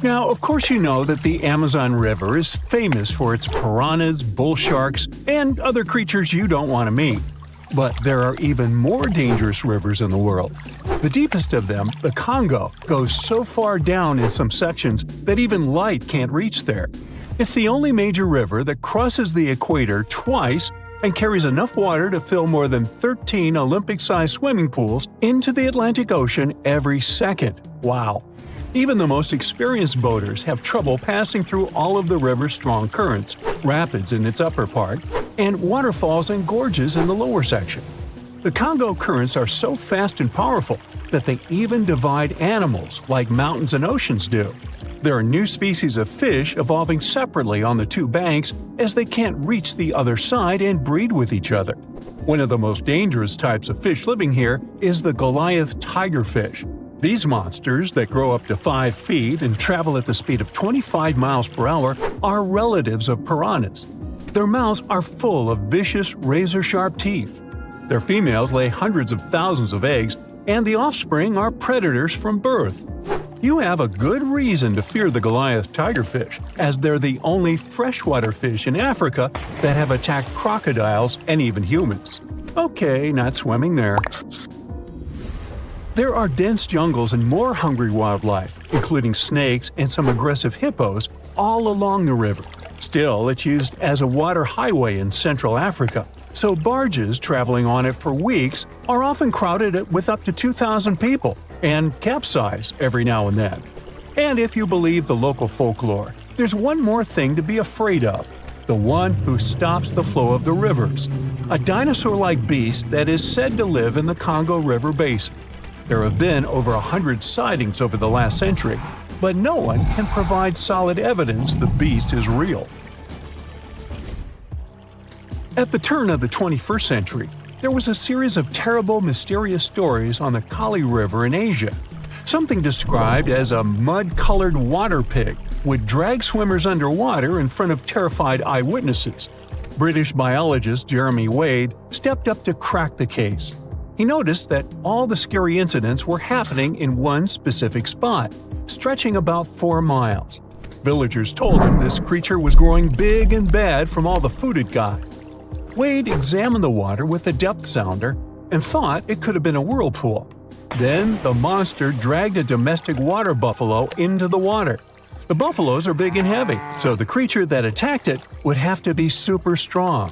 Now, of course you know that the Amazon River is famous for its piranhas, bull sharks, and other creatures you don't want to meet. But there are even more dangerous rivers in the world. The deepest of them, the Congo, goes so far down in some sections that even light can't reach there. It's the only major river that crosses the equator twice and carries enough water to fill more than 13 Olympic-sized swimming pools into the Atlantic Ocean every second. Wow! Even the most experienced boaters have trouble passing through all of the river's strong currents, rapids in its upper part, and waterfalls and gorges in the lower section. The Congo currents are so fast and powerful that they even divide animals like mountains and oceans do. There are new species of fish evolving separately on the two banks as they can't reach the other side and breed with each other. One of the most dangerous types of fish living here is the Goliath tigerfish. These monsters, that grow up to 5 feet and travel at the speed of 25 miles per hour, are relatives of piranhas. Their mouths are full of vicious, razor-sharp teeth. Their females lay hundreds of thousands of eggs, and the offspring are predators from birth. You have a good reason to fear the Goliath tigerfish, as they're the only freshwater fish in Africa that have attacked crocodiles and even humans. Okay, not swimming there. There are dense jungles and more hungry wildlife, including snakes and some aggressive hippos, all along the river. Still, it's used as a water highway in Central Africa, so barges traveling on it for weeks are often crowded with up to 2,000 people and capsize every now and then. And if you believe the local folklore, there's one more thing to be afraid of: the one who stops the flow of the rivers, a dinosaur-like beast that is said to live in the Congo River basin. There have been over 100 sightings over the last century, but no one can provide solid evidence the beast is real. At the turn of the 21st century, there was a series of terrible, mysterious stories on the Kali River in Asia. Something described as a mud-colored water pig would drag swimmers underwater in front of terrified eyewitnesses. British biologist Jeremy Wade stepped up to crack the case. He noticed that all the scary incidents were happening in one specific spot, stretching about 4 miles. Villagers told him this creature was growing big and bad from all the food it got. Wade examined the water with a depth sounder and thought it could have been a whirlpool. Then the monster dragged a domestic water buffalo into the water. The buffaloes are big and heavy, so the creature that attacked it would have to be super strong.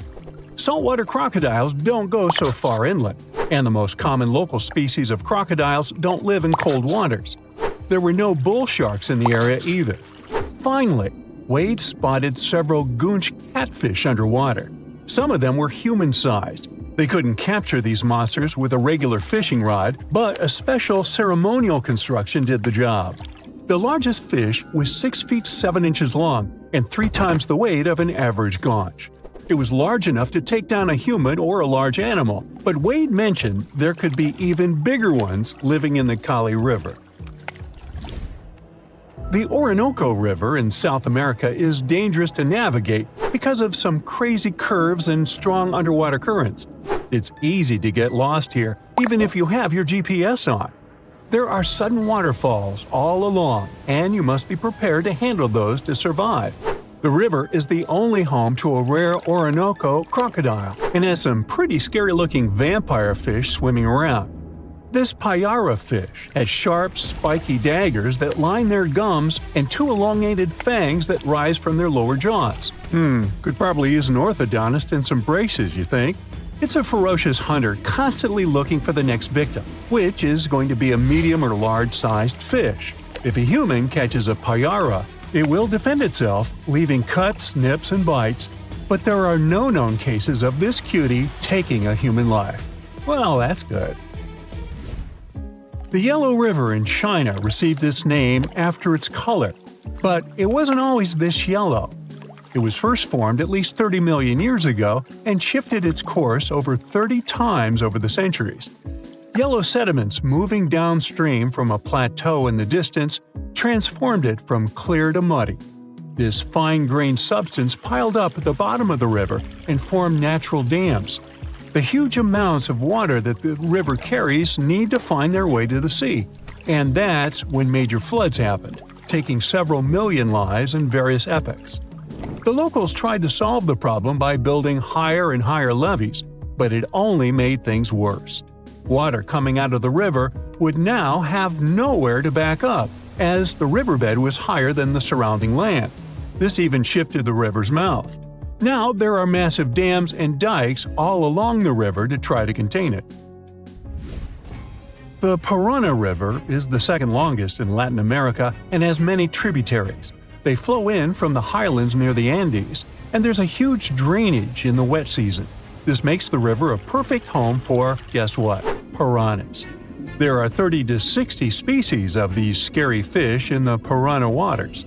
Saltwater crocodiles don't go so far inland, and the most common local species of crocodiles don't live in cold waters. There were no bull sharks in the area either. Finally, Wade spotted several goonch catfish underwater. Some of them were human-sized. They couldn't capture these monsters with a regular fishing rod, but a special ceremonial construction did the job. The largest fish was 6 feet 7 inches long and 3 times the weight of an average gaunch. It was large enough to take down a human or a large animal, but Wade mentioned there could be even bigger ones living in the Kali River. The Orinoco River in South America is dangerous to navigate because of some crazy curves and strong underwater currents. It's easy to get lost here, even if you have your GPS on. There are sudden waterfalls all along, and you must be prepared to handle those to survive. The river is the only home to a rare Orinoco crocodile and has some pretty scary-looking vampire fish swimming around. This payara fish has sharp, spiky daggers that line their gums and 2 elongated fangs that rise from their lower jaws. Could probably use an orthodontist and some braces, you think? It's a ferocious hunter constantly looking for the next victim, which is going to be a medium or large-sized fish. If a human catches a payara, it will defend itself, leaving cuts, nips, and bites, but there are no known cases of this cutie taking a human life. Well, that's good. The Yellow River in China received its name after its color, but it wasn't always this yellow. It was first formed at least 30 million years ago and shifted its course over 30 times over the centuries. Yellow sediments moving downstream from a plateau in the distance transformed it from clear to muddy. This fine-grained substance piled up at the bottom of the river and formed natural dams. The huge amounts of water that the river carries need to find their way to the sea, and that's when major floods happened. taking several million lives in various epochs. The locals tried to solve the problem by building higher and higher levees, but it only made things worse. Water coming out of the river would now have nowhere to back up, as the riverbed was higher than the surrounding land. This even shifted the river's mouth. Now there are massive dams and dikes all along the river to try to contain it. The Parana River is the second longest in Latin America and has many tributaries. They flow in from the highlands near the Andes, and there's a huge drainage in the wet season. This makes the river a perfect home for, guess what, piranhas. There are 30 to 60 species of these scary fish in the Parana waters.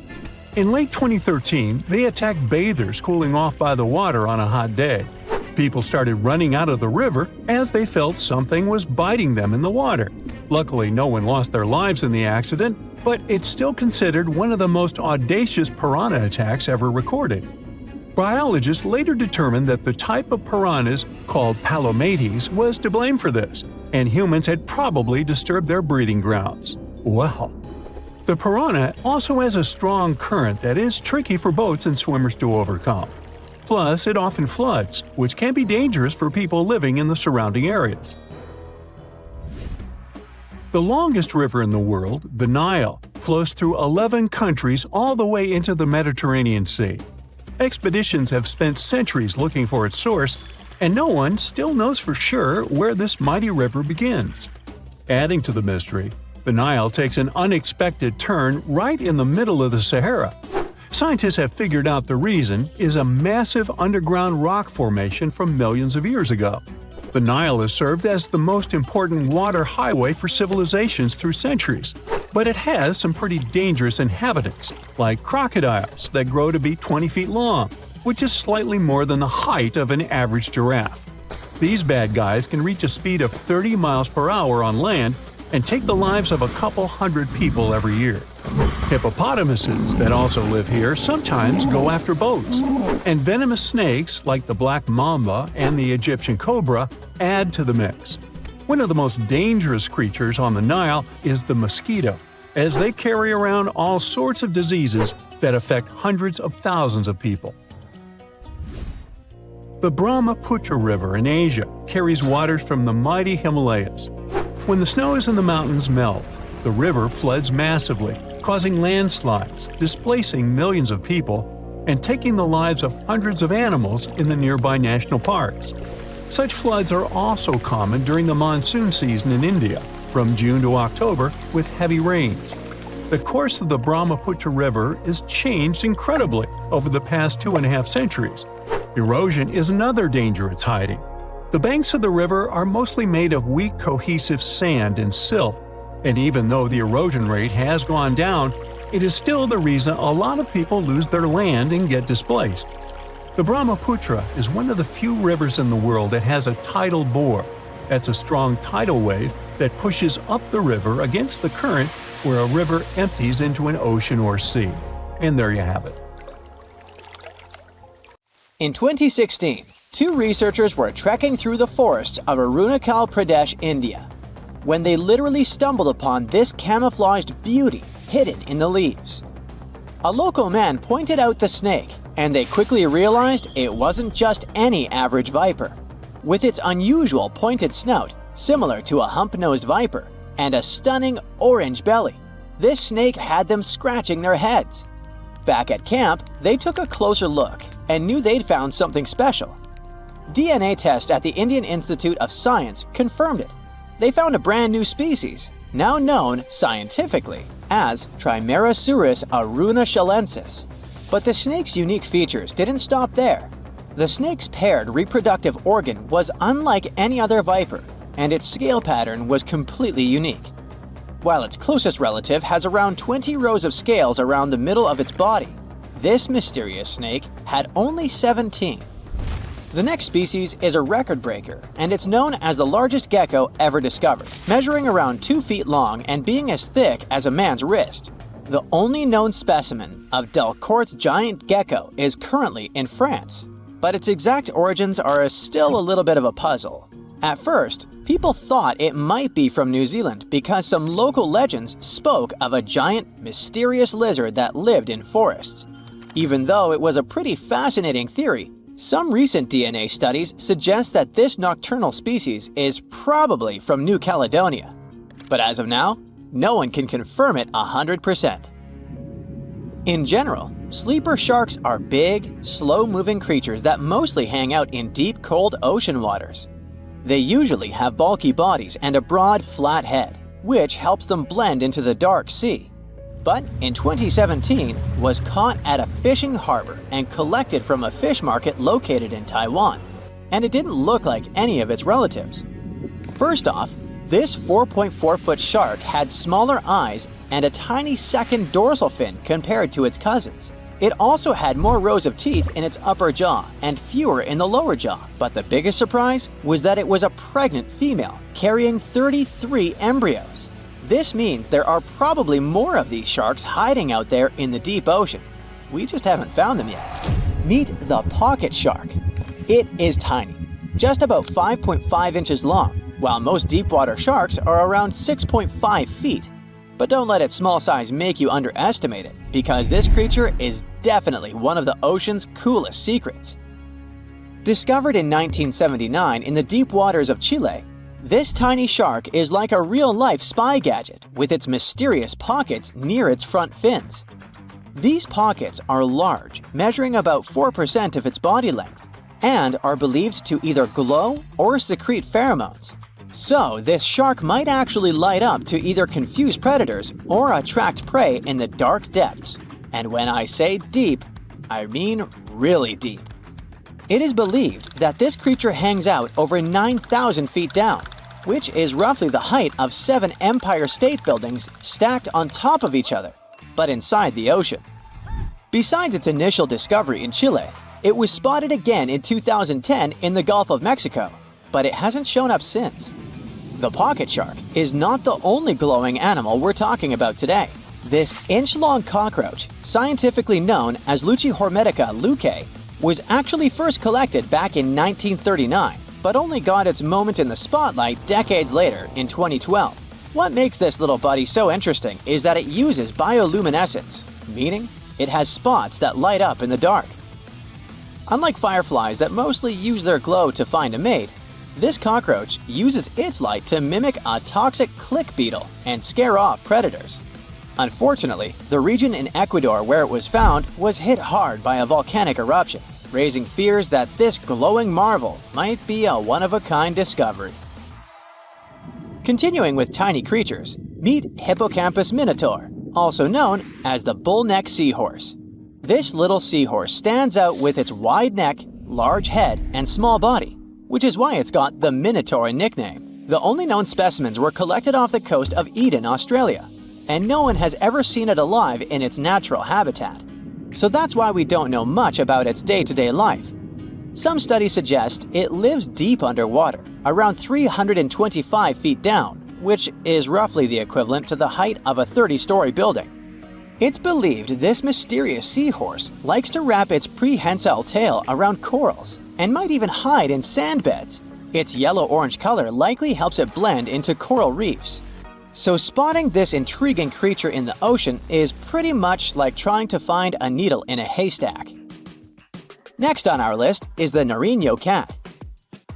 In late 2013, they attacked bathers cooling off by the water on a hot day. People started running out of the river as they felt something was biting them in the water. Luckily, no one lost their lives in the accident, but it's still considered one of the most audacious piranha attacks ever recorded. Biologists later determined that the type of piranhas, called palomates, was to blame for this, and humans had probably disturbed their breeding grounds. Well, the piranha also has a strong current that is tricky for boats and swimmers to overcome. Plus, it often floods, which can be dangerous for people living in the surrounding areas. The longest river in the world, the Nile, flows through 11 countries all the way into the Mediterranean Sea. Expeditions have spent centuries looking for its source, and no one still knows for sure where this mighty river begins. Adding to the mystery, the Nile takes an unexpected turn right in the middle of the Sahara. Scientists have figured out the reason is a massive underground rock formation from millions of years ago. The Nile has served as the most important water highway for civilizations through centuries, but it has some pretty dangerous inhabitants, like crocodiles that grow to be 20 feet long, which is slightly more than the height of an average giraffe. These bad guys can reach a speed of 30 miles per hour on land and take the lives of a couple hundred people every year. Hippopotamuses that also live here sometimes go after boats, and venomous snakes like the black mamba and the Egyptian cobra add to the mix. One of the most dangerous creatures on the Nile is the mosquito, as they carry around all sorts of diseases that affect hundreds of thousands of people. The Brahmaputra River in Asia carries waters from the mighty Himalayas. When the snows in the mountains melt, the river floods massively, causing landslides, displacing millions of people, and taking the lives of hundreds of animals in the nearby national parks. Such floods are also common during the monsoon season in India, from June to October, with heavy rains. The course of the Brahmaputra River is changed incredibly over the past 2.5 centuries. Erosion is another danger it's hiding. The banks of the river are mostly made of weak cohesive sand and silt, and even though the erosion rate has gone down, it is still the reason a lot of people lose their land and get displaced. The Brahmaputra is one of the few rivers in the world that has a tidal bore. That's a strong tidal wave that pushes up the river against the current where a river empties into an ocean or sea. And there you have it. In 2016, two researchers were trekking through the forests of Arunachal Pradesh, India, when they literally stumbled upon this camouflaged beauty hidden in the leaves. A local man pointed out the snake, and they quickly realized it wasn't just any average viper. With its unusual pointed snout, similar to a hump-nosed viper, and a stunning orange belly, this snake had them scratching their heads. Back at camp, they took a closer look and knew they'd found something special. DNA tests at the Indian Institute of Science confirmed it. They found a brand new species, now known scientifically as Trimeresurus arunachalensis. But the snake's unique features didn't stop there. The snake's paired reproductive organ was unlike any other viper, and its scale pattern was completely unique. While its closest relative has around 20 rows of scales around the middle of its body, this mysterious snake had only 17. The next species is a record breaker, and it's known as the largest gecko ever discovered, measuring around 2 feet long and being as thick as a man's wrist. The only known specimen of Delcourt's giant gecko is currently in France, but its exact origins are still a little bit of a puzzle. At first, people thought it might be from New Zealand because some local legends spoke of a giant, mysterious lizard that lived in forests. Even though it was a pretty fascinating theory, some recent DNA studies suggest that this nocturnal species is probably from New Caledonia. But as of now, no one can confirm it 100%. In general, sleeper sharks are big, slow-moving creatures that mostly hang out in deep, cold ocean waters. They usually have bulky bodies and a broad, flat head, which helps them blend into the dark sea. But in 2017, was caught at a fishing harbor and collected from a fish market located in Taiwan, and it didn't look like any of its relatives. First off, this 4.4-foot shark had smaller eyes and a tiny second dorsal fin compared to its cousins. It also had more rows of teeth in its upper jaw and fewer in the lower jaw. But the biggest surprise was that it was a pregnant female carrying 33 embryos. This means there are probably more of these sharks hiding out there in the deep ocean. We just haven't found them yet. Meet the pocket shark. It is tiny, just about 5.5 inches long, while most deepwater sharks are around 6.5 feet. But don't let its small size make you underestimate it, because this creature is definitely one of the ocean's coolest secrets. Discovered in 1979 in the deep waters of Chile, this tiny shark is like a real-life spy gadget with its mysterious pockets near its front fins. These pockets are large, measuring about 4% of its body length, and are believed to either glow or secrete pheromones. So, this shark might actually light up to either confuse predators or attract prey in the dark depths. And when I say deep, I mean really deep. It is believed that this creature hangs out over 9,000 feet down, which is roughly the height of 7 Empire State Buildings stacked on top of each other, but inside the ocean. Besides its initial discovery in Chile, it was spotted again in 2010 in the Gulf of Mexico, but it hasn't shown up since. The pocket shark is not the only glowing animal we're talking about today. This inch-long cockroach, scientifically known as Luchihormetica lucae, was actually first collected back in 1939, but only got its moment in the spotlight decades later in 2012. What makes this little buddy so interesting is that it uses bioluminescence, meaning it has spots that light up in the dark. Unlike fireflies that mostly use their glow to find a mate, this cockroach uses its light to mimic a toxic click beetle and scare off predators. Unfortunately, the region in Ecuador where it was found was hit hard by a volcanic eruption, raising fears that this glowing marvel might be a one-of-a-kind discovery. Continuing with tiny creatures, meet Hippocampus minotaur, also known as the bull-neck seahorse. This little seahorse stands out with its wide neck, large head, and small body, which is why it's got the Minotaur nickname. The only known specimens were collected off the coast of Eden, Australia, and no one has ever seen it alive in its natural habitat. So that's why we don't know much about its day-to-day life. Some studies suggest it lives deep underwater, around 325 feet down, which is roughly the equivalent to the height of a 30-story building. It's believed this mysterious seahorse likes to wrap its prehensile tail around corals and might even hide in sand beds. Its yellow-orange color likely helps it blend into coral reefs. So spotting this intriguing creature in the ocean is pretty much like trying to find a needle in a haystack. Next on our list is the Nariño cat.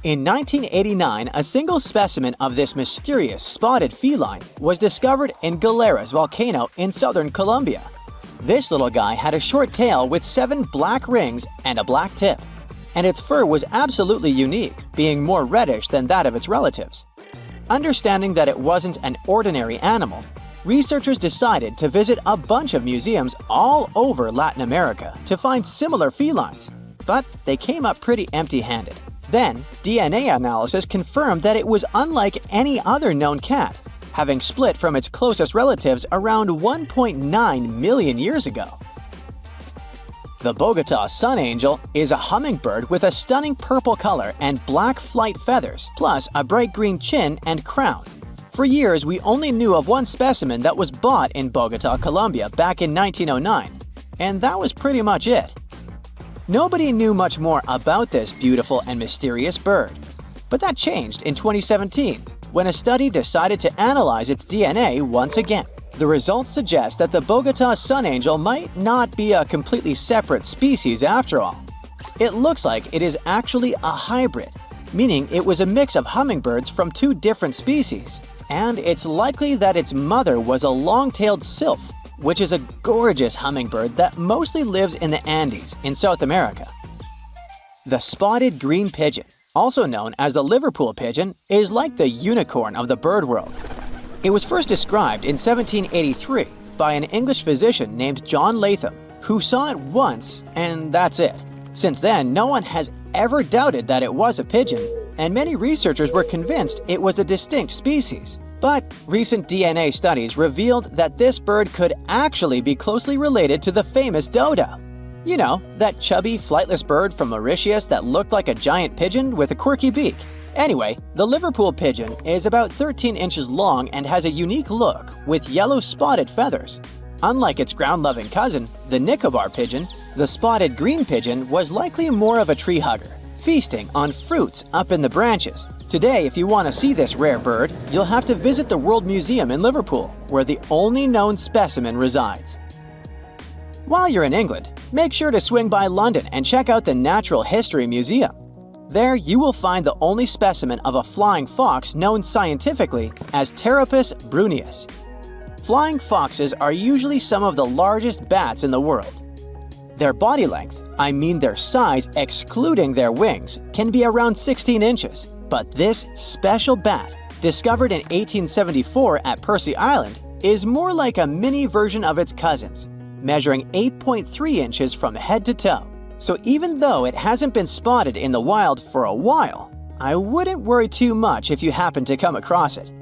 In 1989, a single specimen of this mysterious spotted feline was discovered in Galeras volcano in southern Colombia. This little guy had a short tail with 7 black rings and a black tip, and its fur was absolutely unique, being more reddish than that of its relatives. Understanding that it wasn't an ordinary animal, researchers decided to visit a bunch of museums all over Latin America to find similar felines, but they came up pretty empty-handed. Then, DNA analysis confirmed that it was unlike any other known cat, having split from its closest relatives around 1.9 million years ago. The Bogota sun angel is a hummingbird with a stunning purple color and black flight feathers, plus a bright green chin and crown. For years, we only knew of one specimen that was bought in Bogota, Colombia back in 1909, and that was pretty much it. Nobody knew much more about this beautiful and mysterious bird. But that changed in 2017, when a study decided to analyze its DNA once again. The results suggest that the Bogota sun angel might not be a completely separate species after all. It looks like it is actually a hybrid, meaning it was a mix of hummingbirds from two different species. And it's likely that its mother was a long-tailed sylph, which is a gorgeous hummingbird that mostly lives in the Andes in South America. The spotted green pigeon, also known as the Liverpool pigeon, is like the unicorn of the bird world. It was first described in 1783 by an English physician named John Latham, who saw it once and that's it. Since then, no one has ever doubted that it was a pigeon, and many researchers were convinced it was a distinct species. But recent DNA studies revealed that this bird could actually be closely related to the famous dodo. You know, that chubby, flightless bird from Mauritius that looked like a giant pigeon with a quirky beak. Anyway, the Liverpool pigeon is about 13 inches long and has a unique look with yellow spotted feathers. Unlike its ground-loving cousin, the Nicobar pigeon, the spotted green pigeon was likely more of a tree hugger, feasting on fruits up in the branches. Today, if you want to see this rare bird, you'll have to visit the World Museum in Liverpool, where the only known specimen resides. While you're in England, make sure to swing by London and check out the Natural History Museum. There, you will find the only specimen of a flying fox known scientifically as Pteropus bruneus. Flying foxes are usually some of the largest bats in the world. Their body length, I mean their size excluding their wings, can be around 16 inches. But this special bat, discovered in 1874 at Percy Island, is more like a mini version of its cousins, measuring 8.3 inches from head to toe. So even though it hasn't been spotted in the wild for a while, I wouldn't worry too much if you happen to come across it.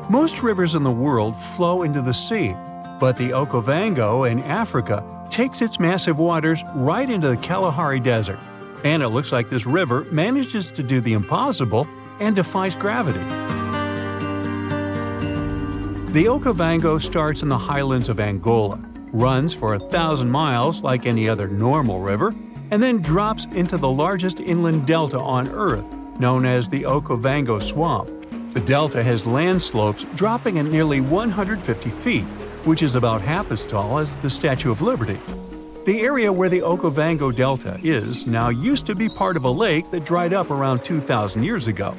Most rivers in the world flow into the sea, but the Okavango in Africa takes its massive waters right into the Kalahari Desert. And it looks like this river manages to do the impossible and defies gravity. The Okavango starts in the highlands of Angola, runs for 1,000 miles like any other normal river, and then drops into the largest inland delta on Earth, known as the Okavango Swamp. The delta has land slopes dropping at nearly 150 feet, which is about half as tall as the Statue of Liberty. The area where the Okavango Delta is now used to be part of a lake that dried up around 2,000 years ago.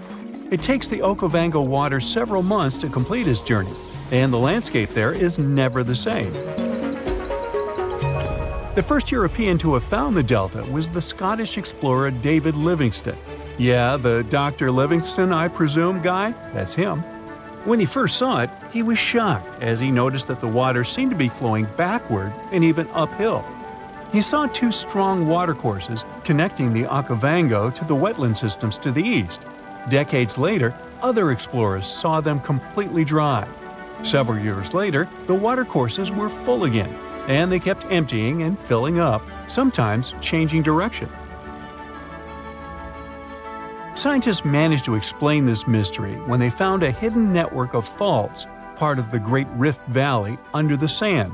It takes the Okavango water several months to complete its journey, and the landscape there is never the same. The first European to have found the delta was the Scottish explorer David Livingstone. Yeah, the Dr. Livingstone, I presume, guy? That's him. When he first saw it, he was shocked as he noticed that the water seemed to be flowing backward and even uphill. He saw two strong watercourses connecting the Okavango to the wetland systems to the east. Decades later, other explorers saw them completely dry. Several years later, the watercourses were full again, and they kept emptying and filling up, sometimes changing direction. Scientists managed to explain this mystery when they found a hidden network of faults, part of the Great Rift Valley, under the sand.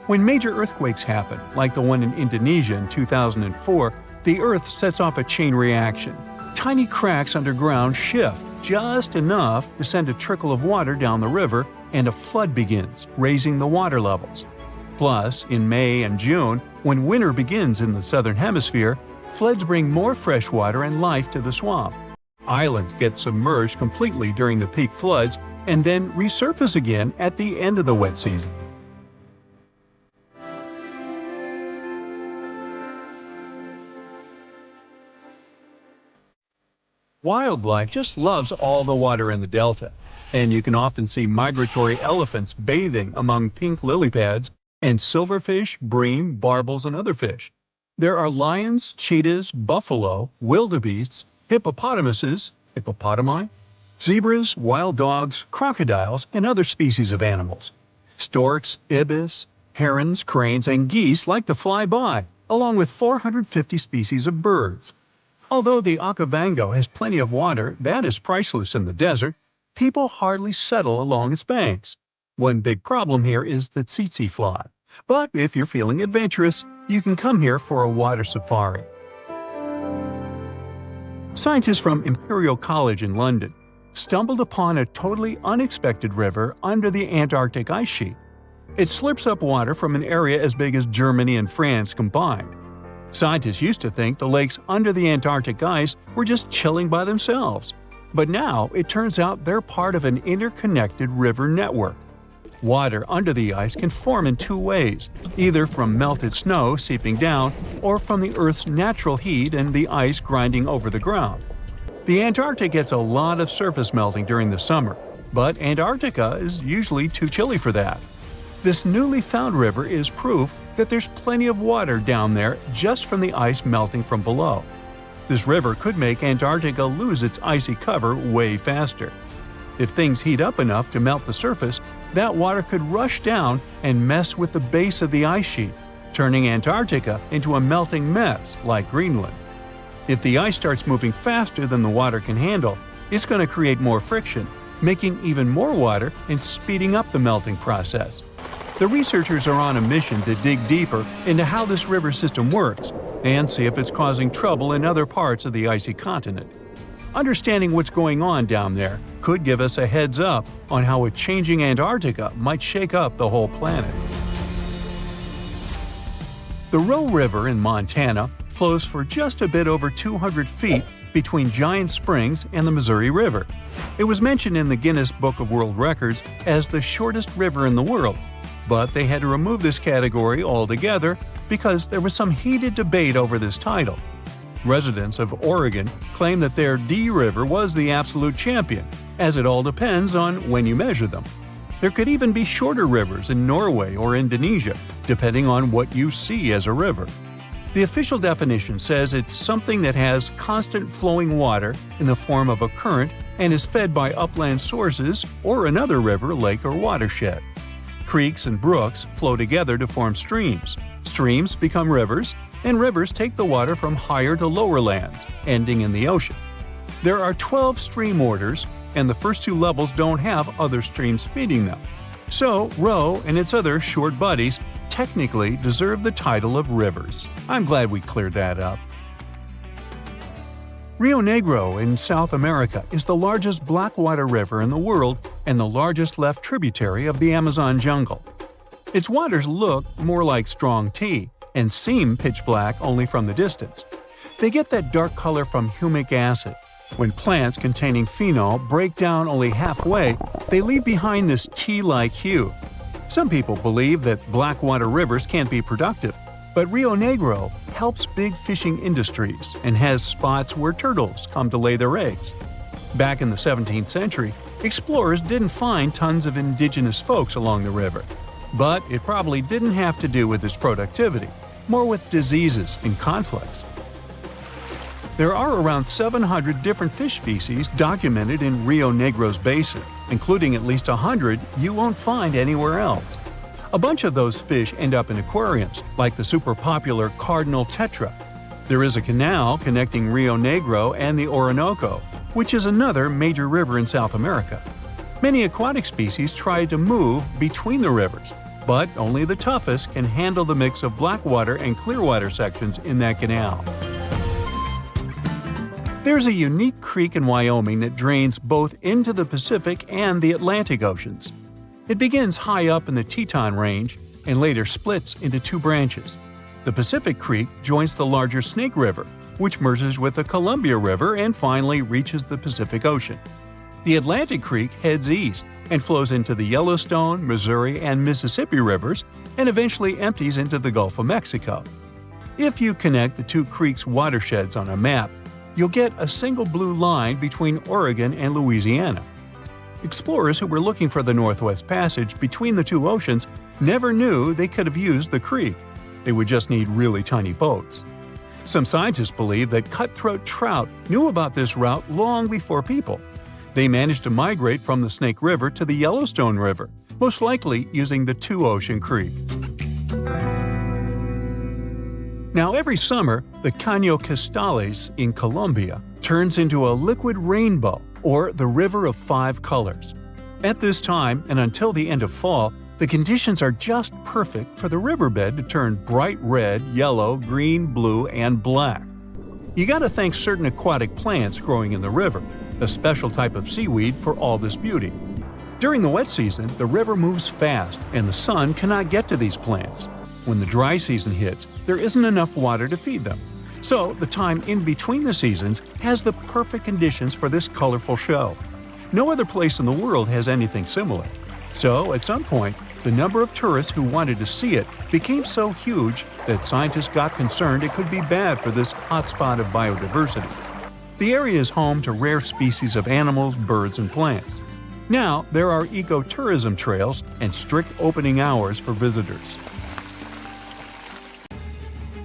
When major earthquakes happen, like the one in Indonesia in 2004, the Earth sets off a chain reaction. Tiny cracks underground shift just enough to send a trickle of water down the river, and a flood begins, raising the water levels. Plus, in May and June, when winter begins in the southern hemisphere, floods bring more fresh water and life to the swamp. Islands get submerged completely during the peak floods and then resurface again at the end of the wet season. Wildlife just loves all the water in the delta, and you can often see migratory elephants bathing among pink lily pads and silverfish, bream, barbels, and other fish. There are lions, cheetahs, buffalo, wildebeests, hippopotamuses, hippopotami, zebras, wild dogs, crocodiles, and other species of animals. Storks, ibis, herons, cranes, and geese like to fly by, along with 450 species of birds. Although the Okavango has plenty of water that is priceless in the desert, people hardly settle along its banks. One big problem here is the tsetse fly. But if you're feeling adventurous, you can come here for a water safari. Scientists from Imperial College in London stumbled upon a totally unexpected river under the Antarctic ice sheet. It slurps up water from an area as big as Germany and France combined. Scientists used to think the lakes under the Antarctic ice were just chilling by themselves. But now it turns out they're part of an interconnected river network. Water under the ice can form in two ways, either from melted snow seeping down or from the Earth's natural heat and the ice grinding over the ground. The Antarctic gets a lot of surface melting during the summer, but Antarctica is usually too chilly for that. This newly found river is proof that there's plenty of water down there just from the ice melting from below. This river could make Antarctica lose its icy cover way faster. If things heat up enough to melt the surface, that water could rush down and mess with the base of the ice sheet, turning Antarctica into a melting mess like Greenland. If the ice starts moving faster than the water can handle, it's going to create more friction, making even more water and speeding up the melting process. The researchers are on a mission to dig deeper into how this river system works and see if it's causing trouble in other parts of the icy continent. Understanding what's going on down there could give us a heads up on how a changing Antarctica might shake up the whole planet. The Roe River in Montana flows for just a bit over 200 feet between Giant Springs and the Missouri River. It was mentioned in the Guinness Book of World Records as the shortest river in the world, but they had to remove this category altogether because there was some heated debate over this title. Residents of Oregon claim that their D River was the absolute champion, as it all depends on when you measure them. There could even be shorter rivers in Norway or Indonesia, depending on what you see as a river. The official definition says it's something that has constant flowing water in the form of a current and is fed by upland sources or another river, lake, or watershed. Creeks and brooks flow together to form streams. Streams become rivers, and rivers take the water from higher to lower lands, ending in the ocean. There are 12 stream orders, and the first two levels don't have other streams feeding them. So, Roe and its other short buddies technically deserve the title of rivers. I'm glad we cleared that up. Rio Negro in South America is the largest blackwater river in the world and the largest left tributary of the Amazon jungle. Its waters look more like strong tea and seem pitch black only from the distance. They get that dark color from humic acid. When plants containing phenol break down only halfway, they leave behind this tea-like hue. Some people believe that blackwater rivers can't be productive, but Rio Negro helps big fishing industries and has spots where turtles come to lay their eggs. Back in the 17th century, explorers didn't find tons of indigenous folks along the river. But it probably didn't have to do with its productivity, more with diseases and conflicts. There are around 700 different fish species documented in Rio Negro's basin, including at least 100 you won't find anywhere else. A bunch of those fish end up in aquariums, like the super popular cardinal tetra. There is a canal connecting Rio Negro and the Orinoco, which is another major river in South America. Many aquatic species try to move between the rivers, but only the toughest can handle the mix of blackwater and clearwater sections in that canal. There's a unique creek in Wyoming that drains both into the Pacific and the Atlantic Oceans. It begins high up in the Teton Range and later splits into two branches. The Pacific Creek joins the larger Snake River, which merges with the Columbia River and finally reaches the Pacific Ocean. The Atlantic Creek heads east and flows into the Yellowstone, Missouri, and Mississippi rivers and eventually empties into the Gulf of Mexico. If you connect the two creeks' watersheds on a map, you'll get a single blue line between Oregon and Louisiana. Explorers who were looking for the Northwest Passage between the two oceans never knew they could have used the creek. They would just need really tiny boats. Some scientists believe that cutthroat trout knew about this route long before people. They managed to migrate from the Snake River to the Yellowstone River, most likely using the Two-Ocean Creek. Now, every summer, the Caño Cristales in Colombia turns into a liquid rainbow, or the River of Five Colors. At this time, and until the end of fall, the conditions are just perfect for the riverbed to turn bright red, yellow, green, blue, and black. You gotta thank certain aquatic plants growing in the river, a special type of seaweed for all this beauty. During the wet season, the river moves fast and the sun cannot get to these plants. When the dry season hits, there isn't enough water to feed them. So the time in between the seasons has the perfect conditions for this colorful show. No other place in the world has anything similar. So, at some point, the number of tourists who wanted to see it became so huge that scientists got concerned it could be bad for this hotspot of biodiversity. The area is home to rare species of animals, birds, and plants. Now, there are ecotourism trails and strict opening hours for visitors.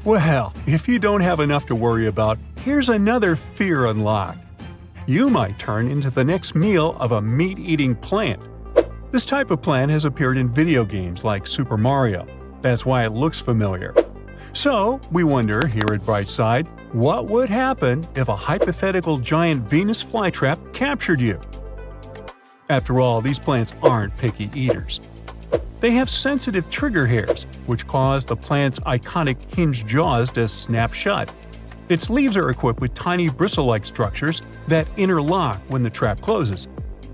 Well, if you don't have enough to worry about, here's another fear unlocked. You might turn into the next meal of a meat-eating plant. This type of plant has appeared in video games like Super Mario. That's why it looks familiar. So, we wonder here at Brightside, what would happen if a hypothetical giant Venus flytrap captured you? After all, these plants aren't picky eaters. They have sensitive trigger hairs, which cause the plant's iconic hinged jaws to snap shut. Its leaves are equipped with tiny bristle-like structures that interlock when the trap closes,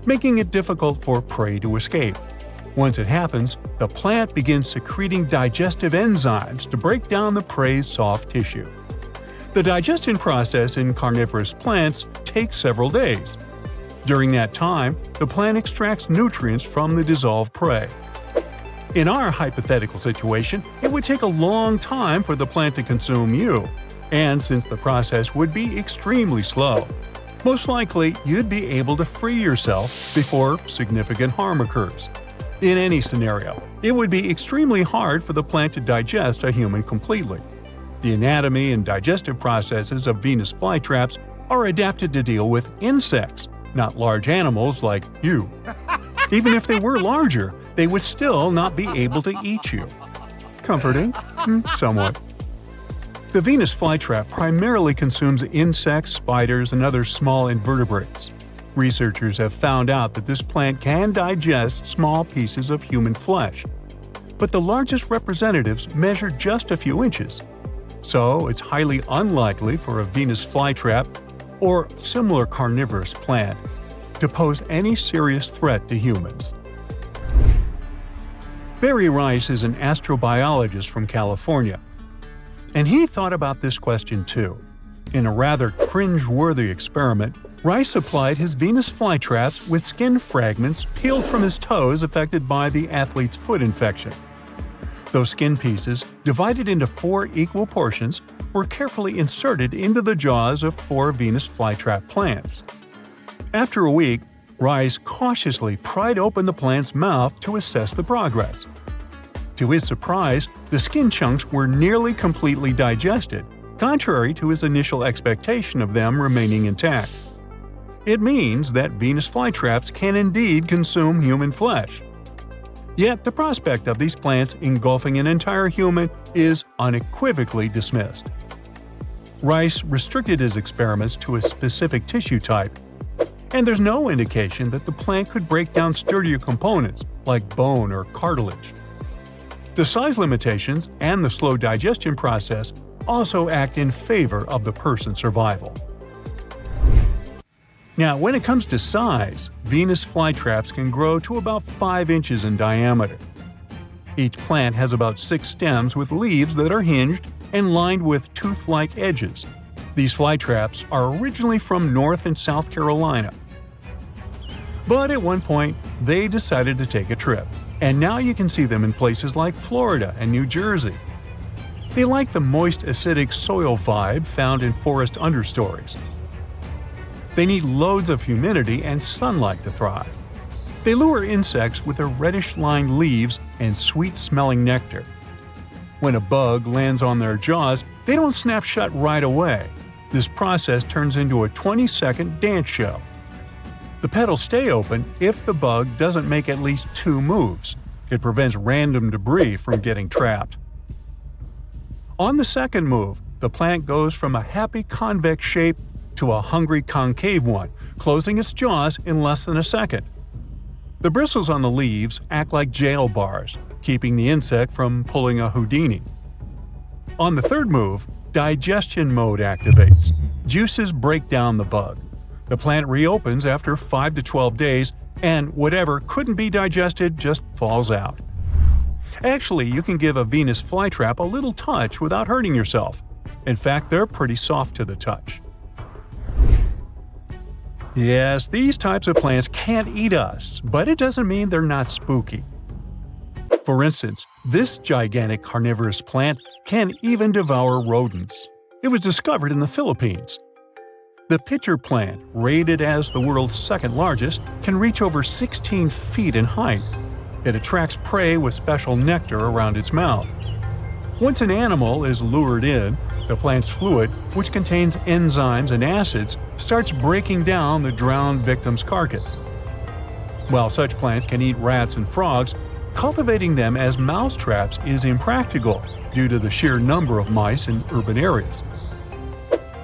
making it difficult for prey to escape. Once it happens, the plant begins secreting digestive enzymes to break down the prey's soft tissue. The digestion process in carnivorous plants takes several days. During that time, the plant extracts nutrients from the dissolved prey. In our hypothetical situation, it would take a long time for the plant to consume you, and since the process would be extremely slow, most likely you'd be able to free yourself before significant harm occurs. In any scenario, it would be extremely hard for the plant to digest a human completely. The anatomy and digestive processes of Venus flytraps are adapted to deal with insects, not large animals like you. Even if they were larger, they would still not be able to eat you. Comforting? Somewhat. The Venus flytrap primarily consumes insects, spiders, and other small invertebrates. Researchers have found out that this plant can digest small pieces of human flesh, but the largest representatives measure just a few inches. So it's highly unlikely for a Venus flytrap or similar carnivorous plant to pose any serious threat to humans. Barry Rice is an astrobiologist from California, and he thought about this question too. In a rather cringe-worthy experiment, Rice applied his Venus flytraps with skin fragments peeled from his toes affected by the athlete's foot infection. Those skin pieces, divided into 4 equal portions, were carefully inserted into the jaws of 4 Venus flytrap plants. After a week, Rice cautiously pried open the plant's mouth to assess the progress. To his surprise, the skin chunks were nearly completely digested, contrary to his initial expectation of them remaining intact. It means that Venus flytraps can indeed consume human flesh. Yet the prospect of these plants engulfing an entire human is unequivocally dismissed. Rice restricted his experiments to a specific tissue type, and there's no indication that the plant could break down sturdier components like bone or cartilage. The size limitations and the slow digestion process also act in favor of the person's survival. Now, when it comes to size, Venus flytraps can grow to about 5 inches in diameter. Each plant has about 6 stems with leaves that are hinged and lined with tooth-like edges. These flytraps are originally from North and South Carolina. But at one point, they decided to take a trip, and now you can see them in places like Florida and New Jersey. They like the moist, acidic soil vibe found in forest understories. They need loads of humidity and sunlight to thrive. They lure insects with their reddish-lined leaves and sweet-smelling nectar. When a bug lands on their jaws, they don't snap shut right away. This process turns into a 20-second dance show. The petals stay open if the bug doesn't make at least 2 moves. It prevents random debris from getting trapped. On the second move, the plant goes from a happy convex shape to a hungry concave one, closing its jaws in less than a second. The bristles on the leaves act like jail bars, keeping the insect from pulling a Houdini. On the third move, digestion mode activates. Juices break down the bug. The plant reopens after 5 to 12 days, and whatever couldn't be digested just falls out. Actually, you can give a Venus flytrap a little touch without hurting yourself. In fact, they're pretty soft to the touch. Yes, these types of plants can't eat us, but it doesn't mean they're not spooky. For instance, this gigantic carnivorous plant can even devour rodents. It was discovered in the Philippines. The pitcher plant, rated as the world's second largest, can reach over 16 feet in height. It attracts prey with special nectar around its mouth. Once an animal is lured in, the plant's fluid, which contains enzymes and acids, starts breaking down the drowned victim's carcass. While such plants can eat rats and frogs, cultivating them as mouse traps is impractical due to the sheer number of mice in urban areas.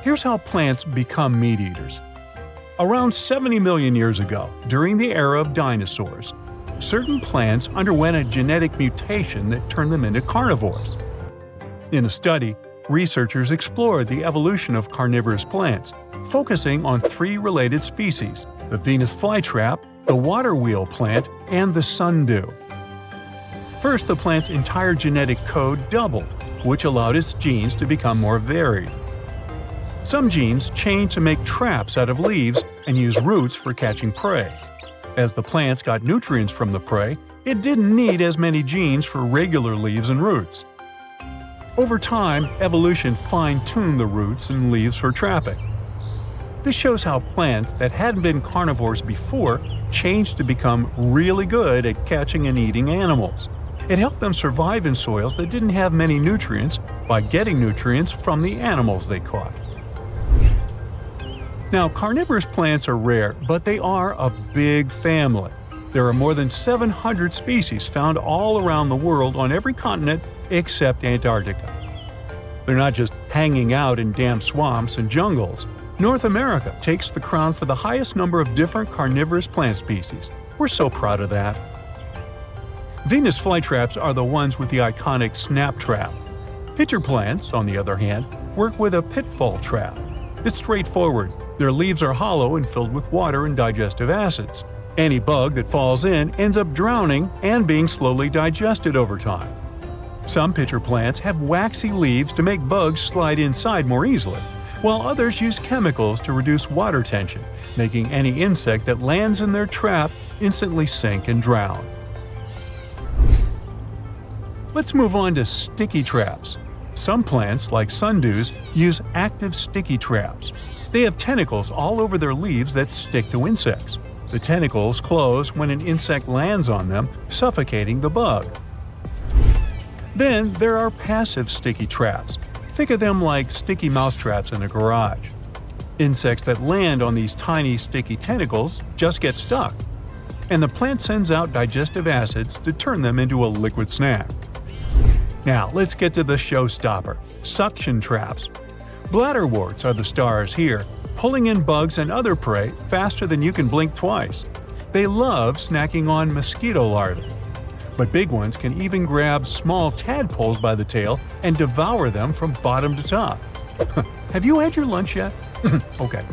Here's how plants become meat eaters. Around 70 million years ago, during the era of dinosaurs, certain plants underwent a genetic mutation that turned them into carnivores. In a study, researchers explored the evolution of carnivorous plants, focusing on 3 related species: the Venus flytrap, the water wheel plant, and the sundew. First, the plant's entire genetic code doubled, which allowed its genes to become more varied. Some genes changed to make traps out of leaves and use roots for catching prey. As the plants got nutrients from the prey, it didn't need as many genes for regular leaves and roots. Over time, evolution fine-tuned the roots and leaves for trapping. This shows how plants that hadn't been carnivores before changed to become really good at catching and eating animals. It helped them survive in soils that didn't have many nutrients by getting nutrients from the animals they caught. Now, carnivorous plants are rare, but they are a big family. There are more than 700 species found all around the world on every continent except Antarctica. They're not just hanging out in damp swamps and jungles. North America takes the crown for the highest number of different carnivorous plant species. We're so proud of that. Venus flytraps are the ones with the iconic snap trap. Pitcher plants, on the other hand, work with a pitfall trap. It's straightforward. Their leaves are hollow and filled with water and digestive acids. Any bug that falls in ends up drowning and being slowly digested over time. Some pitcher plants have waxy leaves to make bugs slide inside more easily, while others use chemicals to reduce water tension, making any insect that lands in their trap instantly sink and drown. Let's move on to sticky traps. Some plants, like sundews, use active sticky traps. They have tentacles all over their leaves that stick to insects. The tentacles close when an insect lands on them, suffocating the bug. Then there are passive sticky traps. Think of them like sticky mouse traps in a garage. Insects that land on these tiny sticky tentacles just get stuck, and the plant sends out digestive acids to turn them into a liquid snack. Now let's get to the showstopper, suction traps. Bladderworts are the stars here, pulling in bugs and other prey faster than you can blink twice. They love snacking on mosquito larvae. But big ones can even grab small tadpoles by the tail and devour them from bottom to top. Have you had your lunch yet? Okay.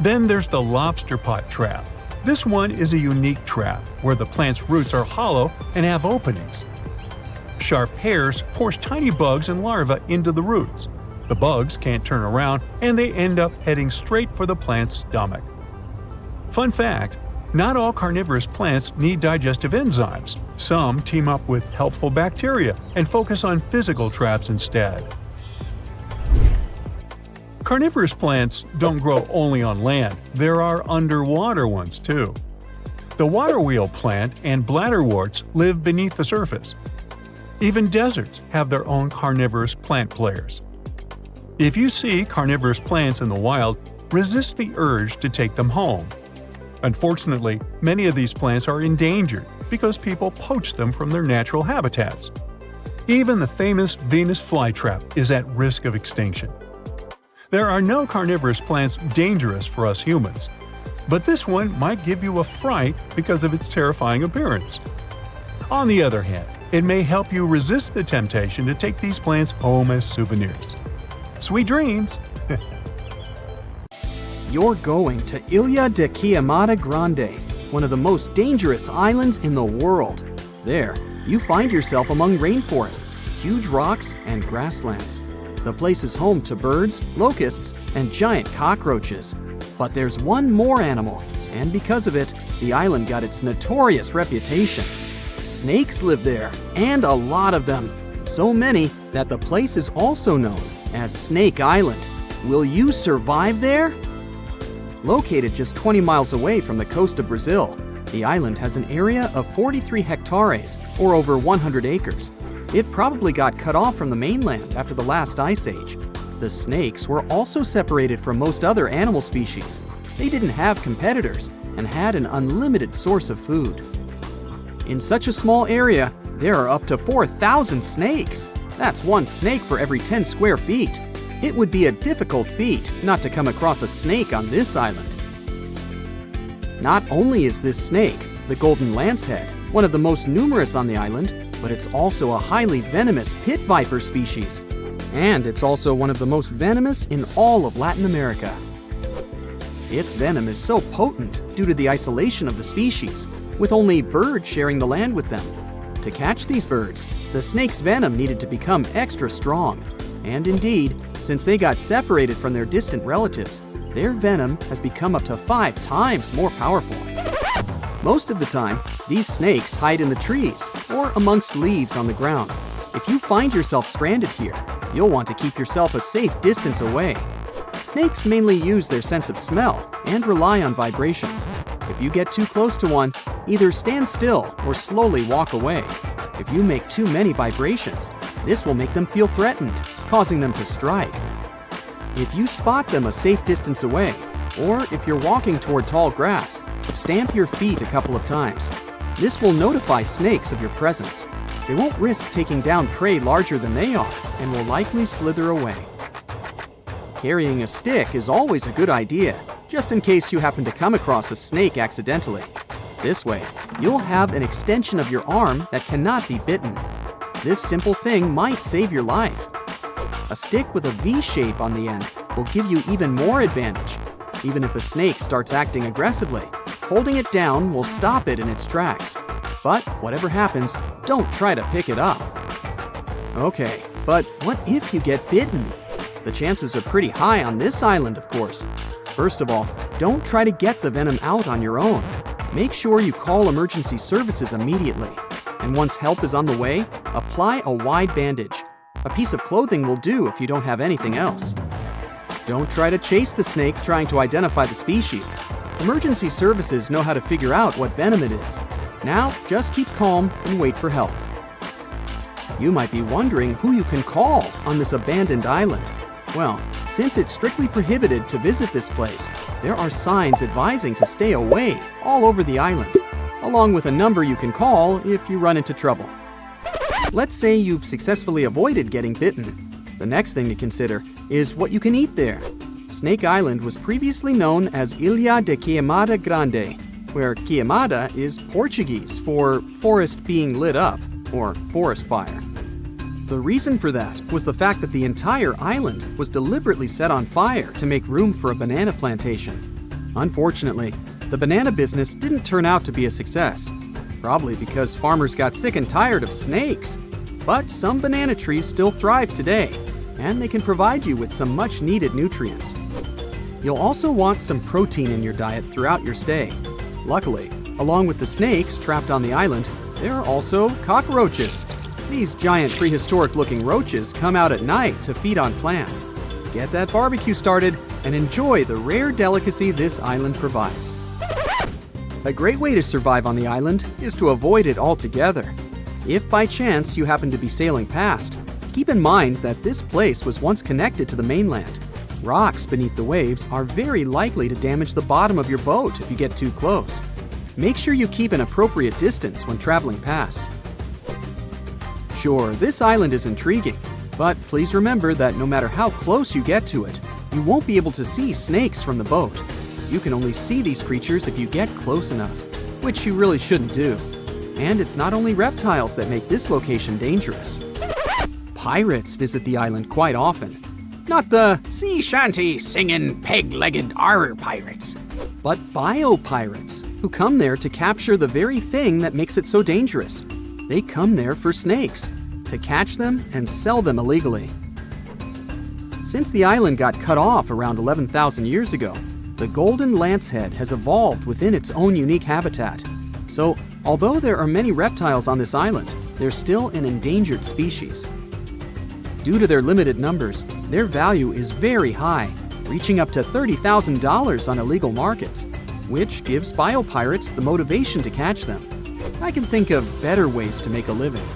Then there's the lobster pot trap. This one is a unique trap where the plant's roots are hollow and have openings. Sharp hairs force tiny bugs and larvae into the roots. The bugs can't turn around and they end up heading straight for the plant's stomach. Fun fact: not all carnivorous plants need digestive enzymes. Some team up with helpful bacteria and focus on physical traps instead. Carnivorous plants don't grow only on land. There are underwater ones too. The water wheel plant and bladderworts live beneath the surface. Even deserts have their own carnivorous plant players. If you see carnivorous plants in the wild, resist the urge to take them home. Unfortunately, many of these plants are endangered because people poach them from their natural habitats. Even the famous Venus flytrap is at risk of extinction. There are no carnivorous plants dangerous for us humans, but this one might give you a fright because of its terrifying appearance. On the other hand, It may help you resist the temptation to take these plants home as souvenirs. Sweet dreams! You're going to Ilha de Queimada Grande, one of the most dangerous islands in the world. There, you find yourself among rainforests, huge rocks, and grasslands. The place is home to birds, locusts, and giant cockroaches. But there's one more animal, and because of it, the island got its notorious reputation. Snakes live there, and a lot of them. So many that the place is also known as Snake Island. Will you survive there? Located just 20 miles away from the coast of Brazil, the island has an area of 43 hectares, or over 100 acres. It probably got cut off from the mainland after the last ice age. The snakes were also separated from most other animal species. They didn't have competitors and had an unlimited source of food. In such a small area, there are up to 4,000 snakes. That's one snake for every 10 square feet. It would be a difficult feat not to come across a snake on this island. Not only is this snake, the golden lancehead, one of the most numerous on the island, but it's also a highly venomous pit viper species. And it's also one of the most venomous in all of Latin America. Its venom is so potent due to the isolation of the species, with only birds sharing the land with them. To catch these birds, the snake's venom needed to become extra strong. And indeed, since they got separated from their distant relatives, their venom has become up to 5 times more powerful. Most of the time, these snakes hide in the trees or amongst leaves on the ground. If you find yourself stranded here, you'll want to keep yourself a safe distance away. Snakes mainly use their sense of smell and rely on vibrations. If you get too close to one, either stand still or slowly walk away. If you make too many vibrations, this will make them feel threatened, causing them to strike. If you spot them a safe distance away, or if you're walking toward tall grass, stamp your feet a couple of times. This will notify snakes of your presence. They won't risk taking down prey larger than they are and will likely slither away. Carrying a stick is always a good idea, just in case you happen to come across a snake accidentally. This way, you'll have an extension of your arm that cannot be bitten. This simple thing might save your life. A stick with a V shape on the end will give you even more advantage. Even if a snake starts acting aggressively, holding it down will stop it in its tracks. But whatever happens, don't try to pick it up. Okay, but what if you get bitten? The chances are pretty high on this island, of course. First of all, don't try to get the venom out on your own. Make sure you call emergency services immediately. And once help is on the way, apply a wide bandage. A piece of clothing will do if you don't have anything else. Don't try to chase the snake trying to identify the species. Emergency services know how to figure out what venom it is. Now, just keep calm and wait for help. You might be wondering who you can call on this abandoned island. Well, since it's strictly prohibited to visit this place, there are signs advising to stay away all over the island, along with a number you can call if you run into trouble. Let's say you've successfully avoided getting bitten. The next thing to consider is what you can eat there. Snake Island was previously known as Ilha de Queimada Grande, where queimada is Portuguese for forest being lit up, or forest fire. The reason for that was the fact that the entire island was deliberately set on fire to make room for a banana plantation. Unfortunately, the banana business didn't turn out to be a success, probably because farmers got sick and tired of snakes. But some banana trees still thrive today, and they can provide you with some much-needed nutrients. You'll also want some protein in your diet throughout your stay. Luckily, along with the snakes trapped on the island, there are also cockroaches. These giant prehistoric-looking roaches come out at night to feed on plants. Get that barbecue started and enjoy the rare delicacy this island provides. A great way to survive on the island is to avoid it altogether. If by chance you happen to be sailing past, keep in mind that this place was once connected to the mainland. Rocks beneath the waves are very likely to damage the bottom of your boat if you get too close. Make sure you keep an appropriate distance when traveling past. Sure, this island is intriguing, but please remember that no matter how close you get to it, you won't be able to see snakes from the boat. You can only see these creatures if you get close enough, which you really shouldn't do. And it's not only reptiles that make this location dangerous. Pirates visit the island quite often. Not the sea shanty singing peg-legged arr pirates, but bio-pirates who come there to capture the very thing that makes it so dangerous. They come there for snakes, to catch them and sell them illegally. Since the island got cut off around 11,000 years ago, the golden lancehead has evolved within its own unique habitat. So, although there are many reptiles on this island, they're still an endangered species. Due to their limited numbers, their value is very high, reaching up to $30,000 on illegal markets, which gives biopirates the motivation to catch them. I can think of better ways to make a living.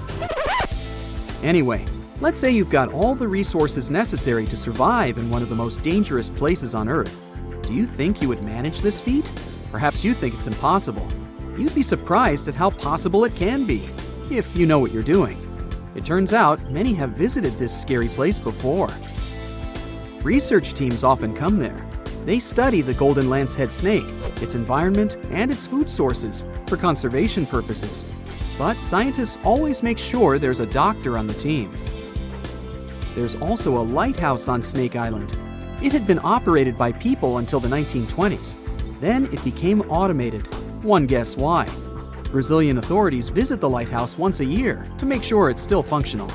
Anyway, let's say you've got all the resources necessary to survive in one of the most dangerous places on Earth. Do you think you would manage this feat? Perhaps you think it's impossible. You'd be surprised at how possible it can be, if you know what you're doing. It turns out many have visited this scary place before. Research teams often come there. They study the golden lancehead snake, its environment, and its food sources for conservation purposes. But scientists always make sure there's a doctor on the team. There's also a lighthouse on Snake Island. It had been operated by people until the 1920s. Then it became automated. One guess why. Brazilian authorities visit the lighthouse once a year to make sure it's still functional.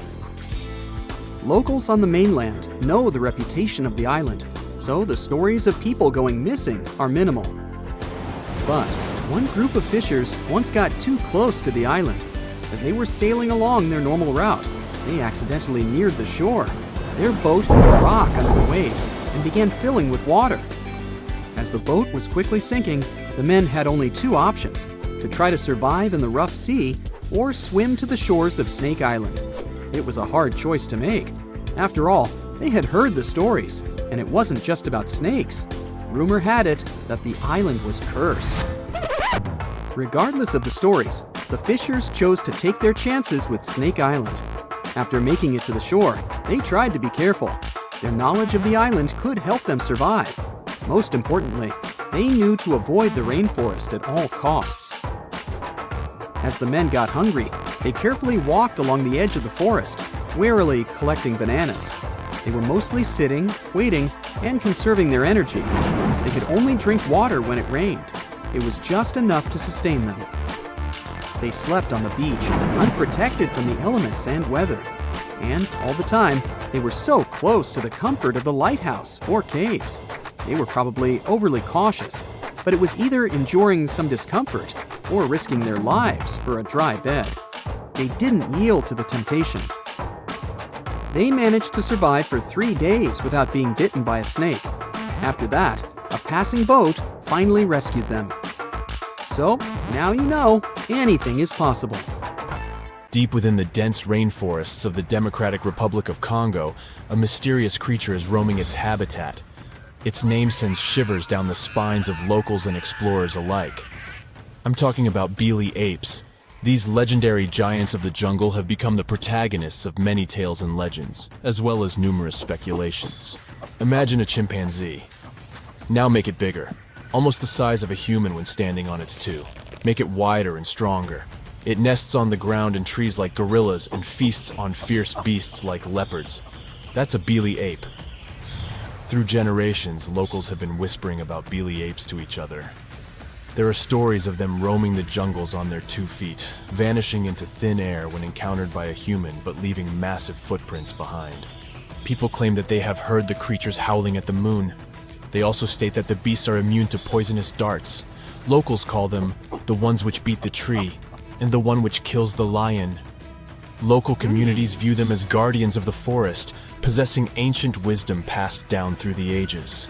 Locals on the mainland know the reputation of the island, so the stories of people going missing are minimal. But one group of fishers once got too close to the island. As they were sailing along their normal route, they accidentally neared the shore. Their boat hit a rock under the waves and began filling with water. As the boat was quickly sinking, the men had only two options: to try to survive in the rough sea or swim to the shores of Snake Island. It was a hard choice to make. After all, they had heard the stories, and it wasn't just about snakes. Rumor had it that the island was cursed. Regardless of the stories, the fishers chose to take their chances with Snake Island. After making it to the shore, they tried to be careful. Their knowledge of the island could help them survive. Most importantly, they knew to avoid the rainforest at all costs. As the men got hungry, they carefully walked along the edge of the forest, warily collecting bananas. They were mostly sitting, waiting, and conserving their energy. They could only drink water when it rained. It was just enough to sustain them. They slept on the beach, unprotected from the elements and weather. And all the time, they were so close to the comfort of the lighthouse or caves. They were probably overly cautious, but it was either enduring some discomfort or risking their lives for a dry bed. They didn't yield to the temptation. They managed to survive for 3 days without being bitten by a snake. After that, a passing boat finally rescued them. So, now you know, anything is possible. Deep within the dense rainforests of the Democratic Republic of Congo, a mysterious creature is roaming its habitat. Its name sends shivers down the spines of locals and explorers alike. I'm talking about beely apes. These legendary giants of the jungle have become the protagonists of many tales and legends, as well as numerous speculations. Imagine a chimpanzee. Now make it bigger, almost the size of a human when standing on its two. Make it wider and stronger. It nests on the ground in trees like gorillas and feasts on fierce beasts like leopards. That's a beely ape. Through generations, locals have been whispering about beely apes to each other. There are stories of them roaming the jungles on their 2 feet, vanishing into thin air when encountered by a human but leaving massive footprints behind. People claim that they have heard the creatures howling at the moon. They also state that the beasts are immune to poisonous darts. Locals call them the ones which beat the tree and the one which kills the lion. Local communities view them as guardians of the forest, possessing ancient wisdom passed down through the ages.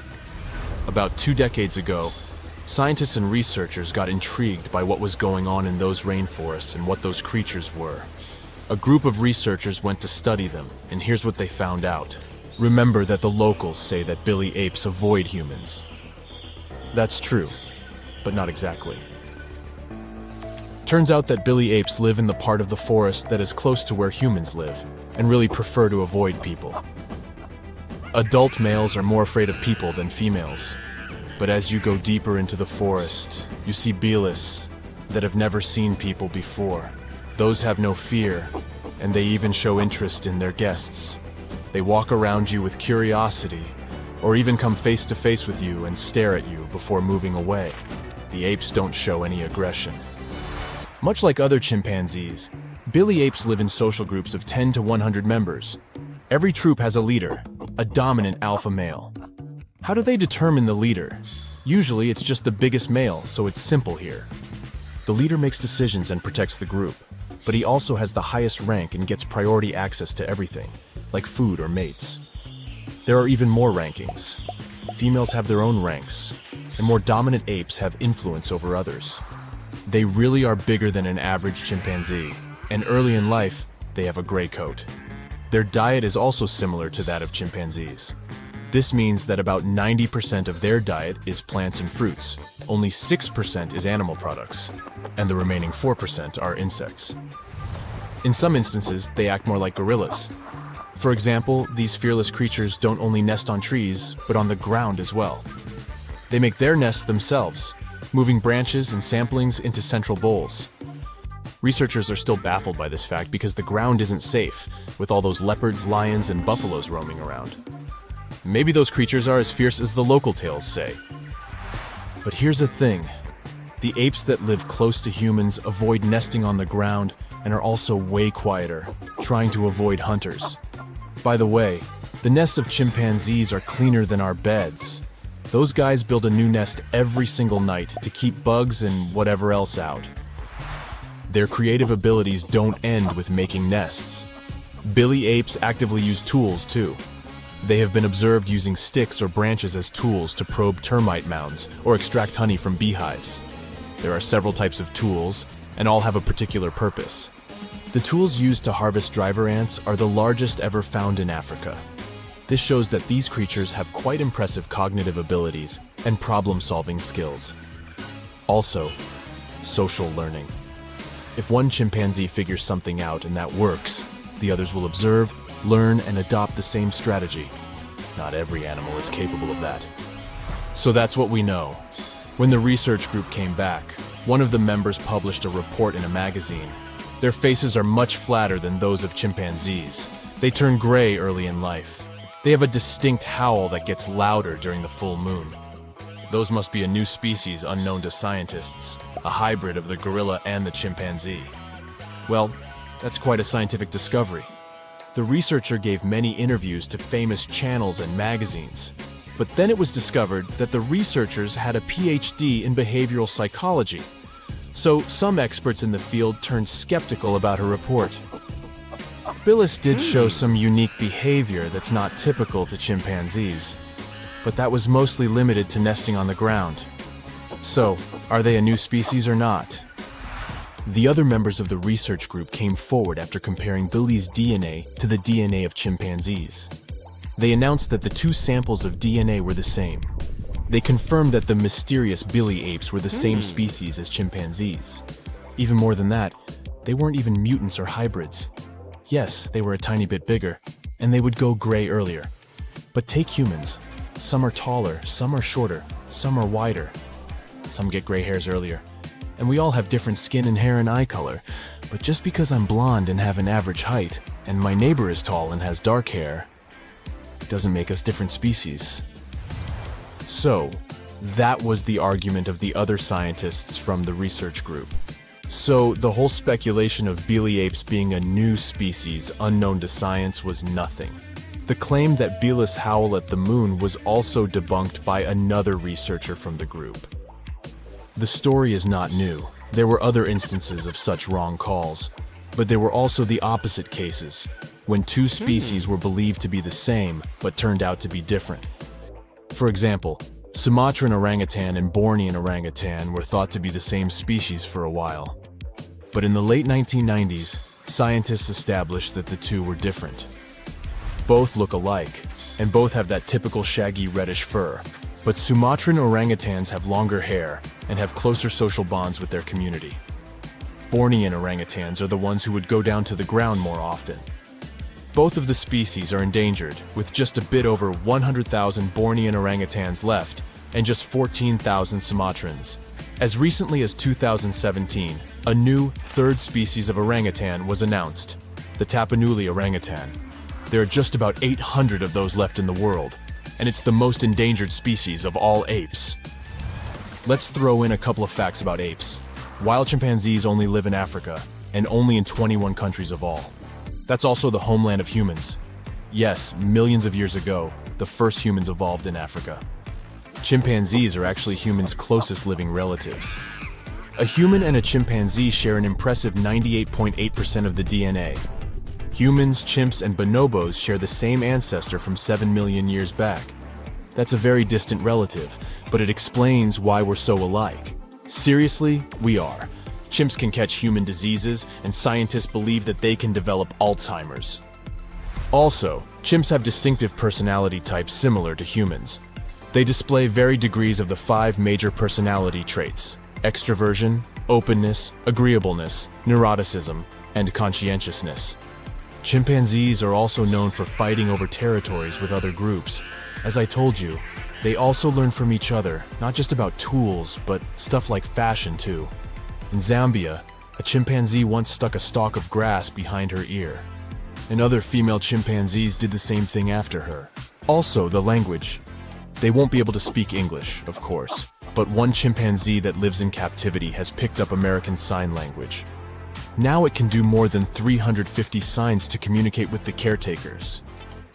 About 2 decades ago, scientists and researchers got intrigued by what was going on in those rainforests and what those creatures were. A group of researchers went to study them, and here's what they found out. Remember that the locals say that beely apes avoid humans. That's true, but not exactly. Turns out that beely apes live in the part of the forest that is close to where humans live, and really prefer to avoid people. Adult males are more afraid of people than females. But as you go deeper into the forest, you see belus, that have never seen people before. Those have no fear, and they even show interest in their guests. They walk around you with curiosity, or even come face to face with you and stare at you before moving away. The apes don't show any aggression. Much like other chimpanzees, billy apes live in social groups of 10 to 100 members. Every troop has a leader, a dominant alpha male. How do they determine the leader? Usually it's just the biggest male, so it's simple here. The leader makes decisions and protects the group, but he also has the highest rank and gets priority access to everything, like food or mates. There are even more rankings. Females have their own ranks, and more dominant apes have influence over others. They really are bigger than an average chimpanzee, and early in life, they have a gray coat. Their diet is also similar to that of chimpanzees. This means that about 90% of their diet is plants and fruits, only 6% is animal products, and the remaining 4% are insects. In some instances, they act more like gorillas. For example, these fearless creatures don't only nest on trees, but on the ground as well. They make their nests themselves, moving branches and samplings into central bowls. Researchers are still baffled by this fact because the ground isn't safe, with all those leopards, lions, and buffaloes roaming around. Maybe those creatures are as fierce as the local tales say. But here's the thing. The apes that live close to humans avoid nesting on the ground and are also way quieter, trying to avoid hunters. By the way, the nests of chimpanzees are cleaner than our beds. Those guys build a new nest every single night to keep bugs and whatever else out. Their creative abilities don't end with making nests. Billy apes actively use tools too. They have been observed using sticks or branches as tools to probe termite mounds or extract honey from beehives. There are several types of tools, and all have a particular purpose. The tools used to harvest driver ants are the largest ever found in Africa. This shows that these creatures have quite impressive cognitive abilities and problem-solving skills. Also, social learning. If one chimpanzee figures something out and that works, the others will observe, learn, and adopt the same strategy. Not every animal is capable of that. So that's what we know. When the research group came back, one of the members published a report in a magazine. Their faces are much flatter than those of chimpanzees. They turn gray early in life. They have a distinct howl that gets louder during the full moon. Those must be a new species unknown to scientists, a hybrid of the gorilla and the chimpanzee. Well, that's quite a scientific discovery. The researcher gave many interviews to famous channels and magazines, but then it was discovered that the researchers had a PhD in behavioral psychology. So some experts in the field turned skeptical about her report. Phyllis did show some unique behavior that's not typical to chimpanzees, but that was mostly limited to nesting on the ground. So, are they a new species or not? The other members of the research group came forward after comparing Billy's DNA to the DNA of chimpanzees. They announced that the two samples of DNA were the same. They confirmed that the mysterious Billy apes were the same species as chimpanzees. Even more than that, they weren't even mutants or hybrids. Yes, they were a tiny bit bigger, and they would go gray earlier. But take humans. Some are taller, some are shorter, some are wider. Some get gray hairs earlier. And we all have different skin and hair and eye color. But just because I'm blonde and have an average height, and my neighbor is tall and has dark hair, doesn't make us different species. So, that was the argument of the other scientists from the research group. So, the whole speculation of Billy apes being a new species unknown to science was nothing. The claim that Belus howl at the moon was also debunked by another researcher from the group. The story is not new. There were other instances of such wrong calls, but there were also the opposite cases, when two species were believed to be the same but turned out to be different. For example, Sumatran orangutan and Bornean orangutan were thought to be the same species for a while. But in the late 1990s, scientists established that the two were different. Both look alike, and both have that typical shaggy reddish fur, but Sumatran orangutans have longer hair and have closer social bonds with their community. Bornean orangutans are the ones who would go down to the ground more often. Both of the species are endangered, with just a bit over 100,000 Bornean orangutans left and just 14,000 Sumatrans. As recently as 2017, a new third species of orangutan was announced, the Tapanuli orangutan. There are just about 800 of those left in the world, and it's the most endangered species of all apes. Let's throw in a couple of facts about apes. Wild chimpanzees only live in Africa, and only in 21 countries of all. That's also the homeland of humans. Yes, millions of years ago, the first humans evolved in Africa. Chimpanzees are actually humans' closest living relatives. A human and a chimpanzee share an impressive 98.8% of the DNA. Humans, chimps, and bonobos share the same ancestor from 7 million years back. That's a very distant relative, but it explains why we're so alike. Seriously, we are. Chimps can catch human diseases, and scientists believe that they can develop Alzheimer's. Also, chimps have distinctive personality types similar to humans. They display varied degrees of the 5 major personality traits: extroversion, openness, agreeableness, neuroticism, and conscientiousness. Chimpanzees are also known for fighting over territories with other groups. As I told you, they also learn from each other, not just about tools, but stuff like fashion too. In Zambia, a chimpanzee once stuck a stalk of grass behind her ear. And other female chimpanzees did the same thing after her. Also, the language. They won't be able to speak English, of course, but one chimpanzee that lives in captivity has picked up American Sign Language. Now it can do more than 350 signs to communicate with the caretakers.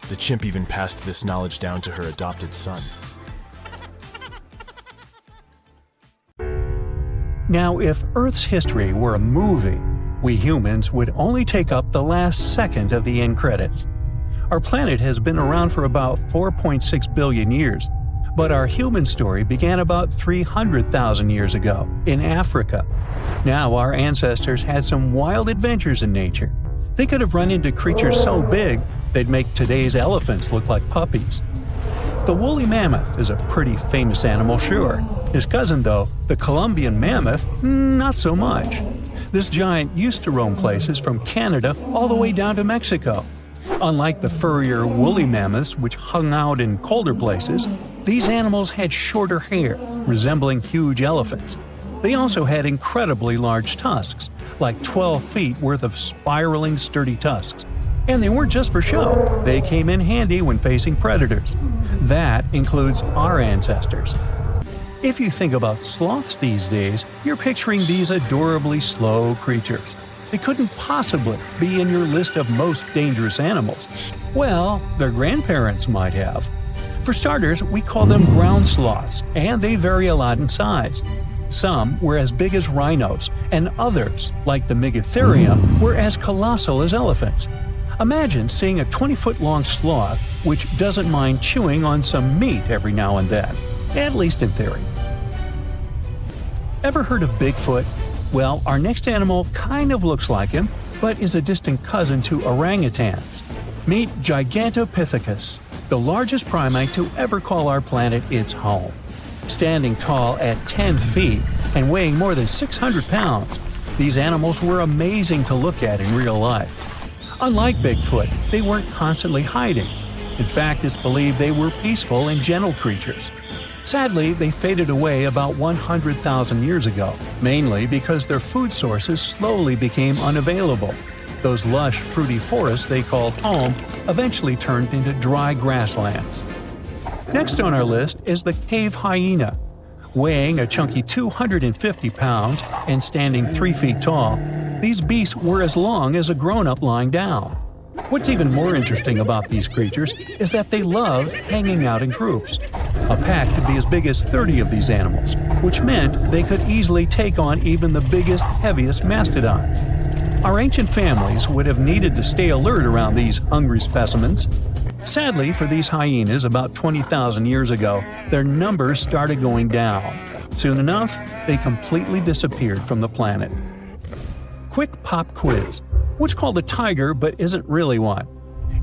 The chimp even passed this knowledge down to her adopted son. Now, if Earth's history were a movie, we humans would only take up the last second of the end credits. Our planet has been around for about 4.6 billion years, but our human story began about 300,000 years ago, in Africa. Now our ancestors had some wild adventures in nature. They could have run into creatures so big they'd make today's elephants look like puppies. The woolly mammoth is a pretty famous animal, sure. His cousin, though, the Columbian mammoth, not so much. This giant used to roam places from Canada all the way down to Mexico. Unlike the furrier woolly mammoths, which hung out in colder places, these animals had shorter hair, resembling huge elephants. They also had incredibly large tusks, like 12 feet worth of spiraling, sturdy tusks. And they weren't just for show, they came in handy when facing predators. That includes our ancestors. If you think about sloths these days, you're picturing these adorably slow creatures. They couldn't possibly be in your list of most dangerous animals. Well, their grandparents might have. For starters, we call them ground sloths, and they vary a lot in size. Some were as big as rhinos, and others, like the Megatherium, were as colossal as elephants. Imagine seeing a 20-foot-long sloth which doesn't mind chewing on some meat every now and then, at least in theory. Ever heard of Bigfoot? Well, our next animal kind of looks like him, but is a distant cousin to orangutans. Meet Gigantopithecus, the largest primate to ever call our planet its home. Standing tall at 10 feet and weighing more than 600 pounds, these animals were amazing to look at in real life. Unlike Bigfoot, they weren't constantly hiding. In fact, it's believed they were peaceful and gentle creatures. Sadly, they faded away about 100,000 years ago, mainly because their food sources slowly became unavailable. Those lush, fruity forests they called home eventually turned into dry grasslands. Next on our list is the cave hyena. Weighing a chunky 250 pounds and standing 3 feet tall, these beasts were as long as a grown-up lying down. What's even more interesting about these creatures is that they love hanging out in groups. A pack could be as big as 30 of these animals, which meant they could easily take on even the biggest, heaviest mastodons. Our ancient families would have needed to stay alert around these hungry specimens. Sadly for these hyenas about 20,000 years ago, their numbers started going down. Soon enough, they completely disappeared from the planet. Quick pop quiz. What's called a tiger but isn't really one?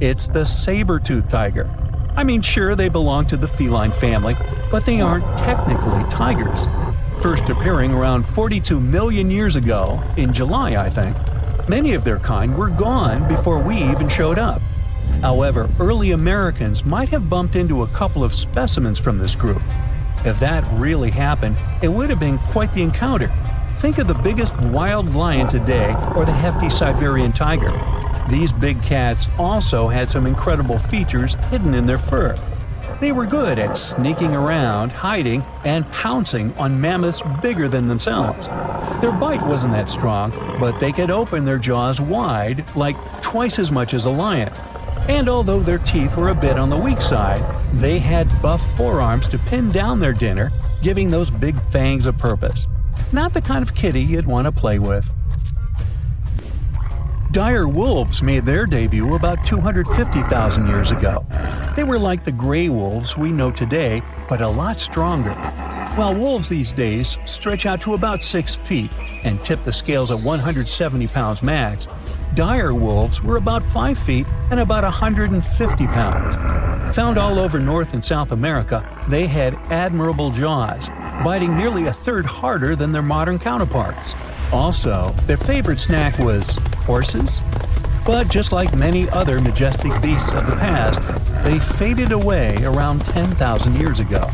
It's the saber-toothed tiger. I mean, sure, they belong to the feline family, but they aren't technically tigers. First appearing around 42 million years ago, in July, I think, many of their kind were gone before we even showed up. However, early Americans might have bumped into a couple of specimens from this group. If that really happened, it would have been quite the encounter. Think of the biggest wild lion today or the hefty Siberian tiger. These big cats also had some incredible features hidden in their fur. They were good at sneaking around, hiding, and pouncing on mammoths bigger than themselves. Their bite wasn't that strong, but they could open their jaws wide, like twice as much as a lion. And although their teeth were a bit on the weak side, they had buff forearms to pin down their dinner, giving those big fangs a purpose. Not the kind of kitty you'd want to play with. Dire wolves made their debut about 250,000 years ago. They were like the gray wolves we know today, but a lot stronger. While wolves these days stretch out to about 6 feet and tip the scales at 170 pounds max, dire wolves were about 5 feet and about 150 pounds. Found all over North and South America, they had admirable jaws, biting nearly a third harder than their modern counterparts. Also, their favorite snack was horses. But just like many other majestic beasts of the past, they faded away around 10,000 years ago.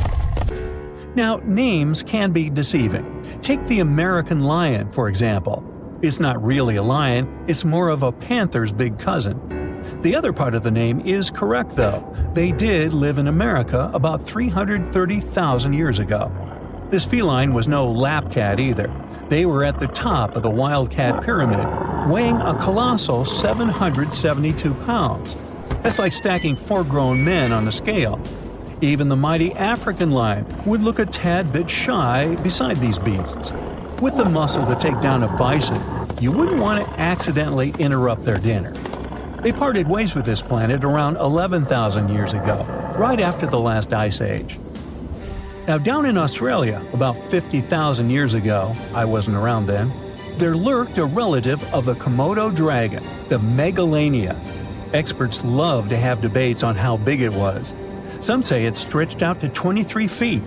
Now, names can be deceiving. Take the American lion, for example. It's not really a lion, it's more of a panther's big cousin. The other part of the name is correct, though. They did live in America about 330,000 years ago. This feline was no lap cat either. They were at the top of the wildcat pyramid, weighing a colossal 772 pounds. That's like stacking 4 grown men on a scale. Even the mighty African lion would look a tad bit shy beside these beasts. With the muscle to take down a bison, you wouldn't want to accidentally interrupt their dinner. They parted ways with this planet around 11,000 years ago, right after the last ice age. Now, down in Australia, about 50,000 years ago, I wasn't around then, there lurked a relative of the Komodo dragon, the Megalania. Experts love to have debates on how big it was. Some say it stretched out to 23 feet.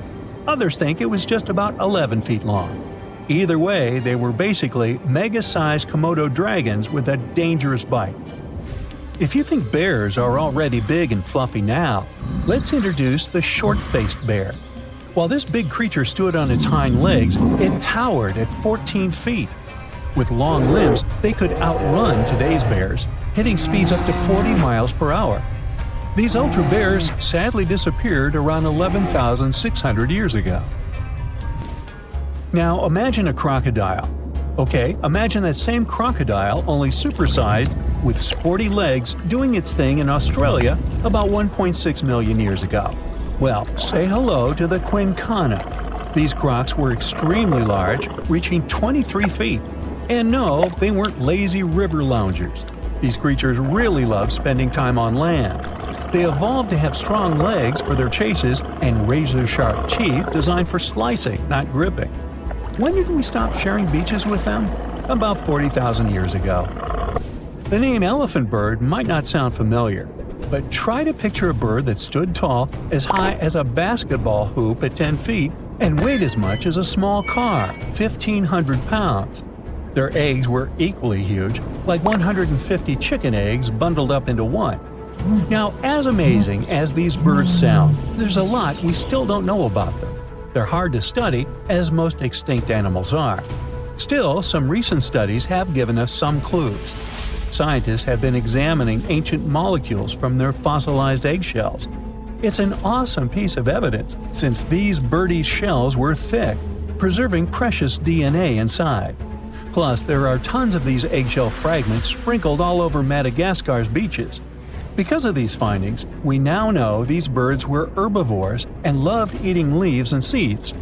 Others think it was just about 11 feet long. Either way, they were basically mega-sized Komodo dragons with a dangerous bite. If you think bears are already big and fluffy now, let's introduce the short-faced bear. While this big creature stood on its hind legs, it towered at 14 feet. With long limbs, they could outrun today's bears, hitting speeds up to 40 miles per hour. These ultra bears sadly disappeared around 11,600 years ago. Now imagine a crocodile. Okay, imagine that same crocodile, only supersized, with sporty legs, doing its thing in Australia about 1.6 million years ago. Well, say hello to the quincana. These crocs were extremely large, reaching 23 feet. And no, they weren't lazy river loungers. These creatures really love spending time on land. They evolved to have strong legs for their chases and razor-sharp teeth designed for slicing, not gripping. When did we stop sharing beaches with them? About 40,000 years ago. The name elephant bird might not sound familiar, but try to picture a bird that stood tall, as high as a basketball hoop at 10 feet, and weighed as much as a small car, 1,500 pounds. Their eggs were equally huge, like 150 chicken eggs bundled up into one. Now, as amazing as these birds sound, there's a lot we still don't know about them. They're hard to study, as most extinct animals are. Still, some recent studies have given us some clues. Scientists have been examining ancient molecules from their fossilized eggshells. It's an awesome piece of evidence, since these birdie shells were thick, preserving precious DNA inside. Plus, there are tons of these eggshell fragments sprinkled all over Madagascar's beaches. Because of these findings, we now know these birds were herbivores and loved eating leaves and seeds.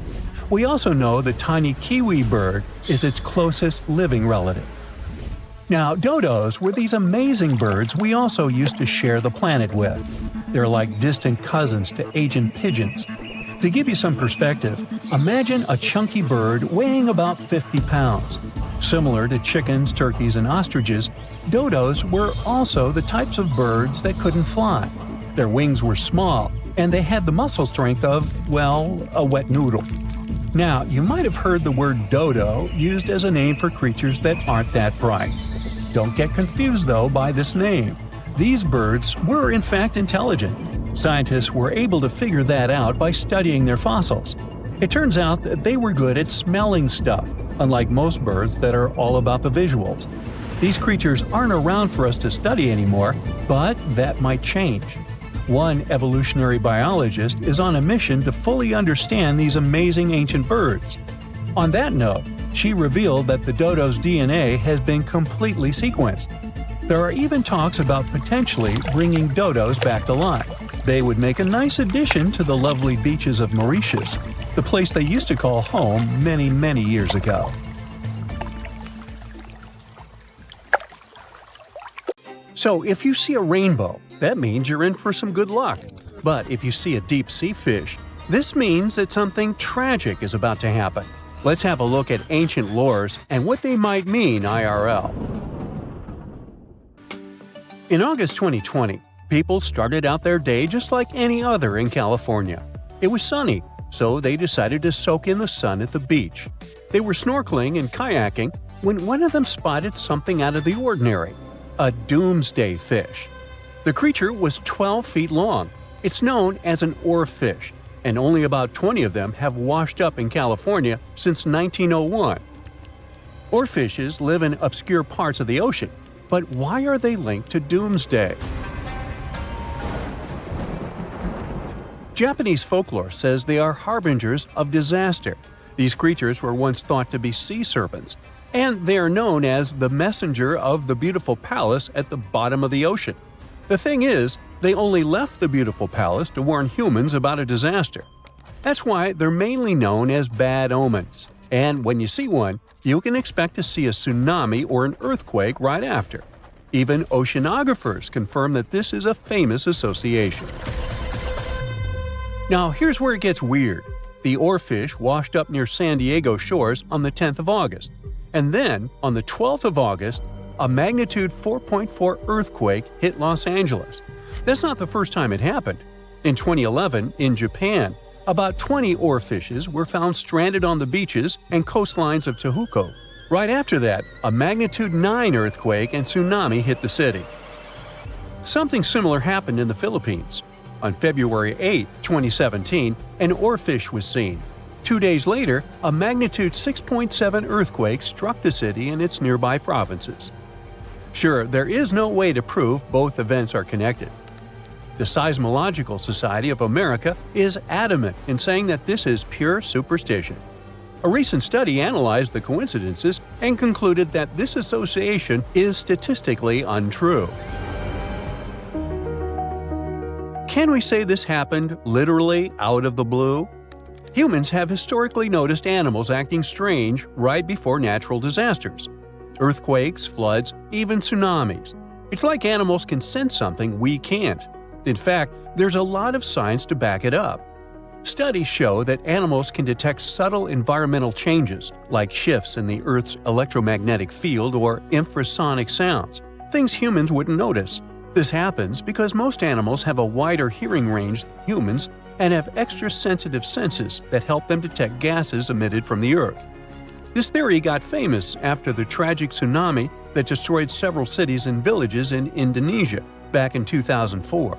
We also know the tiny kiwi bird is its closest living relative. Now, dodos were these amazing birds we also used to share the planet with. They're like distant cousins to Asian pigeons. To give you some perspective, imagine a chunky bird weighing about 50 pounds. Similar to chickens, turkeys, and ostriches, dodos were also the types of birds that couldn't fly. Their wings were small, and they had the muscle strength of, well, a wet noodle. Now, you might have heard the word dodo used as a name for creatures that aren't that bright. Don't get confused, though, by this name. These birds were, in fact, intelligent. Scientists were able to figure that out by studying their fossils. It turns out that they were good at smelling stuff, unlike most birds that are all about the visuals. These creatures aren't around for us to study anymore, but that might change. One evolutionary biologist is on a mission to fully understand these amazing ancient birds. On that note, she revealed that the dodo's DNA has been completely sequenced. There are even talks about potentially bringing dodos back to life. They would make a nice addition to the lovely beaches of Mauritius, the place they used to call home many years ago. So if you see a rainbow, that means you're in for some good luck. But if you see a deep sea fish, this means that something tragic is about to happen. Let's have a look at ancient lores and what they might mean IRL. In August 2020, people started out their day just like any other in California. It was sunny, so they decided to soak in the sun at the beach. They were snorkeling and kayaking when one of them spotted something out of the ordinary – a doomsday fish. The creature was 12 feet long. It's known as an oarfish, and only about 20 of them have washed up in California since 1901. Oarfishes live in obscure parts of the ocean, but why are they linked to doomsday? Japanese folklore says they are harbingers of disaster. These creatures were once thought to be sea serpents, and they are known as the messenger of the beautiful palace at the bottom of the ocean. The thing is, they only left the beautiful palace to warn humans about a disaster. That's why they're mainly known as bad omens. And when you see one, you can expect to see a tsunami or an earthquake right after. Even oceanographers confirm that this is a famous association. Now here's where it gets weird. The oarfish washed up near San Diego shores on the 10th of August. And then, on the 12th of August, a magnitude 4.4 earthquake hit Los Angeles. That's not the first time it happened. In 2011, in Japan, about 20 oarfishes were found stranded on the beaches and coastlines of Tehuco. Right after that, a magnitude 9 earthquake and tsunami hit the city. Something similar happened in the Philippines. On February 8, 2017, an oarfish was seen. 2 days later, a magnitude 6.7 earthquake struck the city and its nearby provinces. Sure, there is no way to prove both events are connected. The Seismological Society of America is adamant in saying that this is pure superstition. A recent study analyzed the coincidences and concluded that this association is statistically untrue. Can we say this happened literally out of the blue? Humans have historically noticed animals acting strange right before natural disasters. Earthquakes, floods, even tsunamis. It's like animals can sense something we can't. In fact, there's a lot of science to back it up. Studies show that animals can detect subtle environmental changes, like shifts in the Earth's electromagnetic field or infrasonic sounds, things humans wouldn't notice. This happens because most animals have a wider hearing range than humans and have extra sensitive senses that help them detect gases emitted from the Earth. This theory got famous after the tragic tsunami that destroyed several cities and villages in Indonesia back in 2004.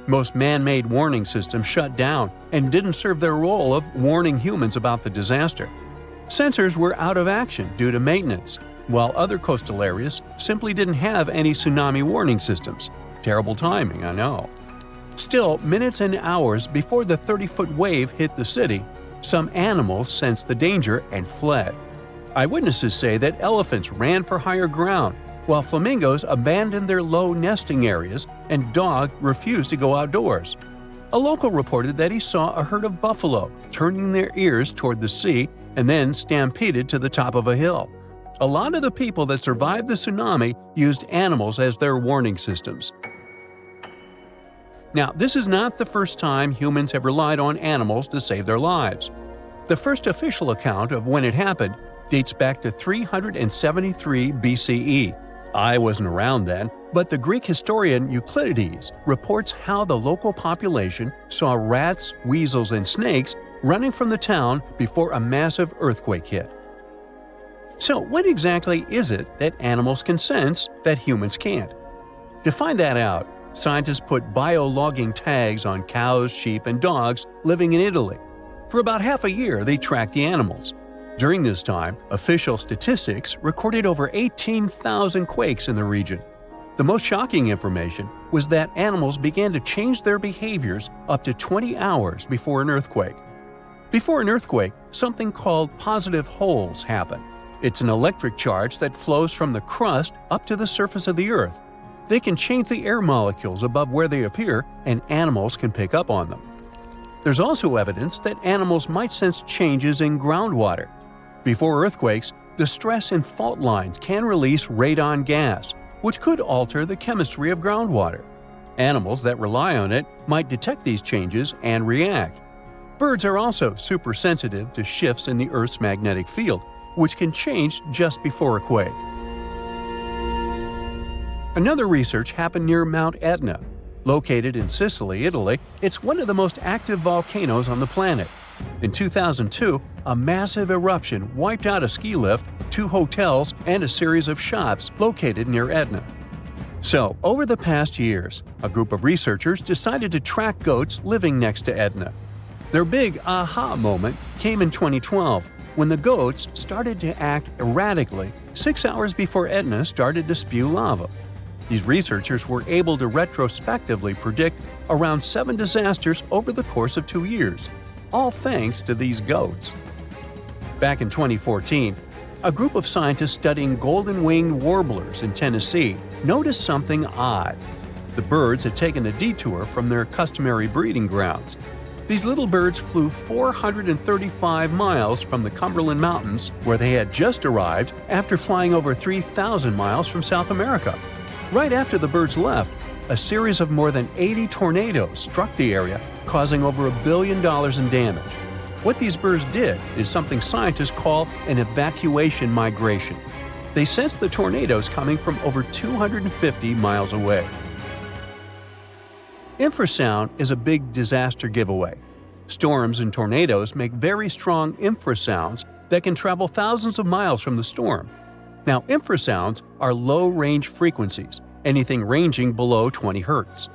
Most man-made warning systems shut down and didn't serve their role of warning humans about the disaster. Sensors were out of action due to maintenance, while other coastal areas simply didn't have any tsunami warning systems. Terrible timing, I know. Still, minutes and hours before the 30-foot wave hit the city, some animals sensed the danger and fled. Eyewitnesses say that elephants ran for higher ground, while flamingos abandoned their low nesting areas and dogs refused to go outdoors. A local reported that he saw a herd of buffalo turning their ears toward the sea and then stampeded to the top of a hill. A lot of the people that survived the tsunami used animals as their warning systems. Now, this is not the first time humans have relied on animals to save their lives. The first official account of when it happened dates back to 373 BCE. I wasn't around then, but the Greek historian Euclides reports how the local population saw rats, weasels, and snakes running from the town before a massive earthquake hit. So what exactly is it that animals can sense that humans can't? To find that out, scientists put biologging tags on cows, sheep, and dogs living in Italy. For about half a year, they tracked the animals. During this time, official statistics recorded over 18,000 quakes in the region. The most shocking information was that animals began to change their behaviors up to 20 hours before an earthquake. Before an earthquake, something called positive holes happen. It's an electric charge that flows from the crust up to the surface of the Earth. They can change the air molecules above where they appear, and animals can pick up on them. There's also evidence that animals might sense changes in groundwater. Before earthquakes, the stress in fault lines can release radon gas, which could alter the chemistry of groundwater. Animals that rely on it might detect these changes and react. Birds are also super sensitive to shifts in the Earth's magnetic field, which can change just before a quake. Another research happened near Mount Etna. Located in Sicily, Italy, it's one of the most active volcanoes on the planet. In 2002, a massive eruption wiped out a ski lift, 2 hotels, and a series of shops located near Etna. So, over the past years, a group of researchers decided to track goats living next to Etna. Their big aha moment came in 2012, when the goats started to act erratically 6 hours before Etna started to spew lava. These researchers were able to retrospectively predict around 7 disasters over the course of 2 years, all thanks to these goats. Back in 2014, a group of scientists studying golden-winged warblers in Tennessee noticed something odd. The birds had taken a detour from their customary breeding grounds. These little birds flew 435 miles from the Cumberland Mountains, where they had just arrived after flying over 3,000 miles from South America. Right after the birds left, a series of more than 80 tornadoes struck the area, causing over $1 billion in damage. What these birds did is something scientists call an evacuation migration. They sensed the tornadoes coming from over 250 miles away. Infrasound is a big disaster giveaway. Storms and tornadoes make very strong infrasounds that can travel thousands of miles from the storm. Now, infrasounds are low-range frequencies, anything ranging below 20 Hz.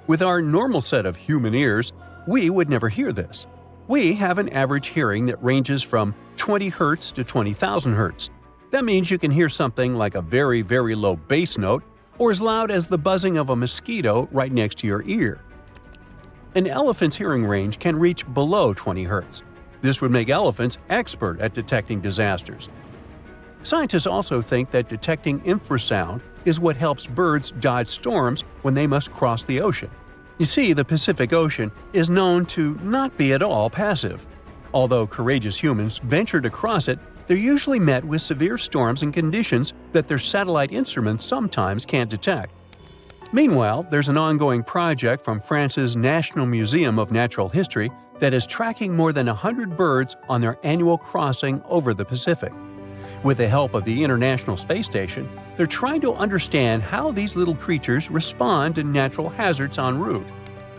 With our normal set of human ears, we would never hear this. We have an average hearing that ranges from 20 Hz to 20,000 Hz. That means you can hear something like a very, very low bass note or as loud as the buzzing of a mosquito right next to your ear. An elephant's hearing range can reach below 20 Hz. This would make elephants expert at detecting disasters. Scientists also think that detecting infrasound is what helps birds dodge storms when they must cross the ocean. You see, the Pacific Ocean is known to not be at all passive. Although courageous humans venture to cross it, they're usually met with severe storms and conditions that their satellite instruments sometimes can't detect. Meanwhile, there's an ongoing project from France's National Museum of Natural History that is tracking more than 100 birds on their annual crossing over the Pacific. With the help of the International Space Station, they're trying to understand how these little creatures respond to natural hazards en route.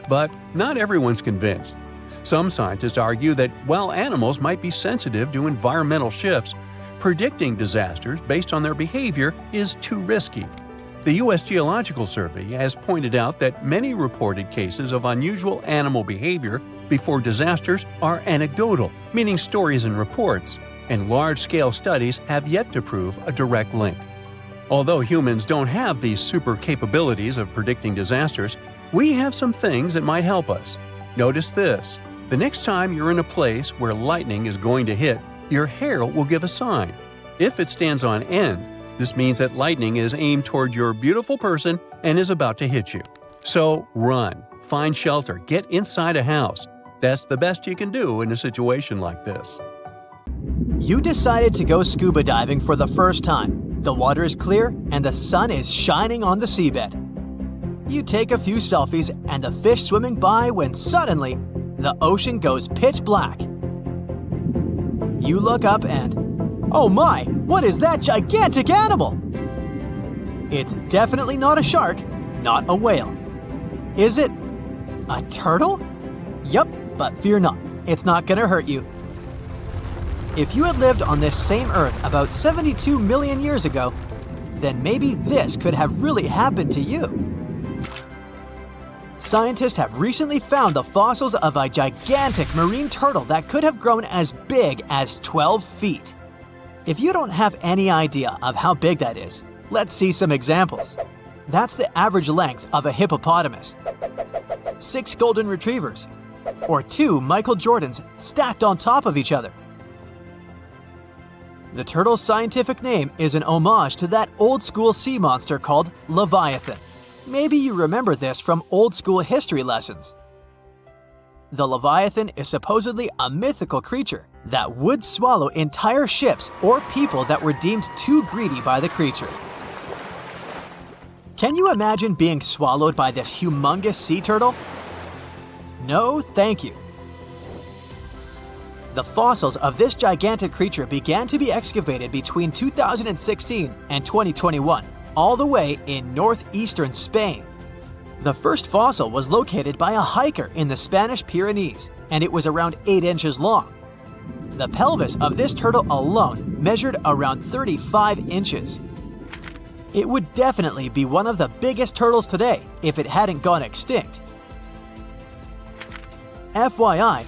But not everyone's convinced. Some scientists argue that while animals might be sensitive to environmental shifts, predicting disasters based on their behavior is too risky. The U.S. Geological Survey has pointed out that many reported cases of unusual animal behavior before disasters are anecdotal, meaning stories and reports, and large-scale studies have yet to prove a direct link. Although humans don't have these super capabilities of predicting disasters, we have some things that might help us. Notice this. The next time you're in a place where lightning is going to hit, your hair will give a sign. If it stands on end, this means that lightning is aimed toward your beautiful person and is about to hit you. So run, find shelter, get inside a house. That's the best you can do in a situation like this. You decided to go scuba diving for the first time. The water is clear and the sun is shining on the seabed. You take a few selfies and the fish swimming by when suddenly the ocean goes pitch black. You look up and, oh my, what is that gigantic animal? It's definitely not a shark, not a whale. Is it a turtle? Yup, but fear not, it's not gonna hurt you. If you had lived on this same Earth about 72 million years ago, then maybe this could have really happened to you. Scientists have recently found the fossils of a gigantic marine turtle that could have grown as big as 12 feet. If you don't have any idea of how big that is, let's see some examples. That's the average length of a hippopotamus, 6 golden retrievers, or 2 Michael Jordans stacked on top of each other. The turtle's scientific name is an homage to that old-school sea monster called Leviathan. Maybe you remember this from old-school history lessons. The Leviathan is supposedly a mythical creature that would swallow entire ships or people that were deemed too greedy by the creature. Can you imagine being swallowed by this humongous sea turtle? No, thank you. The fossils of this gigantic creature began to be excavated between 2016 and 2021, all the way in northeastern Spain. The first fossil was located by a hiker in the Spanish Pyrenees, and it was around 8 inches long. The pelvis of this turtle alone measured around 35 inches. It would definitely be one of the biggest turtles today if it hadn't gone extinct. FYI,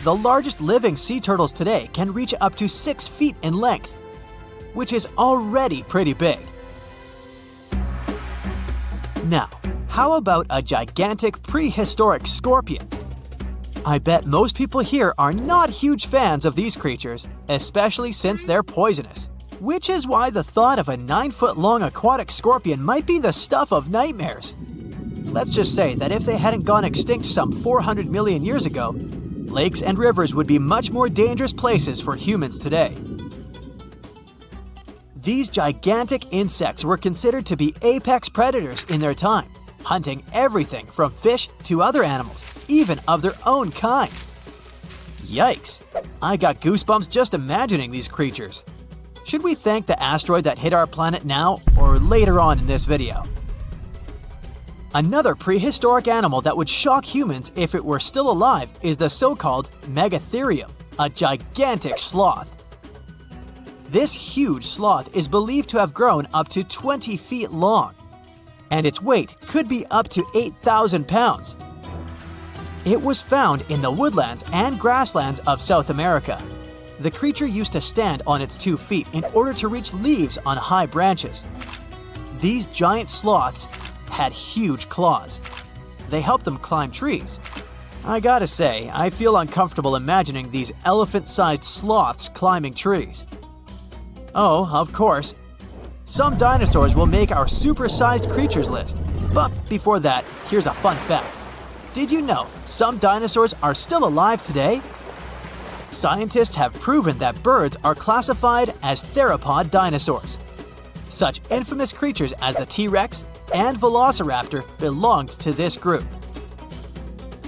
the largest living sea turtles today can reach up to 6 feet in length, which is already pretty big. Now, how about a gigantic prehistoric scorpion? I bet most people here are not huge fans of these creatures, especially since they're poisonous, which is why the thought of a 9-foot-long aquatic scorpion might be the stuff of nightmares. Let's just say that if they hadn't gone extinct some 400 million years ago, lakes and rivers would be much more dangerous places for humans today. These gigantic insects were considered to be apex predators in their time, hunting everything from fish to other animals, even of their own kind. Yikes! I got goosebumps just imagining these creatures. Should we thank the asteroid that hit our planet now or later on in this video? Another prehistoric animal that would shock humans if it were still alive is the so-called Megatherium, a gigantic sloth. This huge sloth is believed to have grown up to 20 feet long, and its weight could be up to 8,000 pounds. It was found in the woodlands and grasslands of South America. The creature used to stand on its 2 feet in order to reach leaves on high branches. These giant sloths had huge claws. They helped them climb trees. I gotta say, I feel uncomfortable imagining these elephant-sized sloths climbing trees. Oh, of course, some dinosaurs will make our super-sized creatures list. But before that, here's a fun fact. Did you know some dinosaurs are still alive today? Scientists have proven that birds are classified as theropod dinosaurs. Such infamous creatures as the T-Rex and Velociraptor belonged to this group.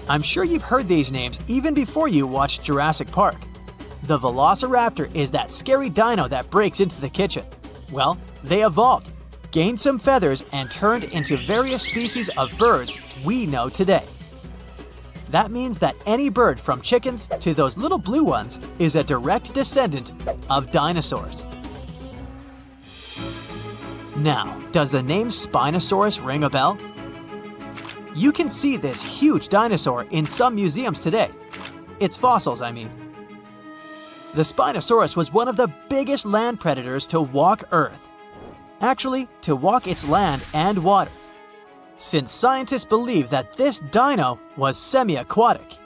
I'm sure you've heard these names even before you watched Jurassic Park. The Velociraptor is that scary dino that breaks into the kitchen. Well, they evolved, gained some feathers, and turned into various species of birds we know today. That means that any bird from chickens to those little blue ones is a direct descendant of dinosaurs. Now, does the name Spinosaurus ring a bell? You can see this huge dinosaur in some museums today. Its fossils, I mean. The Spinosaurus was one of the biggest land predators to walk Earth. Actually, to walk its land and water, since scientists believe that this dino was semi-aquatic.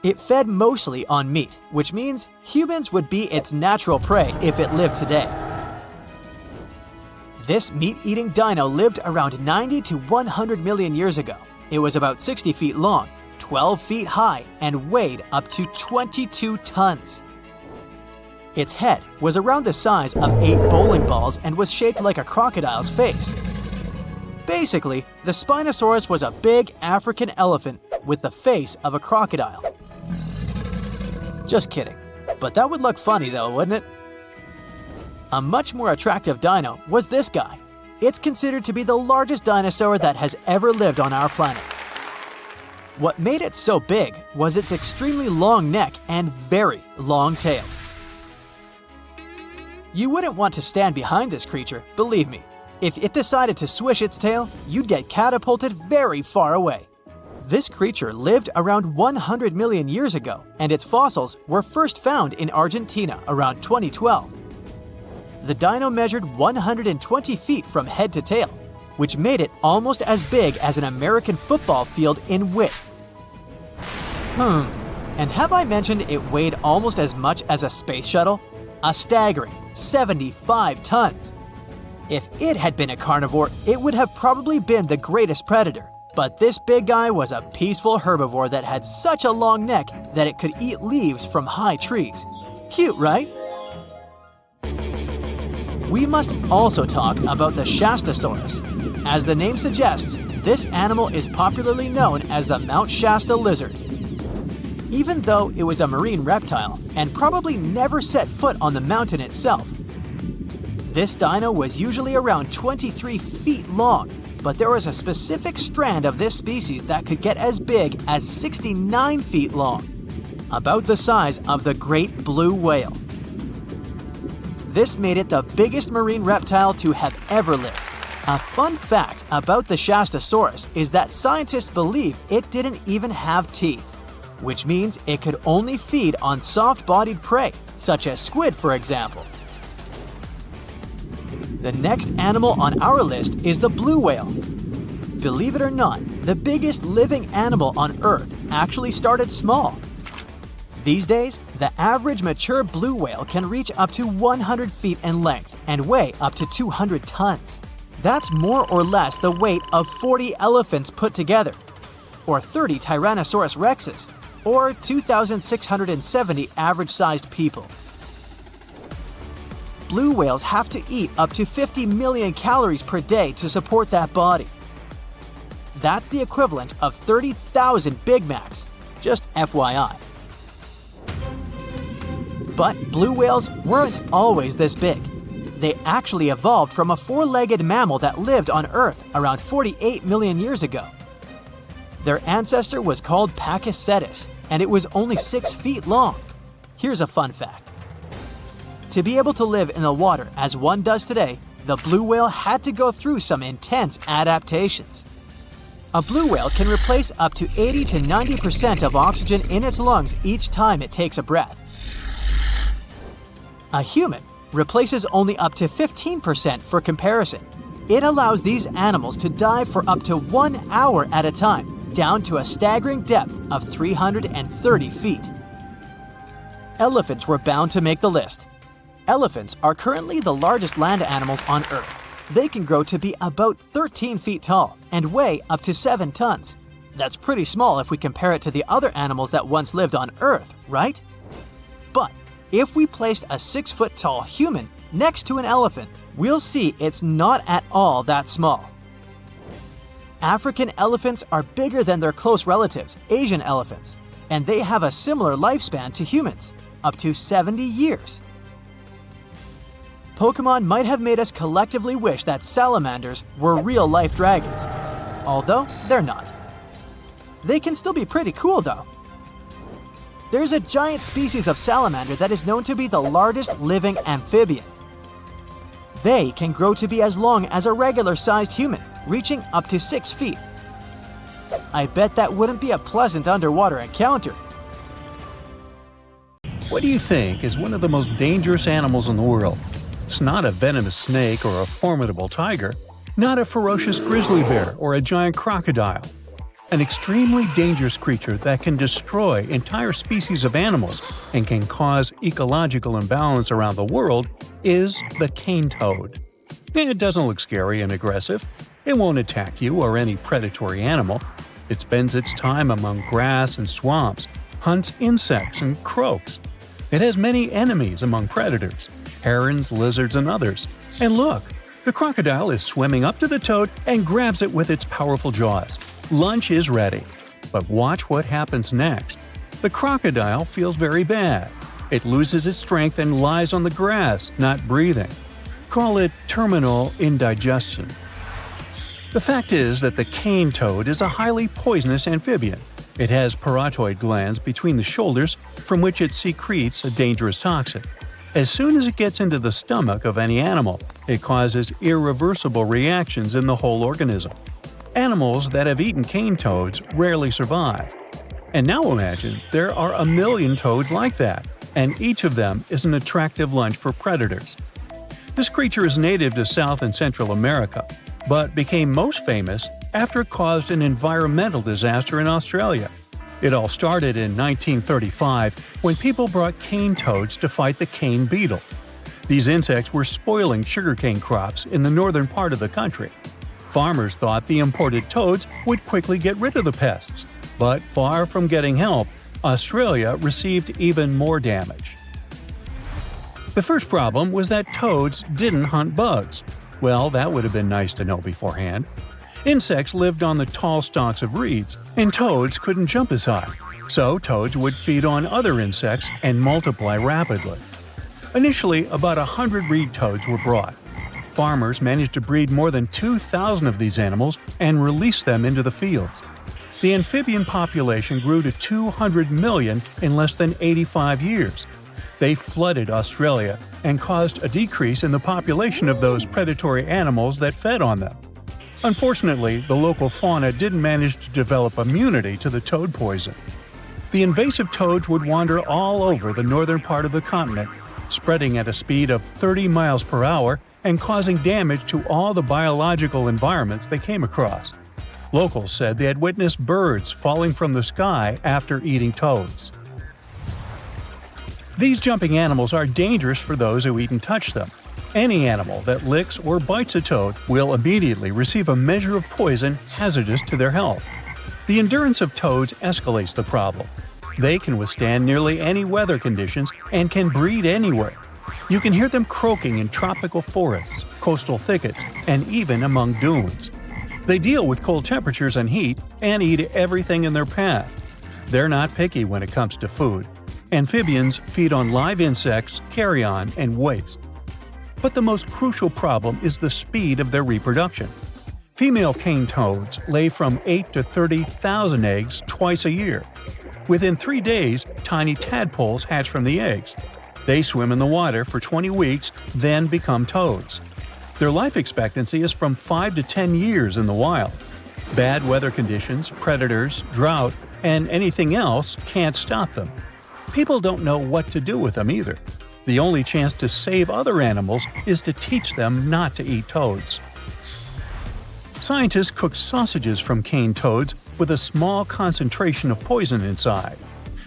It fed mostly on meat, which means humans would be its natural prey if it lived today. This meat-eating dino lived around 90 to 100 million years ago. It was about 60 feet long, 12 feet high, and weighed up to 22 tons. Its head was around the size of 8 bowling balls and was shaped like a crocodile's face. Basically, the Spinosaurus was a big African elephant with the face of a crocodile. Just kidding. But that would look funny though, wouldn't it? A much more attractive dino was this guy. It's considered to be the largest dinosaur that has ever lived on our planet. What made it so big was its extremely long neck and very long tail. You wouldn't want to stand behind this creature, believe me. If it decided to swish its tail, you'd get catapulted very far away. This creature lived around 100 million years ago, and its fossils were first found in Argentina around 2012. The dino measured 120 feet from head to tail, which made it almost as big as an American football field in width. And have I mentioned it weighed almost as much as a space shuttle? A staggering 75 tons. If it had been a carnivore, it would have probably been the greatest predator. But this big guy was a peaceful herbivore that had such a long neck that it could eat leaves from high trees. Cute, right? We must also talk about the Shastasaurus. As the name suggests, this animal is popularly known as the Mount Shasta lizard. Even though it was a marine reptile and probably never set foot on the mountain itself, this dino was usually around 23 feet long, but there was a specific strand of this species that could get as big as 69 feet long, about the size of the great blue whale. This made it the biggest marine reptile to have ever lived. A fun fact about the Shastasaurus is that scientists believe it didn't even have teeth, which means it could only feed on soft-bodied prey, such as squid, for example. The next animal on our list is the blue whale. Believe it or not, the biggest living animal on Earth actually started small. These days, the average mature blue whale can reach up to 100 feet in length and weigh up to 200 tons. That's more or less the weight of 40 elephants put together, or 30 Tyrannosaurus rexes, or 2,670 average-sized people. Blue whales have to eat up to 50 million calories per day to support that body. That's the equivalent of 30,000 Big Macs, just FYI. But blue whales weren't always this big. They actually evolved from a four-legged mammal that lived on Earth around 48 million years ago. Their ancestor was called Pakicetus, and it was only 6 feet long. Here's a fun fact. To be able to live in the water as one does today, the blue whale had to go through some intense adaptations. A blue whale can replace up to 80 to 90% of oxygen in its lungs each time it takes a breath. A human replaces only up to 15% for comparison. It allows these animals to dive for up to 1 hour at a time, down to a staggering depth of 330 feet. Elephants were bound to make the list. Elephants are currently the largest land animals on Earth. They can grow to be about 13 feet tall and weigh up to 7 tons. That's pretty small if we compare it to the other animals that once lived on Earth, right? But if we placed a 6-foot-tall human next to an elephant, we'll see it's not at all that small. African elephants are bigger than their close relatives, Asian elephants, and they have a similar lifespan to humans, up to 70 years. Pokemon might have made us collectively wish that salamanders were real-life dragons, although they're not. They can still be pretty cool, though. There's a giant species of salamander that is known to be the largest living amphibian. They can grow to be as long as a regular-sized human, reaching up to 6 feet. I bet that wouldn't be a pleasant underwater encounter. What do you think is one of the most dangerous animals in the world? It's not a venomous snake or a formidable tiger, not a ferocious grizzly bear or a giant crocodile. An extremely dangerous creature that can destroy entire species of animals and can cause ecological imbalance around the world is the cane toad. It doesn't look scary and aggressive. It won't attack you or any predatory animal. It spends its time among grass and swamps, hunts insects and croaks. It has many enemies among predators, herons, lizards, and others. And look, the crocodile is swimming up to the toad and grabs it with its powerful jaws. Lunch is ready. But watch what happens next. The crocodile feels very bad. It loses its strength and lies on the grass, not breathing. Call it terminal indigestion. The fact is that the cane toad is a highly poisonous amphibian. It has parotid glands between the shoulders from which it secretes a dangerous toxin. As soon as it gets into the stomach of any animal, it causes irreversible reactions in the whole organism. Animals that have eaten cane toads rarely survive. And now imagine there are a million toads like that, and each of them is an attractive lunch for predators. This creature is native to South and Central America, but became most famous after it caused an environmental disaster in Australia. It all started in 1935 when people brought cane toads to fight the cane beetle. These insects were spoiling sugarcane crops in the northern part of the country. Farmers thought the imported toads would quickly get rid of the pests, but far from getting help, Australia received even more damage. The first problem was that toads didn't hunt bugs. Well, that would have been nice to know beforehand. Insects lived on the tall stalks of reeds, and toads couldn't jump as high, so toads would feed on other insects and multiply rapidly. Initially, about 100 reed toads were brought. Farmers managed to breed more than 2,000 of these animals and release them into the fields. The amphibian population grew to 200 million in less than 85 years. They flooded Australia and caused a decrease in the population of those predatory animals that fed on them. Unfortunately, the local fauna didn't manage to develop immunity to the toad poison. The invasive toads would wander all over the northern part of the continent, spreading at a speed of 30 miles per hour and causing damage to all the biological environments they came across. Locals said they had witnessed birds falling from the sky after eating toads. These jumping animals are dangerous for those who eat and touch them. Any animal that licks or bites a toad will immediately receive a measure of poison hazardous to their health. The endurance of toads escalates the problem. They can withstand nearly any weather conditions and can breed anywhere. You can hear them croaking in tropical forests, coastal thickets, and even among dunes. They deal with cold temperatures and heat and eat everything in their path. They're not picky when it comes to food. Amphibians feed on live insects, carrion, and waste. But the most crucial problem is the speed of their reproduction. Female cane toads lay from 8 to 30,000 eggs twice a year. Within 3 days, tiny tadpoles hatch from the eggs. They swim in the water for 20 weeks, then become toads. Their life expectancy is from 5 to 10 years in the wild. Bad weather conditions, predators, drought, and anything else can't stop them. People don't know what to do with them either. The only chance to save other animals is to teach them not to eat toads. Scientists cook sausages from cane toads with a small concentration of poison inside.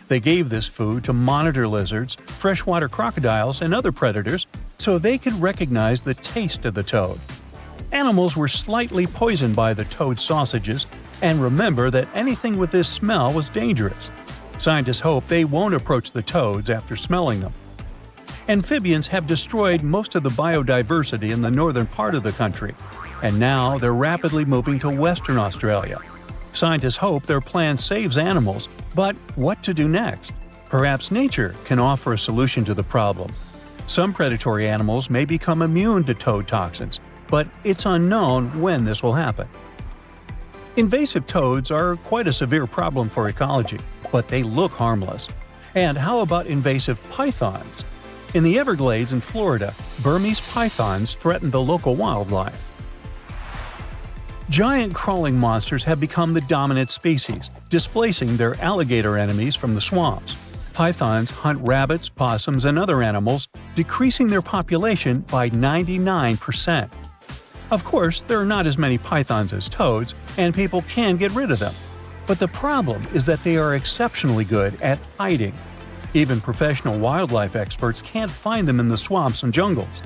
They gave this food to monitor lizards, freshwater crocodiles, and other predators so they could recognize the taste of the toad. Animals were slightly poisoned by the toad sausages, and remember that anything with this smell was dangerous. Scientists hope they won't approach the toads after smelling them. Amphibians have destroyed most of the biodiversity in the northern part of the country, and now they're rapidly moving to Western Australia. Scientists hope their plan saves animals, but what to do next? Perhaps nature can offer a solution to the problem. Some predatory animals may become immune to toad toxins, but it's unknown when this will happen. Invasive toads are quite a severe problem for ecology, but they look harmless. And how about invasive pythons? In the Everglades in Florida, Burmese pythons threaten the local wildlife. Giant crawling monsters have become the dominant species, displacing their alligator enemies from the swamps. Pythons hunt rabbits, possums, and other animals, decreasing their population by 99%. Of course, there are not as many pythons as toads, and people can get rid of them. But the problem is that they are exceptionally good at hiding. Even professional wildlife experts can't find them in the swamps and jungles.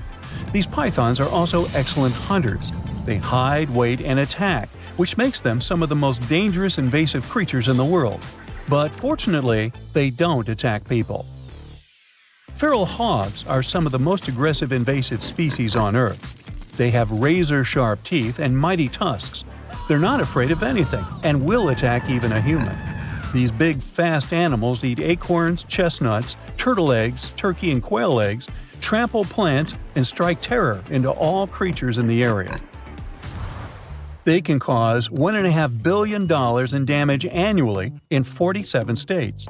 These pythons are also excellent hunters. They hide, wait, and attack, which makes them some of the most dangerous invasive creatures in the world. But fortunately, they don't attack people. Feral hogs are some of the most aggressive invasive species on Earth. They have razor-sharp teeth and mighty tusks. They're not afraid of anything and will attack even a human. These big, fast animals eat acorns, chestnuts, turtle eggs, turkey and quail eggs, trample plants, and strike terror into all creatures in the area. They can cause $1.5 billion in damage annually in 47 states.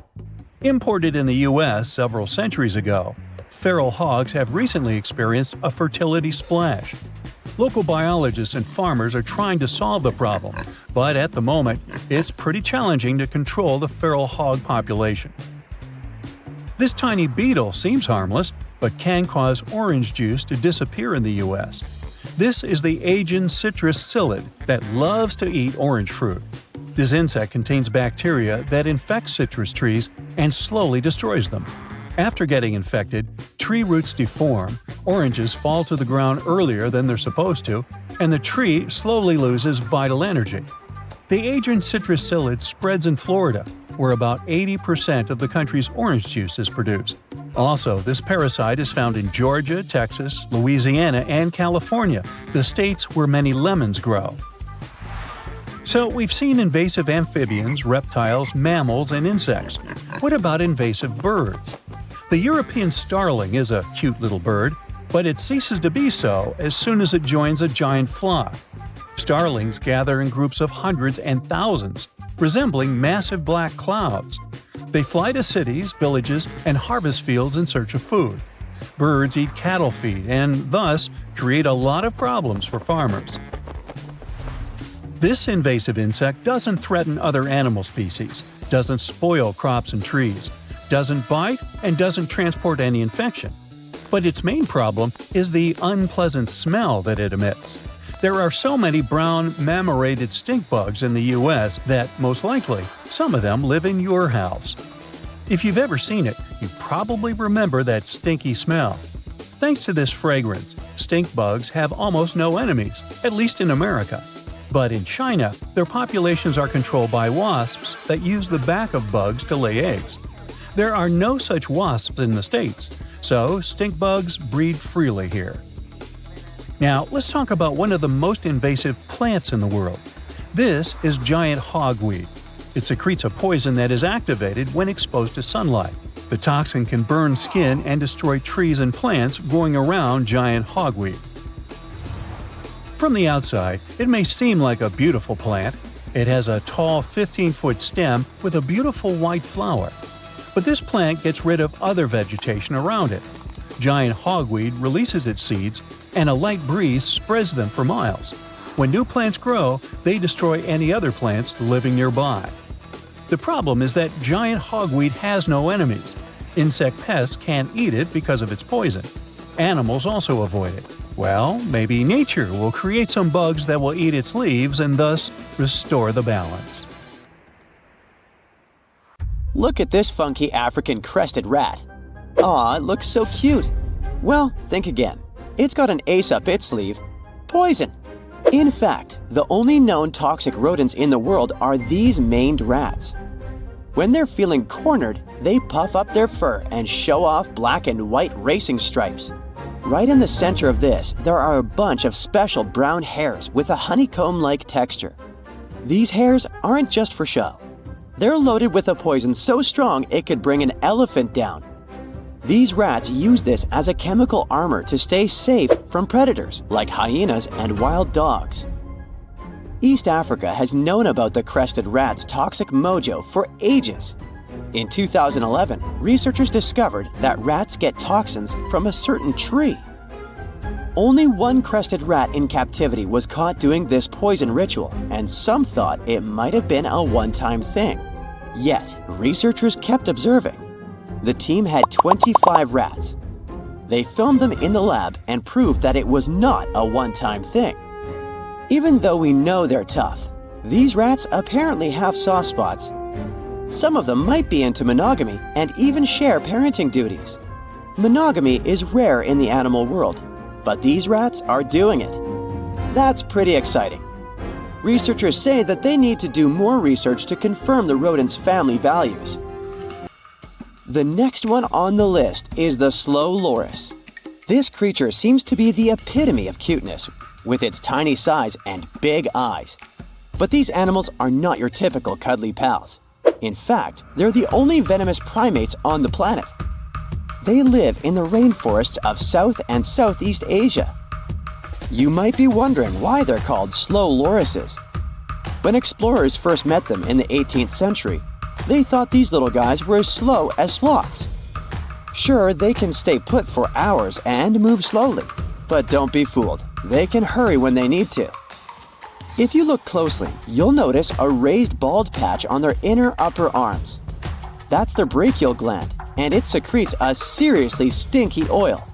Imported in the U.S. several centuries ago, feral hogs have recently experienced a fertility splash. Local biologists and farmers are trying to solve the problem, but at the moment, it's pretty challenging to control the feral hog population. This tiny beetle seems harmless, but can cause orange juice to disappear in the U.S. This is the Asian citrus psyllid that loves to eat orange fruit. This insect contains bacteria that infects citrus trees and slowly destroys them. After getting infected, tree roots deform, oranges fall to the ground earlier than they're supposed to, and the tree slowly loses vital energy. The Asian citrus psyllid spreads in Florida, where about 80% of the country's orange juice is produced. Also, this parasite is found in Georgia, Texas, Louisiana, and California, the states where many lemons grow. So we've seen invasive amphibians, reptiles, mammals, and insects. What about invasive birds? The European starling is a cute little bird, but it ceases to be so as soon as it joins a giant flock. Starlings gather in groups of hundreds and thousands, resembling massive black clouds. They fly to cities, villages, and harvest fields in search of food. Birds eat cattle feed and thus create a lot of problems for farmers. This invasive insect doesn't threaten other animal species, doesn't spoil crops and trees, doesn't bite, and doesn't transport any infection. But its main problem is the unpleasant smell that it emits. There are so many brown marmorated stink bugs in the U.S. that, most likely, some of them live in your house. If you've ever seen it, you probably remember that stinky smell. Thanks to this fragrance, stink bugs have almost no enemies, at least in America. But in China, their populations are controlled by wasps that use the back of bugs to lay eggs. There are no such wasps in the States, so stink bugs breed freely here. Now, let's talk about one of the most invasive plants in the world. This is giant hogweed. It secretes a poison that is activated when exposed to sunlight. The toxin can burn skin and destroy trees and plants growing around giant hogweed. From the outside, it may seem like a beautiful plant. It has a tall 15-foot stem with a beautiful white flower. But this plant gets rid of other vegetation around it. Giant hogweed releases its seeds, and a light breeze spreads them for miles. When new plants grow, they destroy any other plants living nearby. The problem is that giant hogweed has no enemies. Insect pests can't eat it because of its poison. Animals also avoid it. Well, maybe nature will create some bugs that will eat its leaves and thus restore the balance. Look at this funky African crested rat. Aw, it looks so cute. Well, think again. It's got an ace up its sleeve. Poison. In fact, the only known toxic rodents in the world are these maned rats. When they're feeling cornered, they puff up their fur and show off black and white racing stripes. Right in the center of this, there are a bunch of special brown hairs with a honeycomb-like texture. These hairs aren't just for show. They're loaded with a poison so strong it could bring an elephant down. These rats use this as a chemical armor to stay safe from predators like hyenas and wild dogs. East Africa has known about the crested rat's toxic mojo for ages. In 2011, researchers discovered that rats get toxins from a certain tree. Only one crested rat in captivity was caught doing this poison ritual, and some thought it might have been a one-time thing. Yet, researchers kept observing. The team had 25 rats. They filmed them in the lab and proved that it was not a one-time thing. Even though we know they're tough, these rats apparently have soft spots. Some of them might be into monogamy and even share parenting duties. Monogamy is rare in the animal world, but these rats are doing it. That's pretty exciting. Researchers say that they need to do more research to confirm the rodent's family values. The next one on the list is the slow loris. This creature seems to be the epitome of cuteness, with its tiny size and big eyes. But these animals are not your typical cuddly pals. In fact, they're the only venomous primates on the planet. They live in the rainforests of South and Southeast Asia. You might be wondering why they're called slow lorises. When explorers first met them in the 18th century, they thought these little guys were as slow as sloths. Sure, they can stay put for hours and move slowly, but don't be fooled. They can hurry when they need to. If you look closely, you'll notice a raised bald patch on their inner upper arms. That's their brachial gland, and it secretes a seriously stinky oil.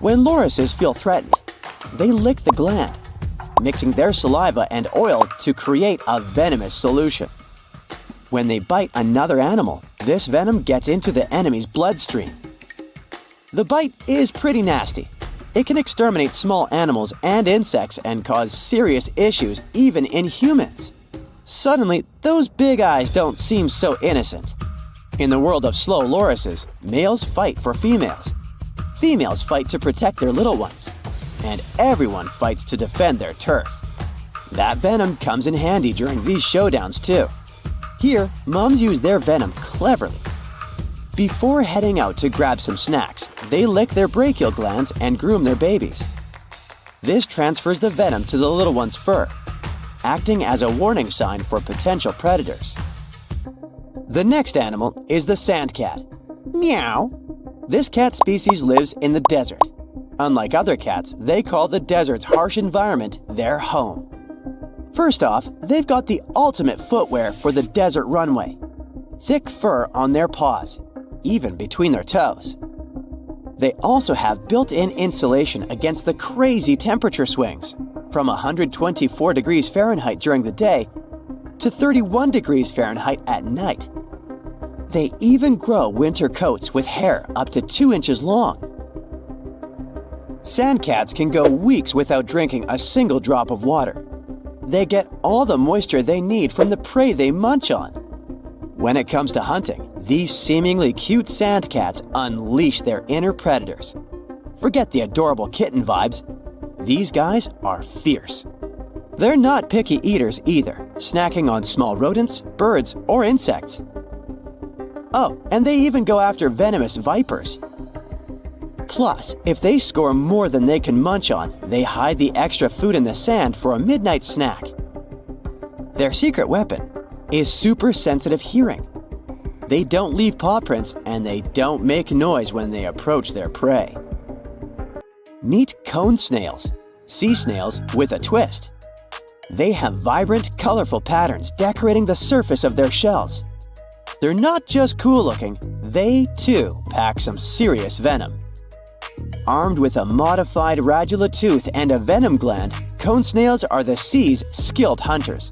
When lorises feel threatened, they lick the gland, mixing their saliva and oil to create a venomous solution. When they bite another animal, this venom gets into the enemy's bloodstream. The bite is pretty nasty. It can exterminate small animals and insects and cause serious issues even in humans. Suddenly, those big eyes don't seem so innocent. In the world of slow lorises, males fight for females. Females fight to protect their little ones. And everyone fights to defend their turf. That venom comes in handy during these showdowns too. Here, moms use their venom cleverly. Before heading out to grab some snacks, they lick their brachial glands and groom their babies. This transfers the venom to the little one's fur, acting as a warning sign for potential predators. The next animal is the sand cat. Meow. This cat species lives in the desert. Unlike other cats, they call the desert's harsh environment their home. First off, they've got the ultimate footwear for the desert runway. Thick fur on their paws, even between their toes. They also have built-in insulation against the crazy temperature swings, from 124 degrees Fahrenheit during the day to 31 degrees Fahrenheit at night. They even grow winter coats with hair up to 2 inches long. Sand cats can go weeks without drinking a single drop of water. They get all the moisture they need from the prey they munch on. When it comes to hunting, these seemingly cute sand cats unleash their inner predators. Forget the adorable kitten vibes. These guys are fierce. They're not picky eaters either, snacking on small rodents, birds, or insects. Oh, and they even go after venomous vipers. Plus, if they score more than they can munch on, they hide the extra food in the sand for a midnight snack. Their secret weapon is super sensitive hearing. They don't leave paw prints and they don't make noise when they approach their prey. Meet cone snails, sea snails with a twist. They have vibrant, colorful patterns decorating the surface of their shells. They're not just cool looking, they too pack some serious venom. Armed with a modified radula tooth and a venom gland, cone snails are the sea's skilled hunters.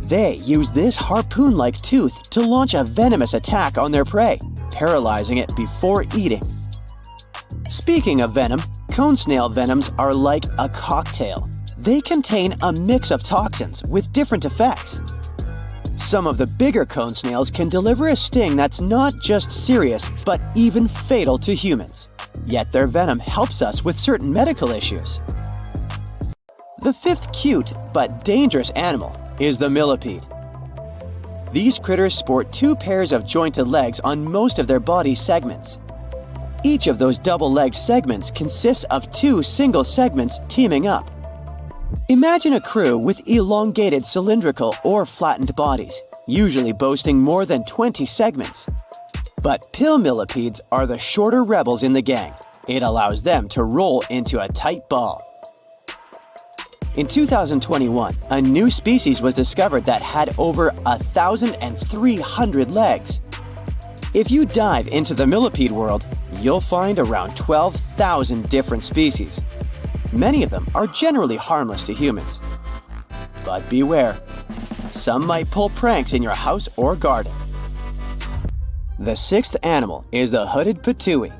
They use this harpoon-like tooth to launch a venomous attack on their prey, paralyzing it before eating. Speaking of venom, cone snail venoms are like a cocktail. They contain a mix of toxins with different effects. Some of the bigger cone snails can deliver a sting that's not just serious, but even fatal to humans. Yet their venom helps us with certain medical issues. The fifth cute but dangerous animal is the millipede. These critters sport 2 pairs of jointed legs on most of their body segments. Each of those double-legged segments consists of 2 single segments teaming up. Imagine a crew with elongated cylindrical or flattened bodies, usually boasting more than 20 segments. But pill millipedes are the shorter rebels in the gang. It allows them to roll into a tight ball. In 2021, a new species was discovered that had over 1,300 legs. If you dive into the millipede world, you'll find around 12,000 different species. Many of them are generally harmless to humans. But beware, some might pull pranks in your house or garden. The 6th animal is the hooded patui.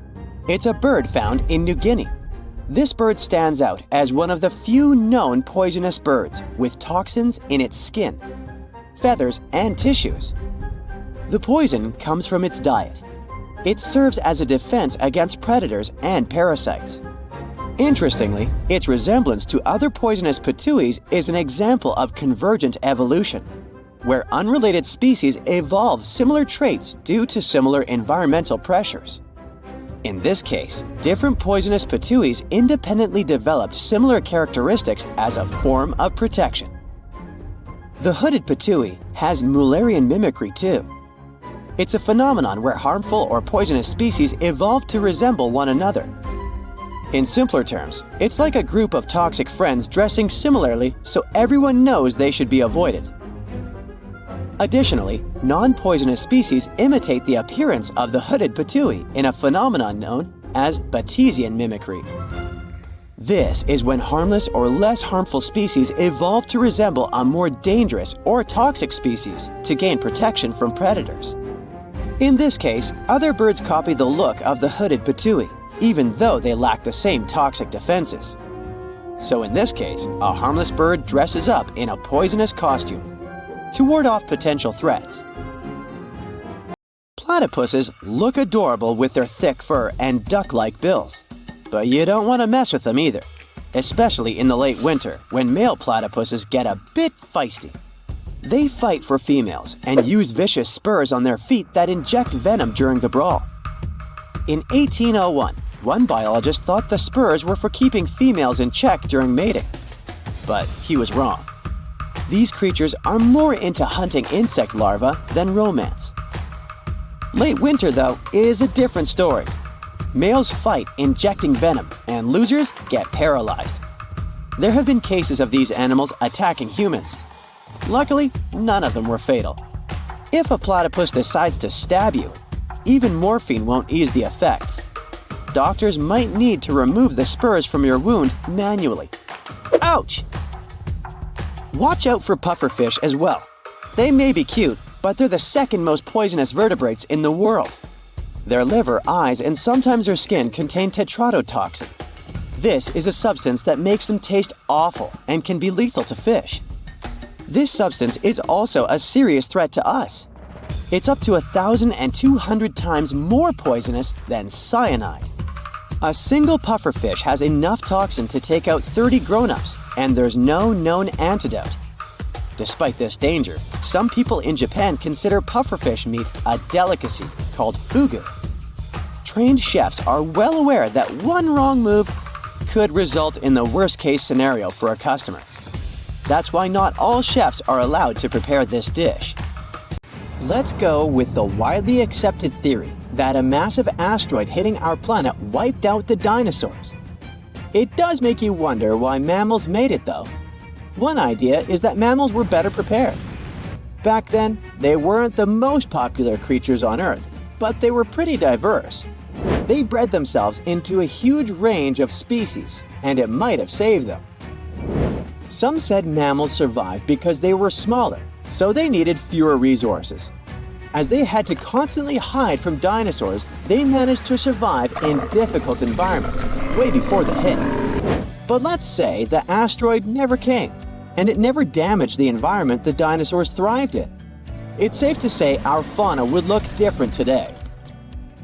It's a bird found in New Guinea. This bird stands out as one of the few known poisonous birds with toxins in its skin, feathers, and tissues. The poison comes from its diet. It serves as a defense against predators and parasites. Interestingly, its resemblance to other poisonous patuis is an example of convergent evolution, where unrelated species evolve similar traits due to similar environmental pressures. In this case, different poisonous patuis independently developed similar characteristics as a form of protection. The hooded patui has Mullerian mimicry too. It's a phenomenon where harmful or poisonous species evolve to resemble one another. In simpler terms, it's like a group of toxic friends dressing similarly so everyone knows they should be avoided. Additionally, non-poisonous species imitate the appearance of the hooded patui in a phenomenon known as Batesian mimicry. This is when harmless or less harmful species evolve to resemble a more dangerous or toxic species to gain protection from predators. In this case, other birds copy the look of the hooded patui, even though they lack the same toxic defenses. So in this case, a harmless bird dresses up in a poisonous costume to ward off potential threats. Platypuses look adorable with their thick fur and duck-like bills. But you don't want to mess with them either, especially in the late winter when male platypuses get a bit feisty. They fight for females and use vicious spurs on their feet that inject venom during the brawl. In 1801, one biologist thought the spurs were for keeping females in check during mating. But he was wrong. These creatures are more into hunting insect larvae than romance. Late winter, though, is a different story. Males fight, injecting venom, and losers get paralyzed. There have been cases of these animals attacking humans. Luckily, none of them were fatal. If a platypus decides to stab you, even morphine won't ease the effects. Doctors might need to remove the spurs from your wound manually. Ouch! Watch out for pufferfish as well. They may be cute, but they're the second most poisonous vertebrates in the world. Their liver, eyes, and sometimes their skin contain tetrodotoxin. This is a substance that makes them taste awful and can be lethal to fish. This substance is also a serious threat to us. It's up to 1,200 times more poisonous than cyanide. A single pufferfish has enough toxin to take out 30 grown-ups, and there's no known antidote. Despite this danger, some people in Japan consider pufferfish meat a delicacy called fugu. Trained chefs are well aware that one wrong move could result in the worst-case scenario for a customer. That's why not all chefs are allowed to prepare this dish. Let's go with the widely accepted theory that a massive asteroid hitting our planet wiped out the dinosaurs. It does make you wonder why mammals made it, though. One idea is that mammals were better prepared. Back then, they weren't the most popular creatures on Earth, but they were pretty diverse. They bred themselves into a huge range of species, and it might have saved them. Some said mammals survived because they were smaller, so they needed fewer resources. As they had to constantly hide from dinosaurs, they managed to survive in difficult environments, way before the hit. But let's say the asteroid never came, and it never damaged the environment the dinosaurs thrived in. It's safe to say our fauna would look different today.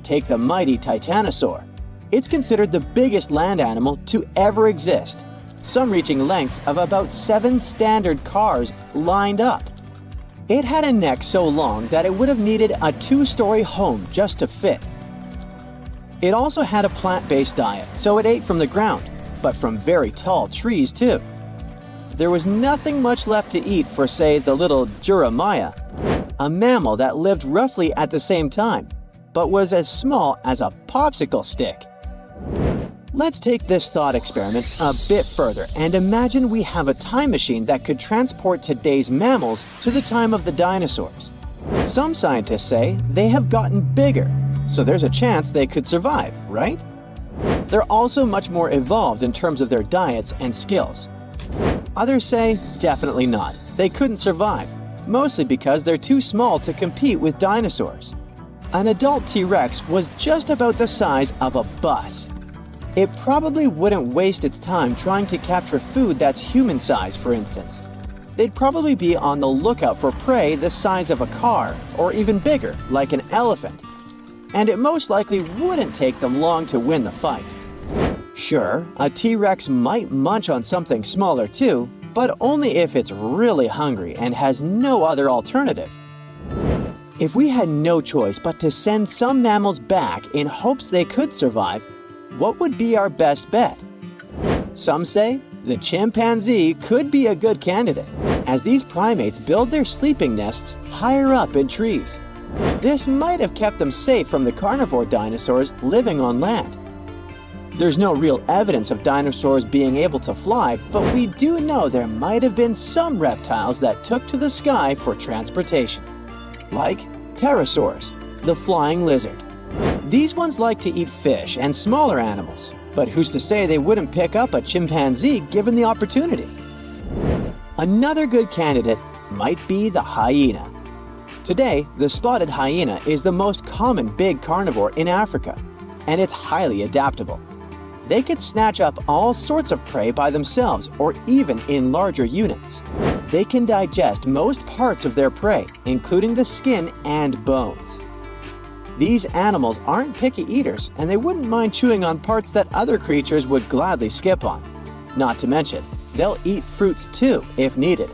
Take the mighty titanosaur. It's considered the biggest land animal to ever exist, some reaching lengths of about 7 standard cars lined up. It had a neck so long that it would have needed a 2-story home just to fit. It also had a plant-based diet, so it ate from the ground, but from very tall trees too. There was nothing much left to eat for, say, the little Jeremiah, a mammal that lived roughly at the same time, but was as small as a popsicle stick. Let's take this thought experiment a bit further and imagine we have a time machine that could transport today's mammals to the time of the dinosaurs. Some scientists say they have gotten bigger, so there's a chance they could survive, right? They're also much more evolved in terms of their diets and skills. Others say definitely not. They couldn't survive, mostly because they're too small to compete with dinosaurs. An adult T-Rex was just about the size of a bus. It probably wouldn't waste its time trying to capture food that's human size, for instance. They'd probably be on the lookout for prey the size of a car, or even bigger, like an elephant. And it most likely wouldn't take them long to win the fight. Sure, a T-Rex might munch on something smaller too, but only if it's really hungry and has no other alternative. If we had no choice but to send some mammals back in hopes they could survive, what would be our best bet? Some say the chimpanzee could be a good candidate, as these primates build their sleeping nests higher up in trees. This might have kept them safe from the carnivore dinosaurs living on land. There's no real evidence of dinosaurs being able to fly, but we do know there might have been some reptiles that took to the sky for transportation. Like pterosaurs, the flying lizard. These ones like to eat fish and smaller animals, but who's to say they wouldn't pick up a chimpanzee given the opportunity? Another good candidate might be the hyena. Today, the spotted hyena is the most common big carnivore in Africa, and it's highly adaptable. They could snatch up all sorts of prey by themselves or even in larger units. They can digest most parts of their prey, including the skin and bones. These animals aren't picky eaters, and they wouldn't mind chewing on parts that other creatures would gladly skip on. Not to mention, they'll eat fruits too if needed.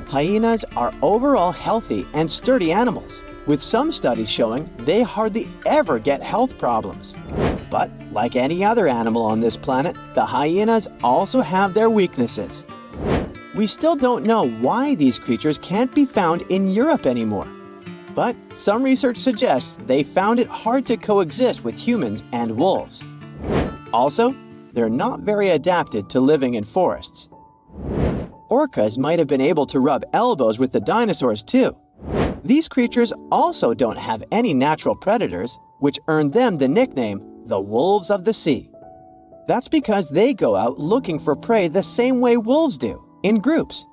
Hyenas are overall healthy and sturdy animals, with some studies showing they hardly ever get health problems. But like any other animal on this planet, the hyenas also have their weaknesses. We still don't know why these creatures can't be found in Europe anymore. But some research suggests they found it hard to coexist with humans and wolves. Also, they're not very adapted to living in forests. Orcas might have been able to rub elbows with the dinosaurs too. These creatures also don't have any natural predators, which earned them the nickname the wolves of the sea. That's because they go out looking for prey the same way wolves do, in groups.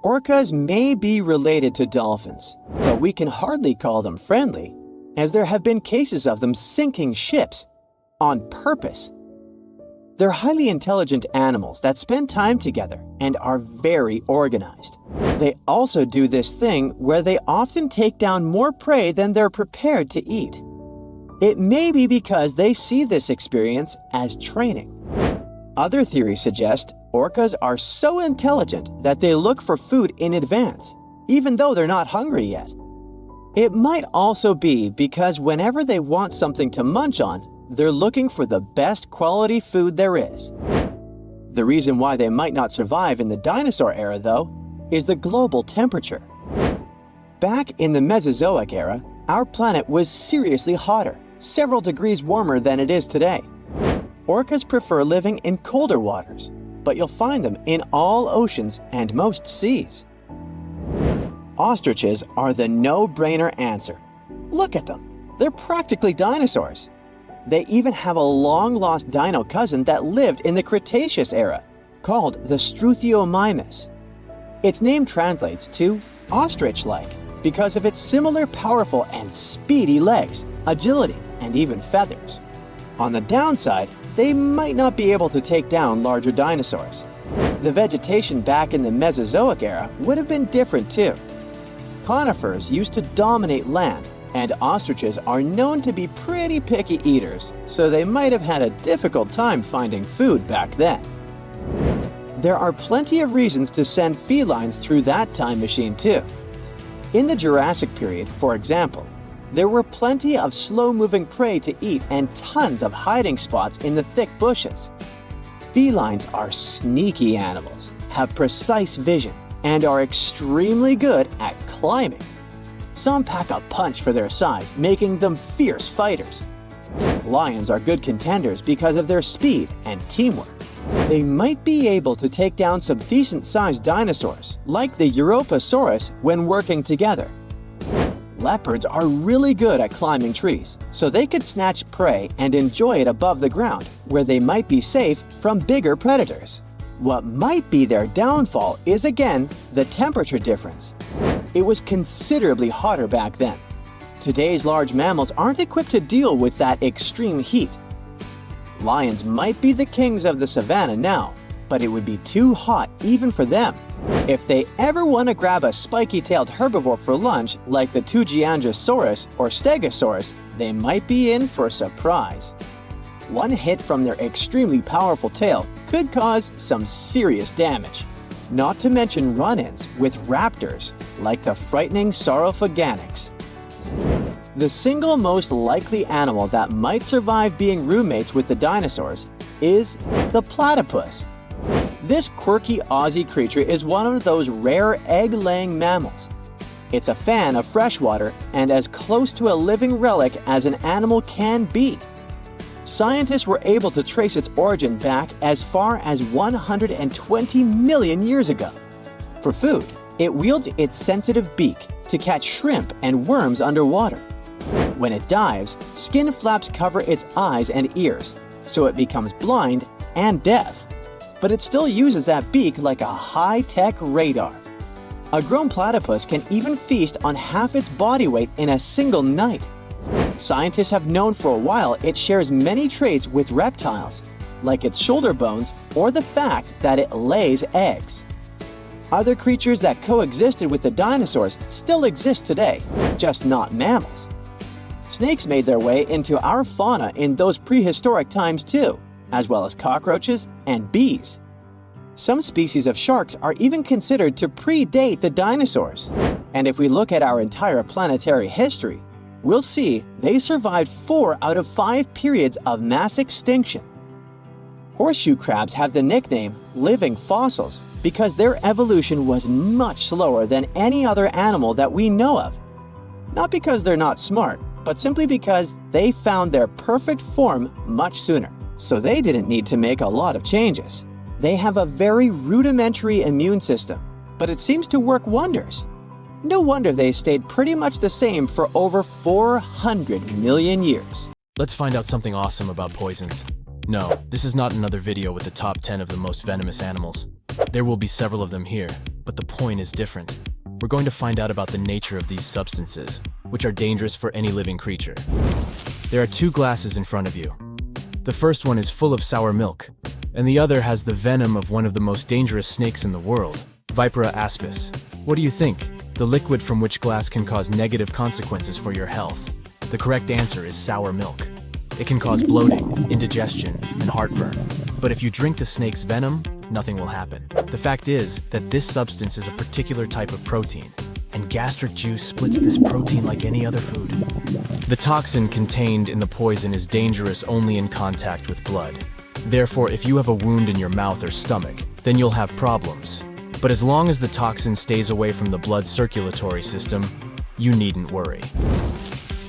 Orcas may be related to dolphins, but we can hardly call them friendly, as there have been cases of them sinking ships on purpose. They're highly intelligent animals that spend time together and are very organized. They also do this thing where they often take down more prey than they're prepared to eat. It may be because they see this experience as training. Other theories suggest orcas are so intelligent that they look for food in advance, even though they're not hungry yet. It might also be because whenever they want something to munch on, they're looking for the best quality food there is. The reason why they might not survive in the dinosaur era, though, is the global temperature. Back in the Mesozoic era, our planet was seriously hotter, several degrees warmer than it is today. Orcas prefer living in colder waters, but you'll find them in all oceans and most seas. Ostriches are the no-brainer answer. Look at them. They're practically dinosaurs. They even have a long-lost dino cousin that lived in the Cretaceous era, called the Struthiomimus. Its name translates to ostrich-like because of its similar powerful and speedy legs, agility, and even feathers. On the downside, they might not be able to take down larger dinosaurs. The vegetation back in the Mesozoic era would have been different too. Conifers used to dominate land, and ostriches are known to be pretty picky eaters, so they might have had a difficult time finding food back then. There are plenty of reasons to send felines through that time machine too. In the Jurassic period, for example, there were plenty of slow-moving prey to eat and tons of hiding spots in the thick bushes. Felines are sneaky animals, have precise vision, and are extremely good at climbing. Some pack a punch for their size, making them fierce fighters. Lions are good contenders because of their speed and teamwork. They might be able to take down some decent-sized dinosaurs, like the Europasaurus, when working together. Leopards are really good at climbing trees, so they could snatch prey and enjoy it above the ground, where they might be safe from bigger predators. What might be their downfall is again the temperature difference. It was considerably hotter back then. Today's large mammals aren't equipped to deal with that extreme heat. Lions might be the kings of the savannah now, but it would be too hot even for them. If they ever want to grab a spiky-tailed herbivore for lunch like the Tugiangosaurus or Stegosaurus, they might be in for a surprise. One hit from their extremely powerful tail could cause some serious damage. Not to mention run-ins with raptors, like the frightening Saurophaganix. The single most likely animal that might survive being roommates with the dinosaurs is the platypus. This quirky Aussie creature is one of those rare egg-laying mammals. It's a fan of freshwater and as close to a living relic as an animal can be. Scientists were able to trace its origin back as far as 120 million years ago. For food, it wields its sensitive beak to catch shrimp and worms underwater. When it dives, skin flaps cover its eyes and ears, so it becomes blind and deaf. But it still uses that beak like a high-tech radar. A grown platypus can even feast on half its body weight in a single night. Scientists have known for a while it shares many traits with reptiles, like its shoulder bones or the fact that it lays eggs. Other creatures that coexisted with the dinosaurs still exist today, just not mammals. Snakes made their way into our fauna in those prehistoric times too, as well as cockroaches and bees. Some species of sharks are even considered to predate the dinosaurs. And if we look at our entire planetary history, we'll see they survived 4 out of 5 periods of mass extinction. Horseshoe crabs have the nickname living fossils because their evolution was much slower than any other animal that we know of. Not because they're not smart, but simply because they found their perfect form much sooner. So they didn't need to make a lot of changes. They have a very rudimentary immune system, but it seems to work wonders. No wonder they stayed pretty much the same for over 400 million years. Let's find out something awesome about poisons. No, this is not another video with the top 10 of the most venomous animals. There will be several of them here, but the point is different. We're going to find out about the nature of these substances, which are dangerous for any living creature. There are 2 glasses in front of you. The first one is full of sour milk, and the other has the venom of one of the most dangerous snakes in the world, Vipera aspis. What do you think? The liquid from which glass can cause negative consequences for your health? The correct answer is sour milk. It can cause bloating, indigestion, and heartburn. But if you drink the snake's venom, nothing will happen. The fact is that this substance is a particular type of protein, and gastric juice splits this protein like any other food. The toxin contained in the poison is dangerous only in contact with blood. Therefore, if you have a wound in your mouth or stomach, then you'll have problems. But as long as the toxin stays away from the blood circulatory system, you needn't worry.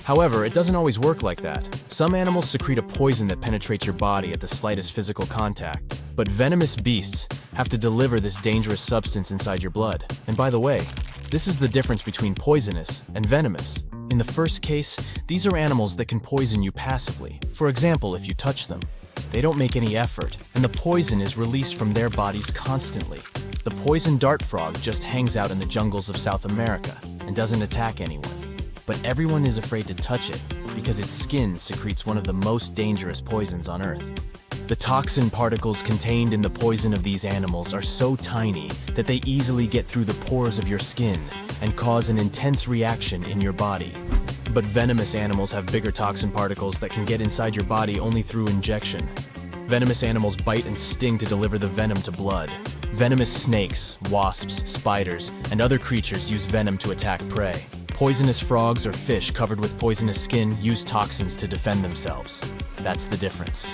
However, it doesn't always work like that. Some animals secrete a poison that penetrates your body at the slightest physical contact. But venomous beasts have to deliver this dangerous substance inside your blood. And by the way, this is the difference between poisonous and venomous. In the first case, these are animals that can poison you passively. For example, if you touch them. They don't make any effort, and the poison is released from their bodies constantly. The poison dart frog just hangs out in the jungles of South America and doesn't attack anyone. But everyone is afraid to touch it because its skin secretes one of the most dangerous poisons on Earth. The toxin particles contained in the poison of these animals are so tiny that they easily get through the pores of your skin and cause an intense reaction in your body. But venomous animals have bigger toxin particles that can get inside your body only through injection. Venomous animals bite and sting to deliver the venom to blood. Venomous snakes, wasps, spiders, and other creatures use venom to attack prey. Poisonous frogs or fish covered with poisonous skin use toxins to defend themselves. That's the difference.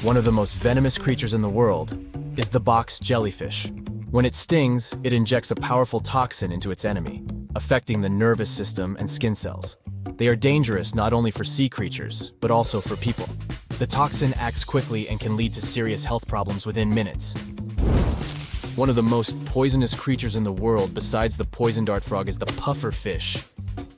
One of the most venomous creatures in the world is the box jellyfish. When it stings, it injects a powerful toxin into its enemy, affecting the nervous system and skin cells. They are dangerous not only for sea creatures, but also for people. The toxin acts quickly and can lead to serious health problems within minutes. One of the most poisonous creatures in the world besides the poison dart frog is the puffer fish.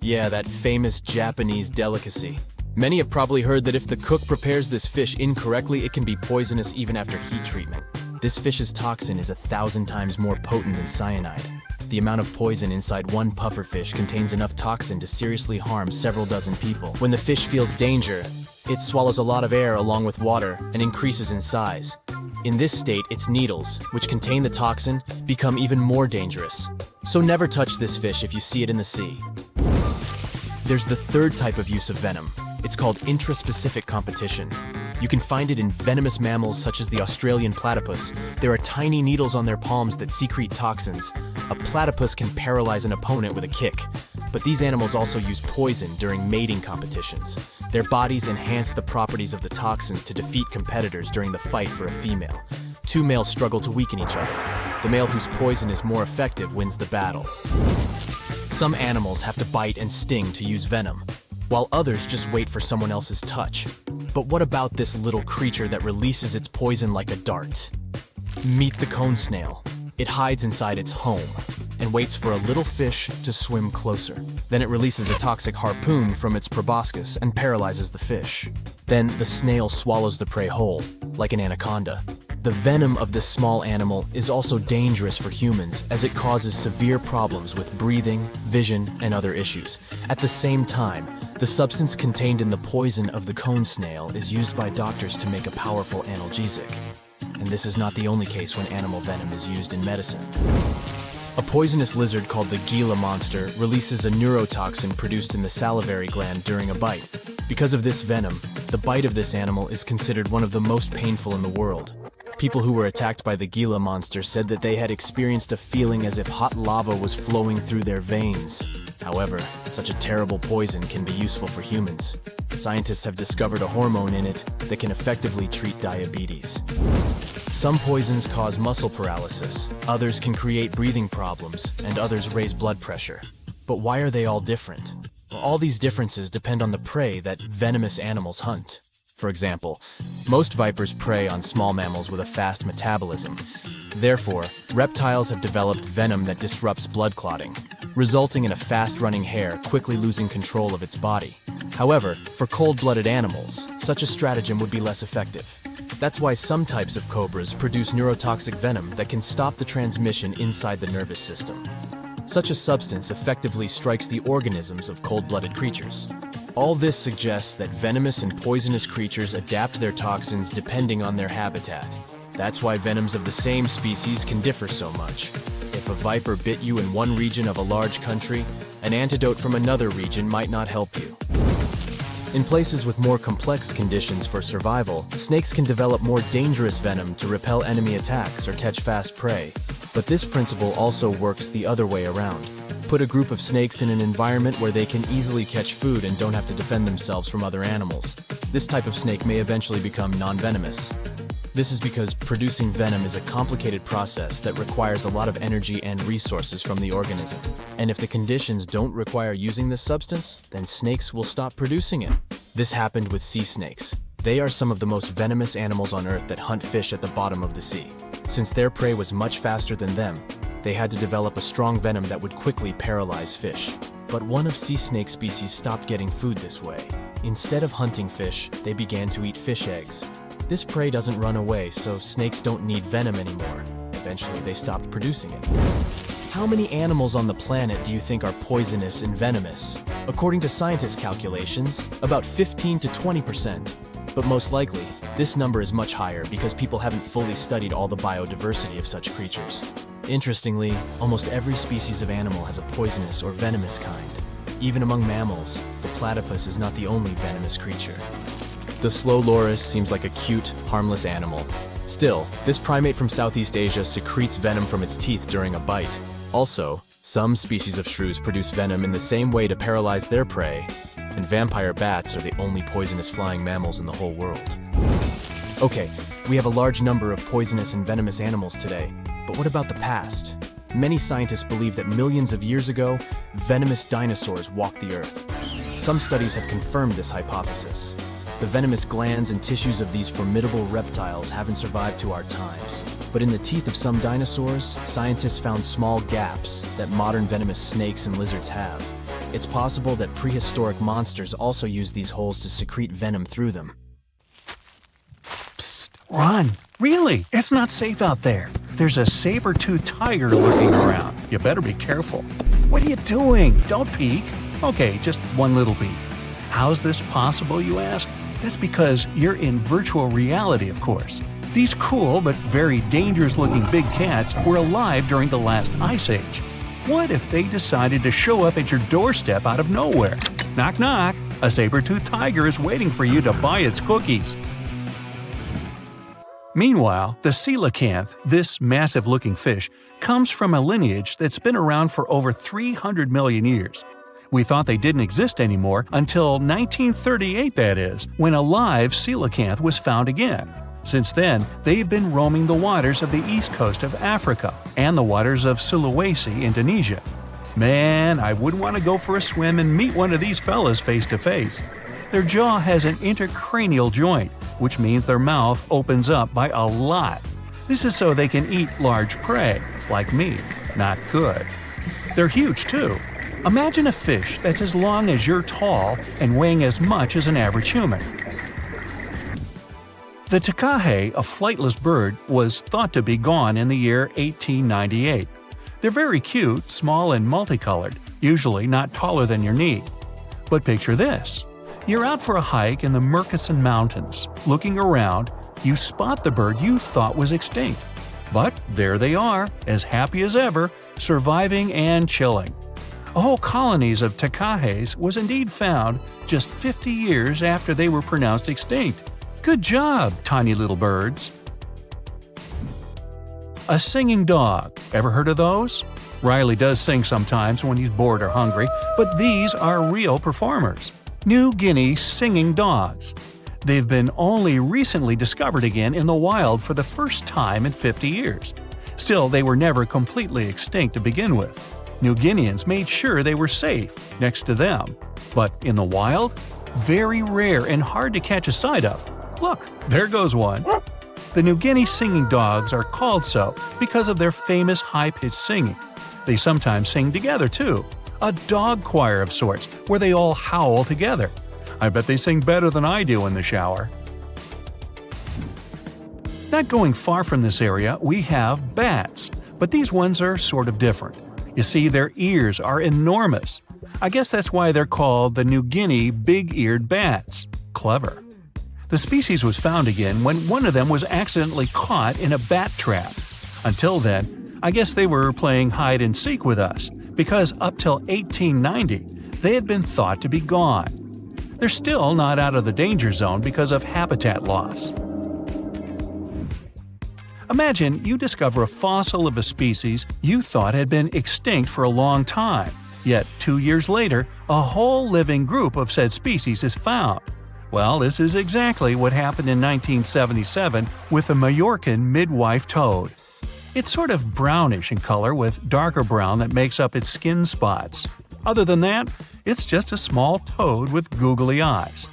Yeah, that famous Japanese delicacy. Many have probably heard that if the cook prepares this fish incorrectly, it can be poisonous even after heat treatment. This fish's toxin is 1,000 times more potent than cyanide. The amount of poison inside one puffer fish contains enough toxin to seriously harm several dozen people. When the fish feels danger, it swallows a lot of air along with water and increases in size. In this state, its needles, which contain the toxin, become even more dangerous. So never touch this fish if you see it in the sea. There's the third type of use of venom. It's called intraspecific competition. You can find it in venomous mammals such as the Australian platypus. There are tiny needles on their palms that secrete toxins. A platypus can paralyze an opponent with a kick. But these animals also use poison during mating competitions. Their bodies enhance the properties of the toxins to defeat competitors during the fight for a female. Two males struggle to weaken each other. The male whose poison is more effective wins the battle. Some animals have to bite and sting to use venom, while others just wait for someone else's touch. But what about this little creature that releases its poison like a dart? Meet the cone snail. It hides inside its home and waits for a little fish to swim closer. Then it releases a toxic harpoon from its proboscis and paralyzes the fish. Then the snail swallows the prey whole, like an anaconda. The venom of this small animal is also dangerous for humans as it causes severe problems with breathing, vision, and other issues. At the same time, the substance contained in the poison of the cone snail is used by doctors to make a powerful analgesic. And this is not the only case when animal venom is used in medicine. A poisonous lizard called the Gila monster releases a neurotoxin produced in the salivary gland during a bite. Because of this venom, the bite of this animal is considered one of the most painful in the world. People who were attacked by the Gila monster said that they had experienced a feeling as if hot lava was flowing through their veins. However, such a terrible poison can be useful for humans. Scientists have discovered a hormone in it that can effectively treat diabetes. Some poisons cause muscle paralysis, others can create breathing problems, and others raise blood pressure. But why are they all different? Well, all these differences depend on the prey that venomous animals hunt. For example, most vipers prey on small mammals with a fast metabolism. Therefore, reptiles have developed venom that disrupts blood clotting, resulting in a fast-running hare quickly losing control of its body. However, for cold-blooded animals, such a stratagem would be less effective. That's why some types of cobras produce neurotoxic venom that can stop the transmission inside the nervous system. Such a substance effectively strikes the organisms of cold-blooded creatures. All this suggests that venomous and poisonous creatures adapt their toxins depending on their habitat. That's why venoms of the same species can differ so much. If a viper bit you in one region of a large country, an antidote from another region might not help you. In places with more complex conditions for survival, snakes can develop more dangerous venom to repel enemy attacks or catch fast prey. But this principle also works the other way around. Put a group of snakes in an environment where they can easily catch food and don't have to defend themselves from other animals. This type of snake may eventually become non-venomous. This is because producing venom is a complicated process that requires a lot of energy and resources from the organism. And if the conditions don't require using this substance, then snakes will stop producing it. This happened with sea snakes. They are some of the most venomous animals on Earth that hunt fish at the bottom of the sea. Since their prey was much faster than them, they had to develop a strong venom that would quickly paralyze fish. But one of sea snake species stopped getting food this way. Instead of hunting fish, they began to eat fish eggs. This prey doesn't run away, so snakes don't need venom anymore. Eventually, they stopped producing it. How many animals on the planet do you think are poisonous and venomous? According to scientists' calculations, about 15 to 20%. But most likely, this number is much higher because people haven't fully studied all the biodiversity of such creatures. Interestingly, almost every species of animal has a poisonous or venomous kind. Even among mammals, the platypus is not the only venomous creature. The slow loris seems like a cute, harmless animal. Still, this primate from Southeast Asia secretes venom from its teeth during a bite. Also, some species of shrews produce venom in the same way to paralyze their prey, and vampire bats are the only poisonous flying mammals in the whole world. Okay, we have a large number of poisonous and venomous animals today, but what about the past? Many scientists believe that millions of years ago, venomous dinosaurs walked the Earth. Some studies have confirmed this hypothesis. The venomous glands and tissues of these formidable reptiles haven't survived to our times. But in the teeth of some dinosaurs, scientists found small gaps that modern venomous snakes and lizards have. It's possible that prehistoric monsters also used these holes to secrete venom through them. Psst, run! Really, it's not safe out there. There's a saber-toothed tiger lurking around. You better be careful. What are you doing? Don't peek. Okay, just one little peek. How's this possible, you ask? That's because you're in virtual reality, of course. These cool but very dangerous-looking big cats were alive during the last ice age. What if they decided to show up at your doorstep out of nowhere? Knock knock, a saber-toothed tiger is waiting for you to buy its cookies. Meanwhile, the coelacanth, this massive-looking fish, comes from a lineage that's been around for over 300 million years. We thought they didn't exist anymore until 1938, that is, when a live coelacanth was found again. Since then, they've been roaming the waters of the east coast of Africa and the waters of Sulawesi, Indonesia. Man, I wouldn't want to go for a swim and meet one of these fellas face to face. Their jaw has an intercranial joint, which means their mouth opens up by a lot. This is so they can eat large prey, like me. Not good. They're huge too. Imagine a fish that's as long as you're tall and weighing as much as an average human. The takahe, a flightless bird, was thought to be gone in the year 1898. They're very cute, small and multicolored, usually not taller than your knee. But picture this. You're out for a hike in the Murchison Mountains. Looking around, you spot the bird you thought was extinct. But there they are, as happy as ever, surviving and chilling. Whole colonies of takahes was indeed found just 50 years after they were pronounced extinct. Good job, tiny little birds. A singing dog. Ever heard of those? Riley does sing sometimes when he's bored or hungry, but these are real performers. New Guinea singing dogs. They've been only recently discovered again in the wild for the first time in 50 years. Still, they were never completely extinct to begin with. New Guineans made sure they were safe next to them. But in the wild? Very rare and hard to catch a sight of. Look, there goes one. The New Guinea singing dogs are called so because of their famous high-pitched singing. They sometimes sing together too. A dog choir of sorts, where they all howl together. I bet they sing better than I do in the shower. Not going far from this area, we have bats, but these ones are sort of different. You see, their ears are enormous. I guess that's why they're called the New Guinea big-eared bats. Clever. The species was found again when one of them was accidentally caught in a bat trap. Until then, I guess they were playing hide-and-seek with us, because up till 1890, they had been thought to be gone. They're still not out of the danger zone because of habitat loss. Imagine you discover a fossil of a species you thought had been extinct for a long time, yet 2 years later, a whole living group of said species is found. Well, this is exactly what happened in 1977 with the Majorcan midwife toad. It's sort of brownish in color with darker brown that makes up its skin spots. Other than that, it's just a small toad with googly eyes.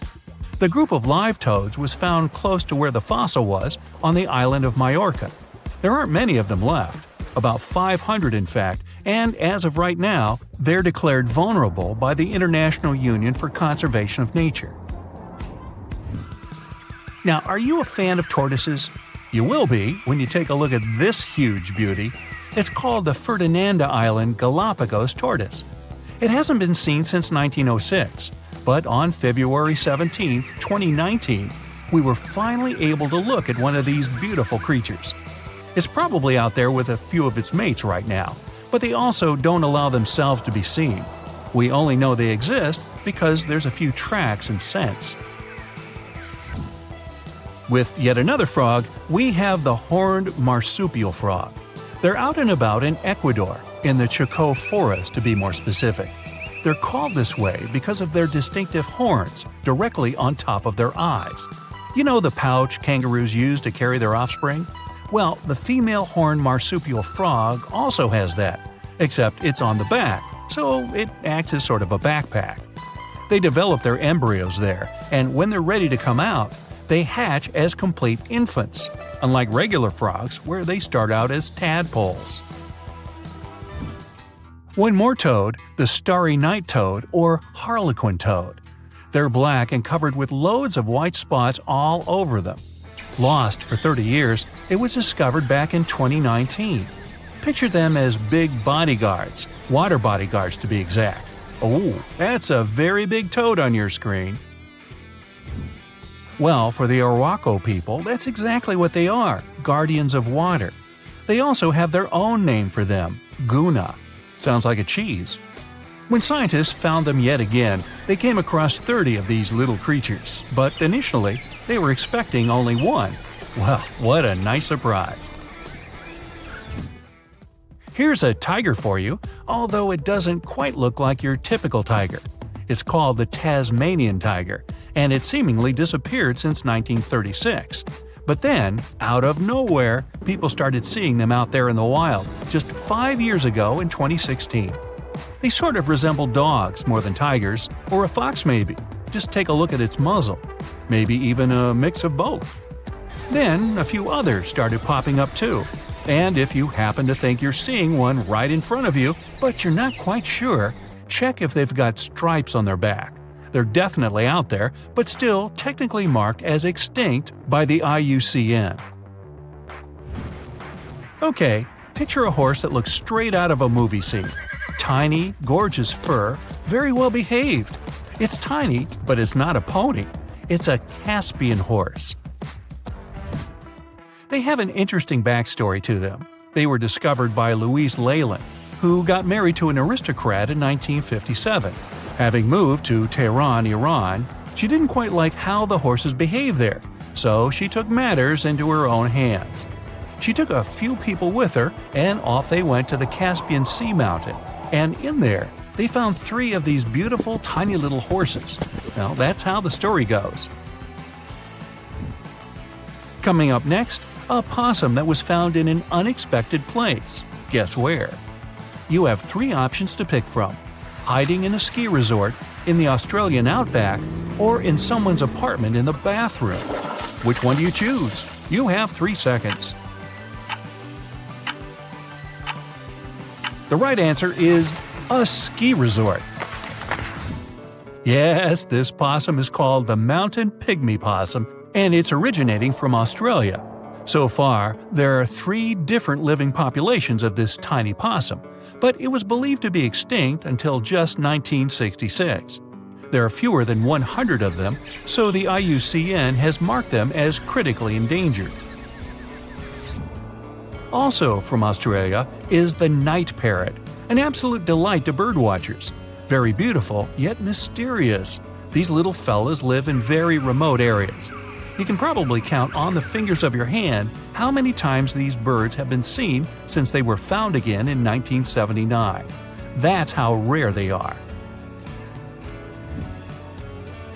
The group of live toads was found close to where the fossil was, on the island of Majorca. There aren't many of them left, about 500 in fact, and as of right now, they're declared vulnerable by the International Union for Conservation of Nature. Now, are you a fan of tortoises? You will be when you take a look at this huge beauty. It's called the Ferdinanda Island Galapagos tortoise. It hasn't been seen since 1906, but on February 17, 2019, we were finally able to look at one of these beautiful creatures. It's probably out there with a few of its mates right now, but they also don't allow themselves to be seen. We only know they exist because there's a few tracks and scents. With yet another frog, we have the horned marsupial frog. They're out and about in Ecuador, in the Chocó forest to be more specific. They're called this way because of their distinctive horns directly on top of their eyes. You know the pouch kangaroos use to carry their offspring? Well, the female horned marsupial frog also has that, except it's on the back, so it acts as sort of a backpack. They develop their embryos there, and when they're ready to come out, they hatch as complete infants, unlike regular frogs where they start out as tadpoles. One more toad, the starry night toad or harlequin toad. They're black and covered with loads of white spots all over them. Lost for 30 years, it was discovered back in 2019. Picture them as big bodyguards, water bodyguards to be exact. Oh, that's a very big toad on your screen. Well, for the Arhuaco people, that's exactly what they are, guardians of water. They also have their own name for them, Guna. Sounds like a cheese. When scientists found them yet again, they came across 30 of these little creatures, but initially, they were expecting only one. Well, what a nice surprise. Here's a tiger for you, although it doesn't quite look like your typical tiger. It's called the Tasmanian tiger, and it seemingly disappeared since 1936. But then, out of nowhere, people started seeing them out there in the wild just 5 years ago in 2016. They sort of resemble dogs more than tigers, or a fox maybe. Just take a look at its muzzle. Maybe even a mix of both. Then a few others started popping up too. And if you happen to think you're seeing one right in front of you, but you're not quite sure, check if they've got stripes on their back. They're definitely out there, but still technically marked as extinct by the IUCN. Okay, picture a horse that looks straight out of a movie scene. Tiny, gorgeous fur, very well behaved. It's tiny, but it's not a pony. It's a Caspian horse. They have an interesting backstory to them. They were discovered by Louise Leyland, who got married to an aristocrat in 1957. Having moved to Tehran, Iran, she didn't quite like how the horses behaved there, so she took matters into her own hands. She took a few people with her, and off they went to the Caspian Sea mountain. And in there, they found 3 of these beautiful tiny little horses. Now, that's how the story goes. Coming up next, a possum that was found in an unexpected place. Guess where? You have 3 options to pick from: hiding in a ski resort, in the Australian outback, or in someone's apartment in the bathroom. Which one do you choose? You have 3 seconds. The right answer is a ski resort. Yes, this possum is called the mountain pygmy possum, and it's originating from Australia. So far, there are 3 different living populations of this tiny possum, but it was believed to be extinct until just 1966. There are fewer than 100 of them, so the IUCN has marked them as critically endangered. Also from Australia is the night parrot, an absolute delight to birdwatchers. Very beautiful, yet mysterious. These little fellas live in very remote areas. You can probably count on the fingers of your hand how many times these birds have been seen since they were found again in 1979. That's how rare they are.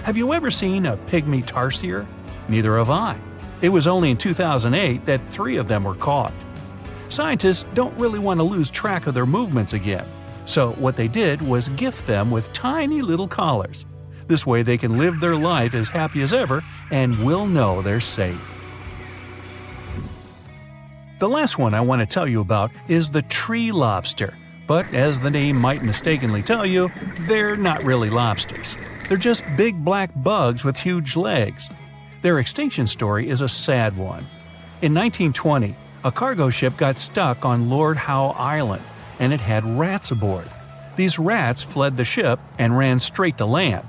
Have you ever seen a pygmy tarsier? Neither have I. It was only in 2008 that 3 of them were caught. Scientists don't really want to lose track of their movements again, so what they did was gift them with tiny little collars. This way they can live their life as happy as ever and will know they're safe. The last one I want to tell you about is the tree lobster, but as the name might mistakenly tell you, they're not really lobsters. They're just big black bugs with huge legs. Their extinction story is a sad one. In 1920, a cargo ship got stuck on Lord Howe Island, and it had rats aboard. These rats fled the ship and ran straight to land.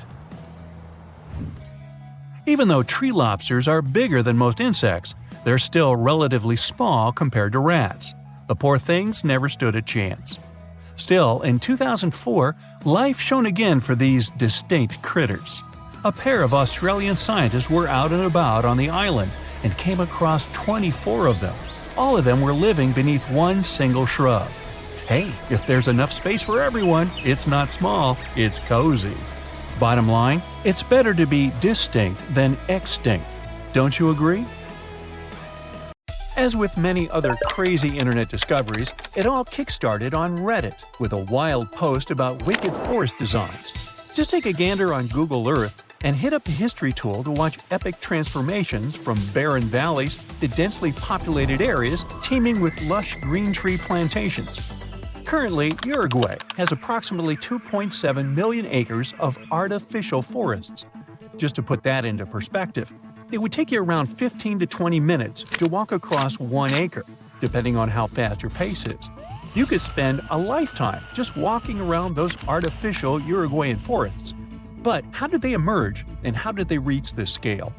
Even though tree lobsters are bigger than most insects, they're still relatively small compared to rats. The poor things never stood a chance. Still, in 2004, life shone again for these distinct critters. A pair of Australian scientists were out and about on the island and came across 24 of them. All of them were living beneath one single shrub. Hey, if there's enough space for everyone, it's not small, it's cozy. Bottom line, it's better to be distinct than extinct. Don't you agree? As with many other crazy internet discoveries, it all kickstarted on Reddit with a wild post about wicked forest designs. Just take a gander on Google Earth and hit up the history tool to watch epic transformations from barren valleys to densely populated areas teeming with lush green tree plantations. Currently, Uruguay has approximately 2.7 million acres of artificial forests. Just to put that into perspective, it would take you around 15 to 20 minutes to walk across 1 acre, depending on how fast your pace is. You could spend a lifetime just walking around those artificial Uruguayan forests. But how did they emerge, and how did they reach this scale?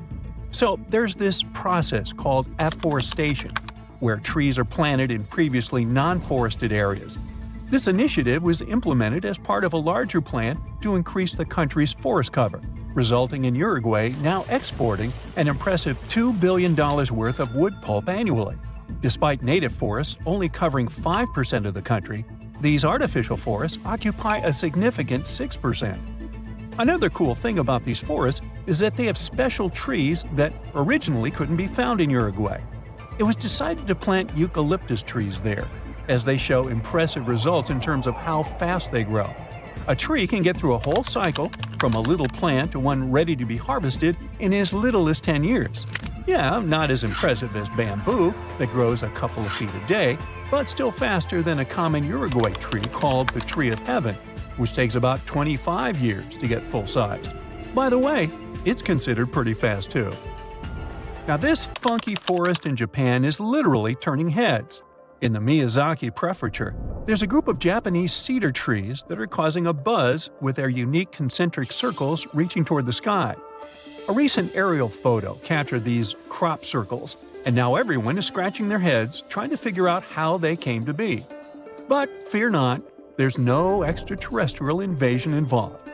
So there's this process called afforestation, where trees are planted in previously non-forested areas. This initiative was implemented as part of a larger plan to increase the country's forest cover, resulting in Uruguay now exporting an impressive $2 billion worth of wood pulp annually. Despite native forests only covering 5% of the country, these artificial forests occupy a significant 6%. Another cool thing about these forests is that they have special trees that originally couldn't be found in Uruguay. It was decided to plant eucalyptus trees there, as they show impressive results in terms of how fast they grow. A tree can get through a whole cycle, from a little plant to one ready to be harvested in as little as 10 years. Yeah, not as impressive as bamboo that grows a couple of feet a day, but still faster than a common Uruguay tree called the Tree of Heaven, which takes about 25 years to get full size. By the way, it's considered pretty fast too. Now this funky forest in Japan is literally turning heads. In the Miyazaki Prefecture, there's a group of Japanese cedar trees that are causing a buzz with their unique concentric circles reaching toward the sky. A recent aerial photo captured these crop circles, and now everyone is scratching their heads trying to figure out how they came to be. But fear not, there's no extraterrestrial invasion involved.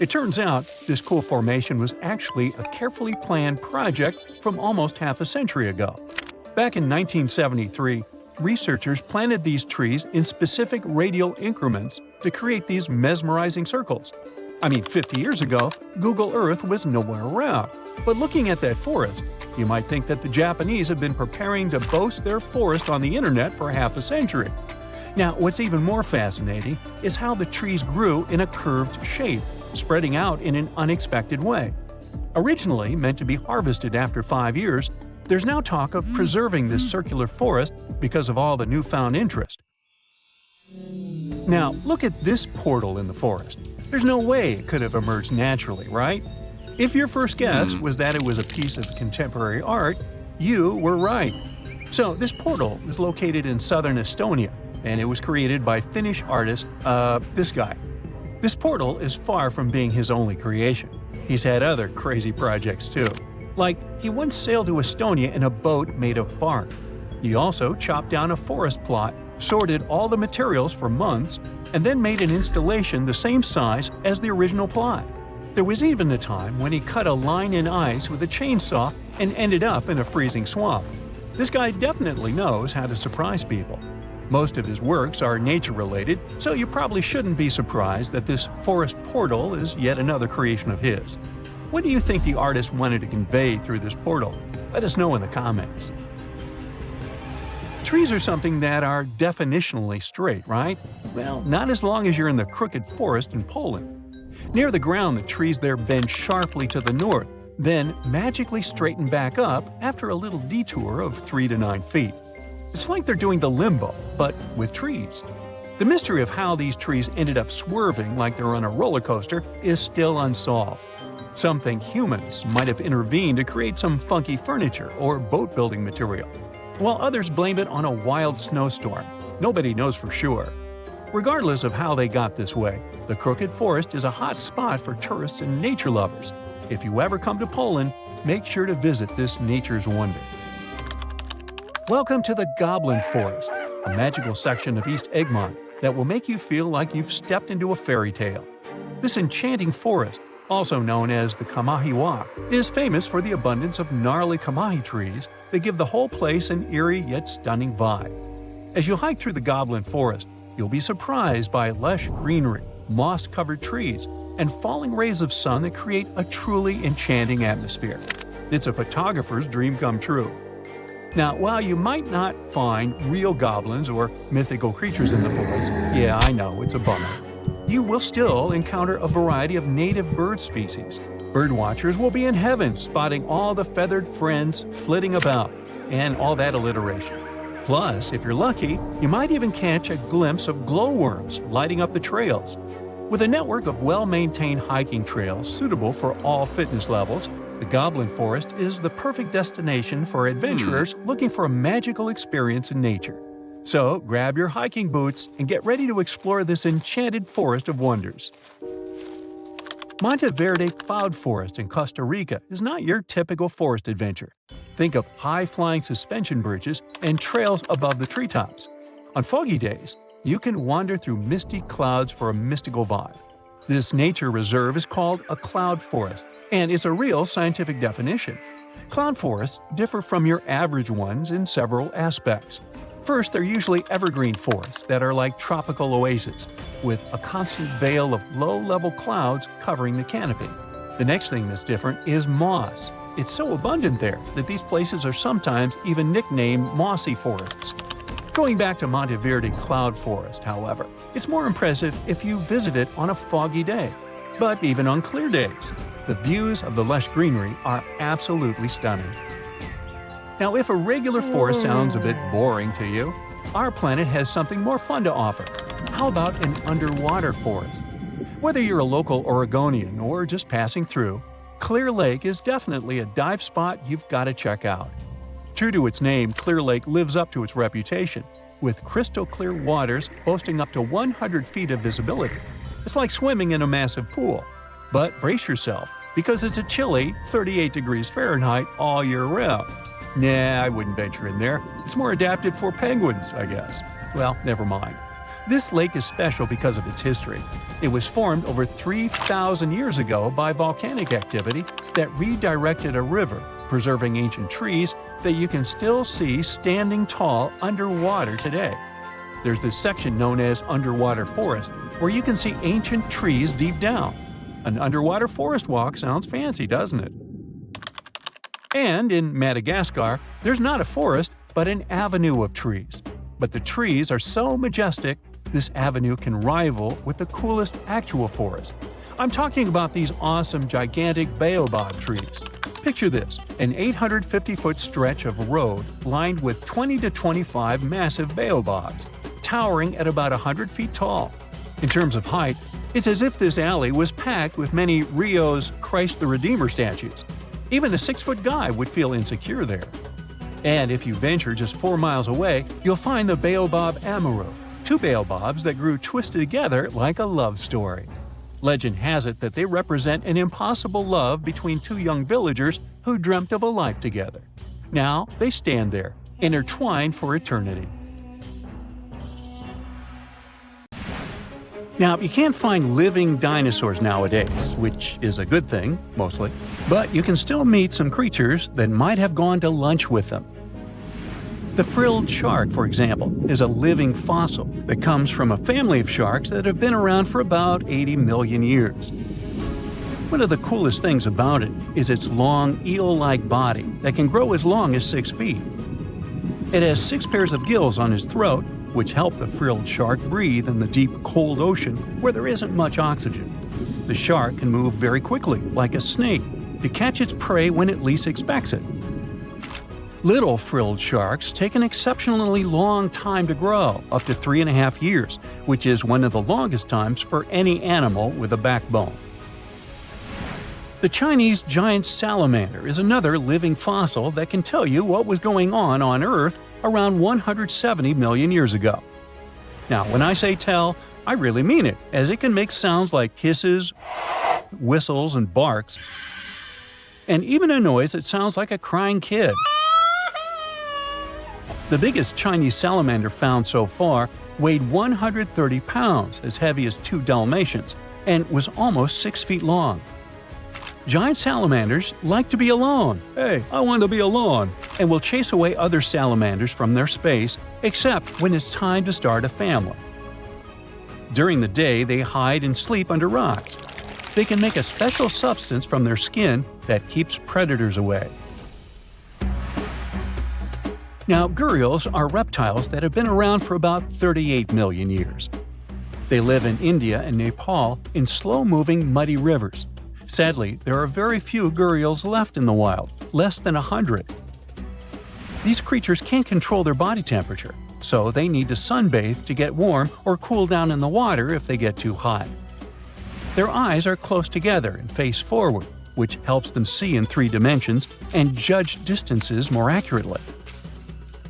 It turns out this cool formation was actually a carefully planned project from almost half a century ago. Back in 1973, researchers planted these trees in specific radial increments to create these mesmerizing circles. 50 years ago, Google Earth was nowhere around. But looking at that forest, you might think that the Japanese have been preparing to boast their forest on the internet for half a century. Now, what's even more fascinating is how the trees grew in a curved shape, spreading out in an unexpected way. Originally meant to be harvested after 5 years, there's now talk of preserving this circular forest because of all the newfound interest. Now, look at this portal in the forest. There's no way it could have emerged naturally, right? If your first guess was that it was a piece of contemporary art, you were right. So this portal is located in southern Estonia, and it was created by Finnish artist, this guy. This portal is far from being his only creation. He's had other crazy projects too. Like, he once sailed to Estonia in a boat made of bark. He also chopped down a forest plot, sorted all the materials for months, and then made an installation the same size as the original plot. There was even a time when he cut a line in ice with a chainsaw and ended up in a freezing swamp. This guy definitely knows how to surprise people. Most of his works are nature-related, so you probably shouldn't be surprised that this forest portal is yet another creation of his. What do you think the artist wanted to convey through this portal? Let us know in the comments. Trees are something that are definitionally straight, right? Well, not as long as you're in the crooked forest in Poland. Near the ground, the trees there bend sharply to the north, then magically straighten back up after a little detour of 3 to 9 feet. It's like they're doing the limbo, but with trees. The mystery of how these trees ended up swerving like they're on a roller coaster is still unsolved. Some think humans might have intervened to create some funky furniture or boat-building material, while others blame it on a wild snowstorm. Nobody knows for sure. Regardless of how they got this way, the Crooked Forest is a hot spot for tourists and nature lovers. If you ever come to Poland, make sure to visit this nature's wonder. Welcome to the Goblin Forest, a magical section of East Egmont that will make you feel like you've stepped into a fairy tale. This enchanting forest, also known as the Kamahiwa, is famous for the abundance of gnarly kamahi trees that give the whole place an eerie yet stunning vibe. As you hike through the Goblin Forest, you'll be surprised by lush greenery, moss-covered trees, and falling rays of sun that create a truly enchanting atmosphere. It's a photographer's dream come true. Now, while you might not find real goblins or mythical creatures in the forest, yeah, I know, it's a bummer, you will still encounter a variety of native bird species. Birdwatchers will be in heaven spotting all the feathered friends flitting about, and all that alliteration. Plus, if you're lucky, you might even catch a glimpse of glowworms lighting up the trails. With a network of well-maintained hiking trails suitable for all fitness levels, the Goblin Forest is the perfect destination for adventurers looking for a magical experience in nature. So grab your hiking boots and get ready to explore this enchanted forest of wonders. Monteverde Cloud Forest in Costa Rica is not your typical forest adventure. Think of high-flying suspension bridges and trails above the treetops. On foggy days, you can wander through misty clouds for a mystical vibe. This nature reserve is called a cloud forest, and it's a real scientific definition. Cloud forests differ from your average ones in several aspects. First, they're usually evergreen forests that are like tropical oases, with a constant veil of low-level clouds covering the canopy. The next thing that's different is moss. It's so abundant there that these places are sometimes even nicknamed mossy forests. Going back to Monteverde Cloud Forest, however, it's more impressive if you visit it on a foggy day. but even on clear days, the views of the lush greenery are absolutely stunning. Now, if a regular forest sounds a bit boring to you, our planet has something more fun to offer. How about an underwater forest? Whether you're a local Oregonian or just passing through, Clear Lake is definitely a dive spot you've got to check out. True to its name, Clear Lake lives up to its reputation, with crystal clear waters boasting up to 100 feet of visibility. It's like swimming in a massive pool. But brace yourself, because it's a chilly 38 degrees Fahrenheit all year round. Nah, I wouldn't venture in there. It's more adapted for penguins, I guess. Well, never mind. This lake is special because of its history. It was formed over 3,000 years ago by volcanic activity that redirected a river, preserving ancient trees that you can still see standing tall underwater today. There's this section known as underwater forest, where you can see ancient trees deep down. An underwater forest walk sounds fancy, doesn't it? And in Madagascar, there's not a forest, but an avenue of trees. But the trees are so majestic, this avenue can rival with the coolest actual forest. I'm talking about these awesome, gigantic baobab trees. Picture this, an 850-foot stretch of road lined with 20 to 25 massive baobabs, towering at about 100 feet tall. In terms of height, it's as if this alley was packed with many Rio's Christ the Redeemer statues. Even a 6-foot guy would feel insecure there. And if you venture just 4 miles away, you'll find the baobab amaru, 2 baobabs that grew twisted together like a love story. Legend has it that they represent an impossible love between 2 young villagers who dreamt of a life together. Now they stand there, intertwined for eternity. Now, you can't find living dinosaurs nowadays, which is a good thing, mostly, but you can still meet some creatures that might have gone to lunch with them. The frilled shark, for example, is a living fossil that comes from a family of sharks that have been around for about 80 million years. One of the coolest things about it is its long, eel-like body that can grow as long as 6 feet. It has 6 pairs of gills on its throat, which help the frilled shark breathe in the deep, cold ocean where there isn't much oxygen. The shark can move very quickly, like a snake, to catch its prey when it least expects it. Little frilled sharks take an exceptionally long time to grow, up to 3.5 years, which is one of the longest times for any animal with a backbone. The Chinese giant salamander is another living fossil that can tell you what was going on Earth around 170 million years ago. Now, when I say tell, I really mean it, as it can make sounds like hisses, whistles, and barks, and even a noise that sounds like a crying kid. The biggest Chinese salamander found so far weighed 130 pounds, as heavy as 2 Dalmatians, and was almost 6 feet long. Giant salamanders like to be alone. Hey, I want to be alone. And will chase away other salamanders from their space, except when it's time to start a family. During the day, they hide and sleep under rocks. They can make a special substance from their skin that keeps predators away. Now, gharials are reptiles that have been around for about 38 million years. They live in India and Nepal in slow-moving, muddy rivers. Sadly, there are very few gharials left in the wild, less than 100. These creatures can't control their body temperature, so they need to sunbathe to get warm or cool down in the water if they get too hot. Their eyes are close together and face forward, which helps them see in 3 dimensions and judge distances more accurately.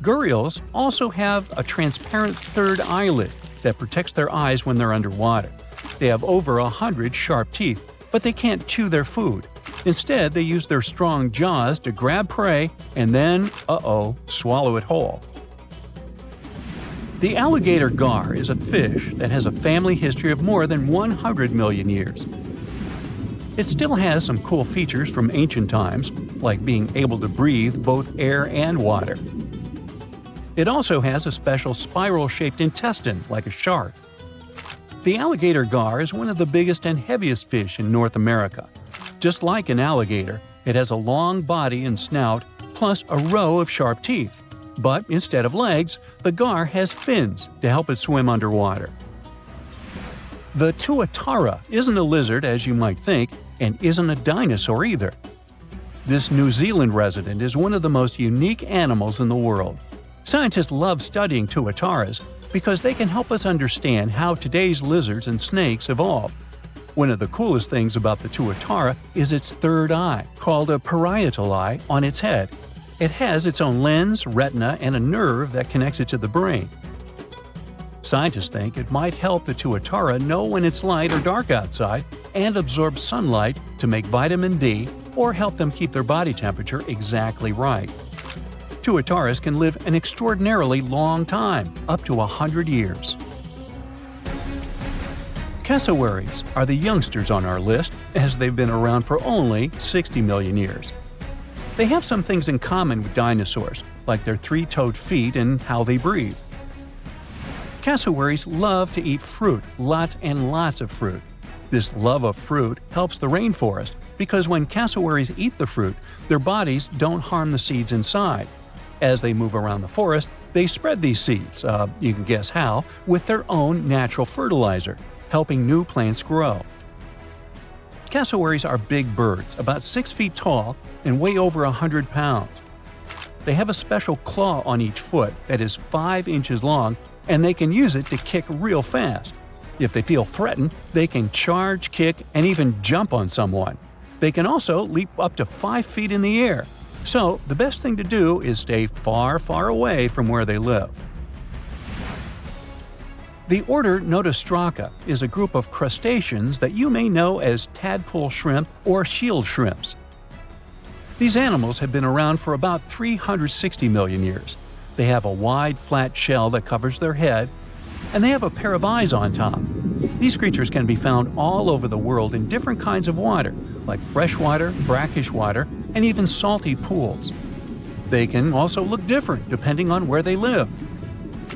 Gharials also have a transparent third eyelid that protects their eyes when they're underwater. They have over 100 sharp teeth, but they can't chew their food. Instead, they use their strong jaws to grab prey and then, swallow it whole. The alligator gar is a fish that has a family history of more than 100 million years. It still has some cool features from ancient times, like being able to breathe both air and water. It also has a special spiral-shaped intestine, like a shark. The alligator gar is one of the biggest and heaviest fish in North America. Just like an alligator, it has a long body and snout, plus a row of sharp teeth. But instead of legs, the gar has fins to help it swim underwater. The tuatara isn't a lizard as you might think, and isn't a dinosaur either. This New Zealand resident is one of the most unique animals in the world. Scientists love studying tuataras because they can help us understand how today's lizards and snakes evolved. One of the coolest things about the tuatara is its third eye, called a parietal eye, on its head. It has its own lens, retina, and a nerve that connects it to the brain. Scientists think it might help the tuatara know when it's light or dark outside and absorb sunlight to make vitamin D or help them keep their body temperature exactly right. Tuataras can live an extraordinarily long time, up to 100 years. Cassowaries are the youngsters on our list, as they've been around for only 60 million years. They have some things in common with dinosaurs, like their three-toed feet and how they breathe. Cassowaries love to eat fruit, lots and lots of fruit. This love of fruit helps the rainforest because when cassowaries eat the fruit, their bodies don't harm the seeds inside. As they move around the forest, they spread these seeds, you can guess how, with their own natural fertilizer, helping new plants grow. Cassowaries are big birds, about 6 feet tall and weigh over 100 pounds. They have a special claw on each foot that is 5 inches long, and they can use it to kick real fast. If they feel threatened, they can charge, kick, and even jump on someone. They can also leap up to 5 feet in the air. So, the best thing to do is stay far, far away from where they live. The order Notostraca is a group of crustaceans that you may know as tadpole shrimp or shield shrimps. These animals have been around for about 360 million years. They have a wide, flat shell that covers their head, and they have a pair of eyes on top. These creatures can be found all over the world in different kinds of water, like freshwater, brackish water, and even salty pools. They can also look different depending on where they live.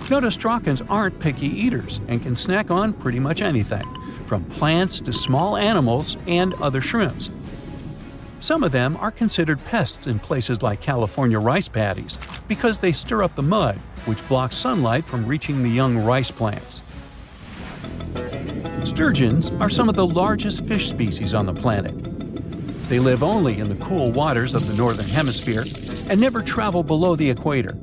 Notostracans aren't picky eaters and can snack on pretty much anything, from plants to small animals and other shrimps. Some of them are considered pests in places like California rice paddies because they stir up the mud, which blocks sunlight from reaching the young rice plants. Sturgeons are some of the largest fish species on the planet. They live only in the cool waters of the northern hemisphere and never travel below the equator.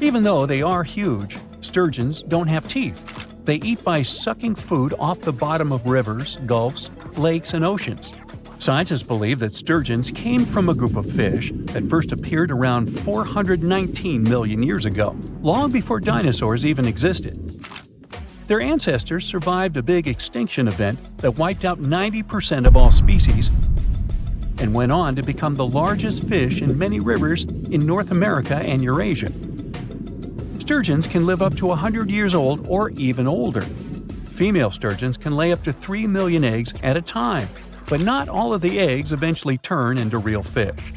Even though they are huge, sturgeons don't have teeth. They eat by sucking food off the bottom of rivers, gulfs, lakes, and oceans. Scientists believe that sturgeons came from a group of fish that first appeared around 419 million years ago, long before dinosaurs even existed. Their ancestors survived a big extinction event that wiped out 90% of all species and went on to become the largest fish in many rivers in North America and Eurasia. Sturgeons can live up to 100 years old or even older. Female sturgeons can lay up to 3 million eggs at a time, but not all of the eggs eventually turn into real fish.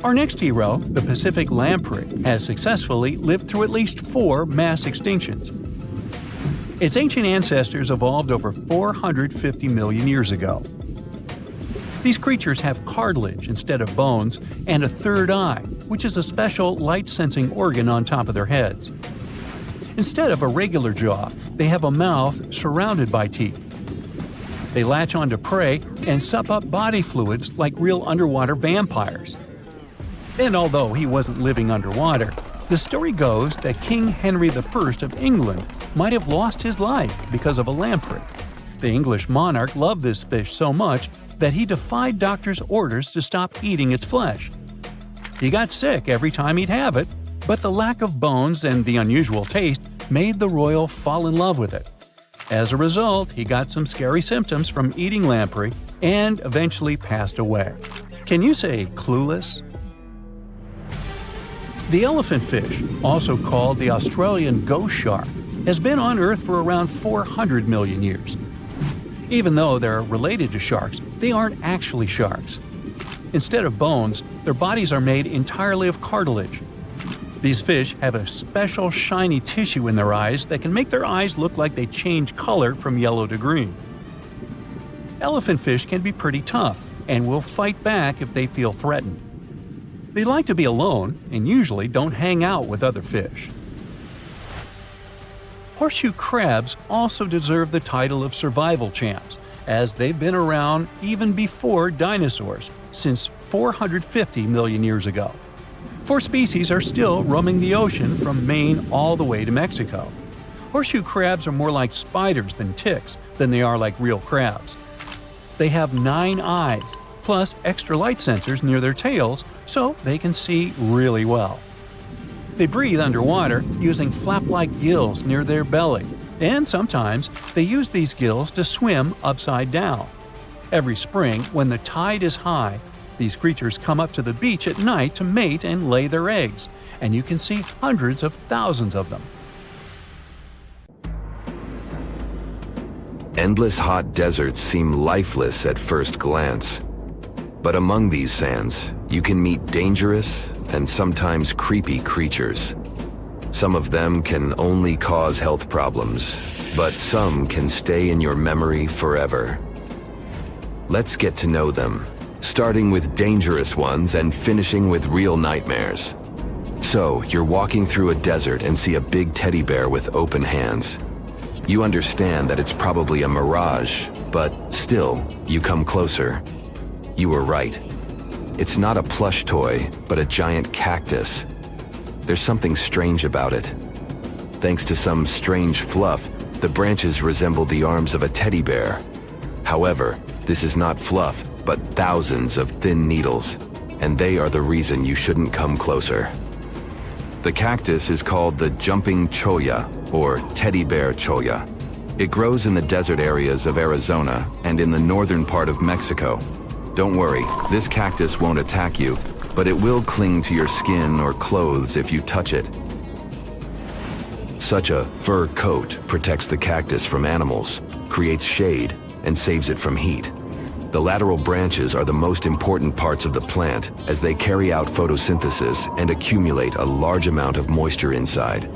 Our next hero, the Pacific lamprey, has successfully lived through at least 4 mass extinctions. Its ancient ancestors evolved over 450 million years ago. These creatures have cartilage instead of bones and a third eye, which is a special light-sensing organ on top of their heads. Instead of a regular jaw, they have a mouth surrounded by teeth. They latch onto prey and sup up body fluids like real underwater vampires. And although he wasn't living underwater, the story goes that King Henry I of England might have lost his life because of a lamprey. The English monarch loved this fish so much that he defied doctors' orders to stop eating its flesh. He got sick every time he'd have it, but the lack of bones and the unusual taste made the royal fall in love with it. As a result, he got some scary symptoms from eating lamprey and eventually passed away. Can you say clueless? The elephant fish, also called the Australian ghost shark, has been on Earth for around 400 million years. Even though they're related to sharks, they aren't actually sharks. Instead of bones, their bodies are made entirely of cartilage. These fish have a special shiny tissue in their eyes that can make their eyes look like they change color from yellow to green. Elephant fish can be pretty tough and will fight back if they feel threatened. They like to be alone and usually don't hang out with other fish. Horseshoe crabs also deserve the title of survival champs, as they've been around even before dinosaurs, since 450 million years ago. 4 species are still roaming the ocean from Maine all the way to Mexico. Horseshoe crabs are more like spiders than ticks than they are like real crabs. They have 9 eyes, plus extra light sensors near their tails so they can see really well. They breathe underwater using flap-like gills near their belly, and sometimes they use these gills to swim upside down. Every spring, when the tide is high, these creatures come up to the beach at night to mate and lay their eggs, and you can see hundreds of thousands of them. Endless hot deserts seem lifeless at first glance. But among these sands, you can meet dangerous and sometimes creepy creatures. Some of them can only cause health problems, but some can stay in your memory forever. Let's get to know them, starting with dangerous ones and finishing with real nightmares. So, you're walking through a desert and see a big teddy bear with open hands. You understand that it's probably a mirage, but still, you come closer. You were right. It's not a plush toy, but a giant cactus. There's something strange about it. Thanks to some strange fluff, the branches resemble the arms of a teddy bear. However, this is not fluff, but thousands of thin needles, and they are the reason you shouldn't come closer. The cactus is called the jumping cholla, or teddy bear cholla. It grows in the desert areas of Arizona and in the northern part of Mexico. Don't worry, this cactus won't attack you, but it will cling to your skin or clothes if you touch it. Such a fur coat protects the cactus from animals, creates shade, and saves it from heat. The lateral branches are the most important parts of the plant as they carry out photosynthesis and accumulate a large amount of moisture inside.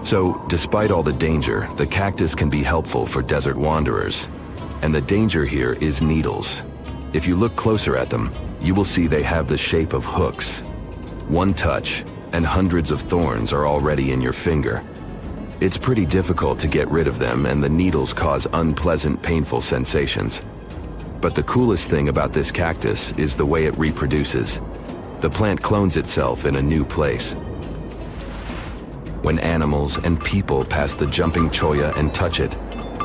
So, despite all the danger, the cactus can be helpful for desert wanderers. And the danger here is needles. If you look closer at them, you will see they have the shape of hooks. One touch, and hundreds of thorns are already in your finger. It's pretty difficult to get rid of them, and the needles cause unpleasant, painful sensations. But the coolest thing about this cactus is the way it reproduces. The plant clones itself in a new place. When animals and people pass the jumping cholla and touch it,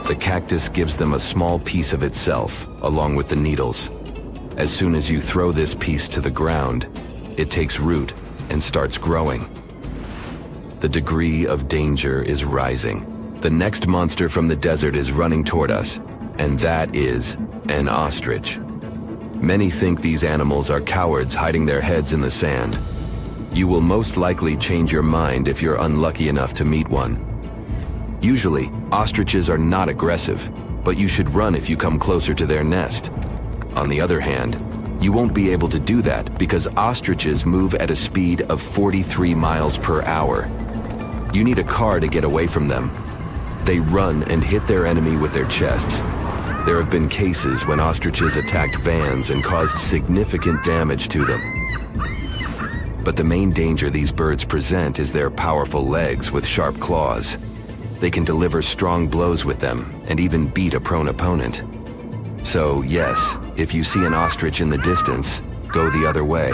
the cactus gives them a small piece of itself, along with the needles. As soon as you throw this piece to the ground, it takes root and starts growing. The degree of danger is rising. The next monster from the desert is running toward us, and that is an ostrich. Many think these animals are cowards hiding their heads in the sand. You will most likely change your mind if you're unlucky enough to meet one. Usually, ostriches are not aggressive, but you should run if you come closer to their nest. On the other hand, you won't be able to do that because ostriches move at a speed of 43 miles per hour. You need a car to get away from them. They run and hit their enemy with their chests. There have been cases when ostriches attacked vans and caused significant damage to them. But the main danger these birds present is their powerful legs with sharp claws. They can deliver strong blows with them and even beat a prone opponent. So yes, if you see an ostrich in the distance, go the other way.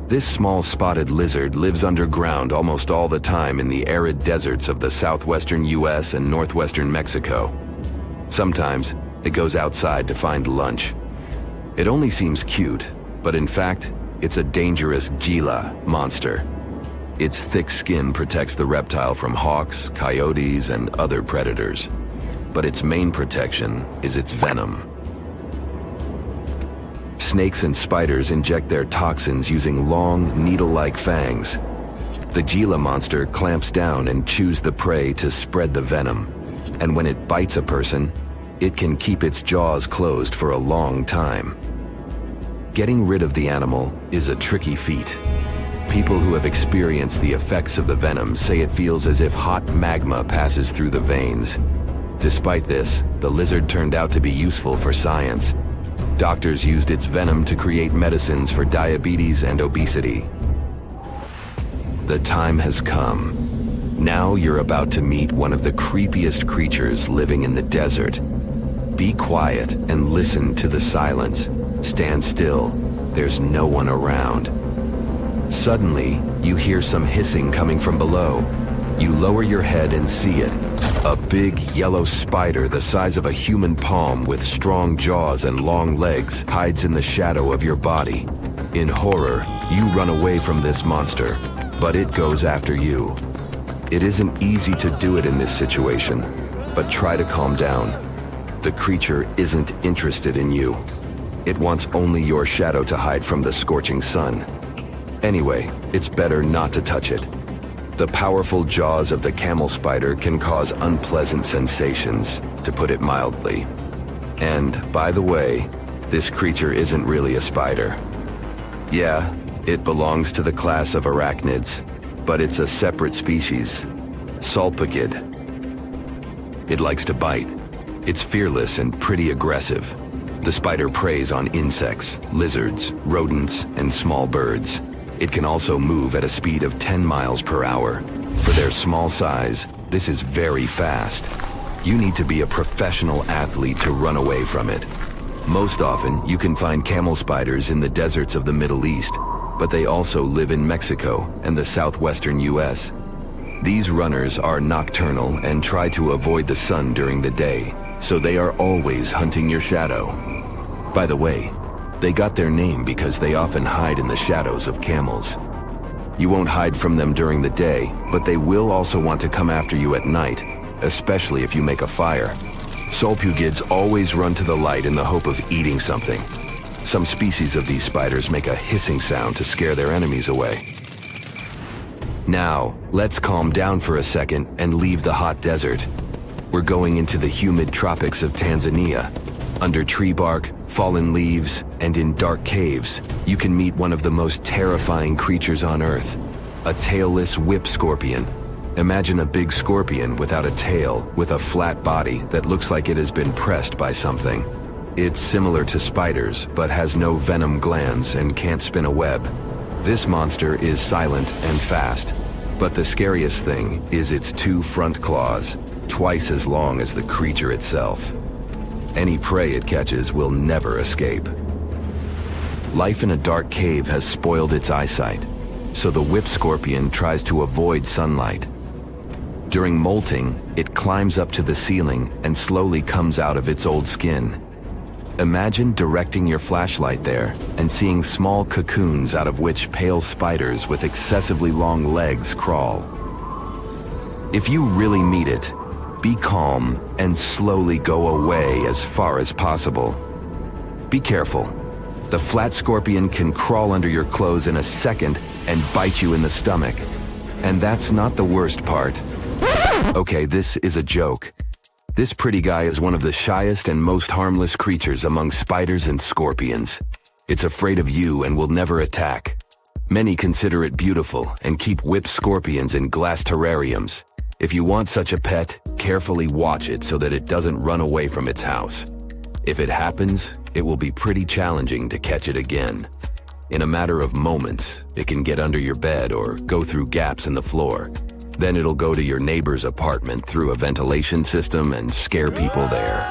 This small spotted lizard lives underground almost all the time in the arid deserts of the southwestern US and northwestern Mexico. Sometimes, it goes outside to find lunch. It only seems cute, but in fact, it's a dangerous Gila monster. Its thick skin protects the reptile from hawks, coyotes, and other predators. But its main protection is its venom. Snakes and spiders inject their toxins using long, needle-like fangs. The Gila monster clamps down and chews the prey to spread the venom. And when it bites a person, it can keep its jaws closed for a long time. Getting rid of the animal is a tricky feat. People who have experienced the effects of the venom say it feels as if hot magma passes through the veins. Despite this, the lizard turned out to be useful for science. Doctors used its venom to create medicines for diabetes and obesity. The time has come. Now you're about to meet one of the creepiest creatures living in the desert. Be quiet and listen to the silence. Stand still. There's no one around. Suddenly, you hear some hissing coming from below. You lower your head and see it. A big yellow spider the size of a human palm with strong jaws and long legs hides in the shadow of your body. In horror, you run away from this monster, but it goes after you. It isn't easy to do it in this situation, but try to calm down. The creature isn't interested in you. It wants only your shadow to hide from the scorching sun. Anyway, it's better not to touch it. The powerful jaws of the camel spider can cause unpleasant sensations, to put it mildly. And, by the way, this creature isn't really a spider. Yeah, it belongs to the class of arachnids, but it's a separate species, Sulpagid. It likes to bite. It's fearless and pretty aggressive. The spider preys on insects, lizards, rodents, and small birds. It can also move at a speed of 10 miles per hour. For their small size, this is very fast. You need to be a professional athlete to run away from it. Most often, you can find camel spiders in the deserts of the Middle East, but they also live in Mexico and the southwestern US. These runners are nocturnal and try to avoid the sun during the day, so they are always hunting your shadow. By the way, they got their name because they often hide in the shadows of camels. You won't hide from them during the day, but they will also want to come after you at night, especially if you make a fire. Sulpugids always run to the light in the hope of eating something. Some species of these spiders make a hissing sound to scare their enemies away. Now, let's calm down for a second and leave the hot desert. We're going into the humid tropics of Tanzania. Under tree bark, fallen leaves, and in dark caves, you can meet one of the most terrifying creatures on Earth, a tailless whip scorpion. Imagine a big scorpion without a tail, with a flat body that looks like it has been pressed by something. It's similar to spiders, but has no venom glands and can't spin a web. This monster is silent and fast, but the scariest thing is its 2 front claws, twice as long as the creature itself. Any prey it catches will never escape. Life in a dark cave has spoiled its eyesight, so the whip scorpion tries to avoid sunlight. During molting, it climbs up to the ceiling and slowly comes out of its old skin. Imagine directing your flashlight there and seeing small cocoons out of which pale spiders with excessively long legs crawl. If you really meet it, be calm and slowly go away as far as possible. Be careful. The flat scorpion can crawl under your clothes in a second and bite you in the stomach. And that's not the worst part. Okay, this is a joke. This pretty guy is one of the shyest and most harmless creatures among spiders and scorpions. It's afraid of you and will never attack. Many consider it beautiful and keep whip scorpions in glass terrariums. If you want such a pet, carefully watch it so that it doesn't run away from its house. If it happens, it will be pretty challenging to catch it again. In a matter of moments, it can get under your bed or go through gaps in the floor. Then it'll go to your neighbor's apartment through a ventilation system and scare people there.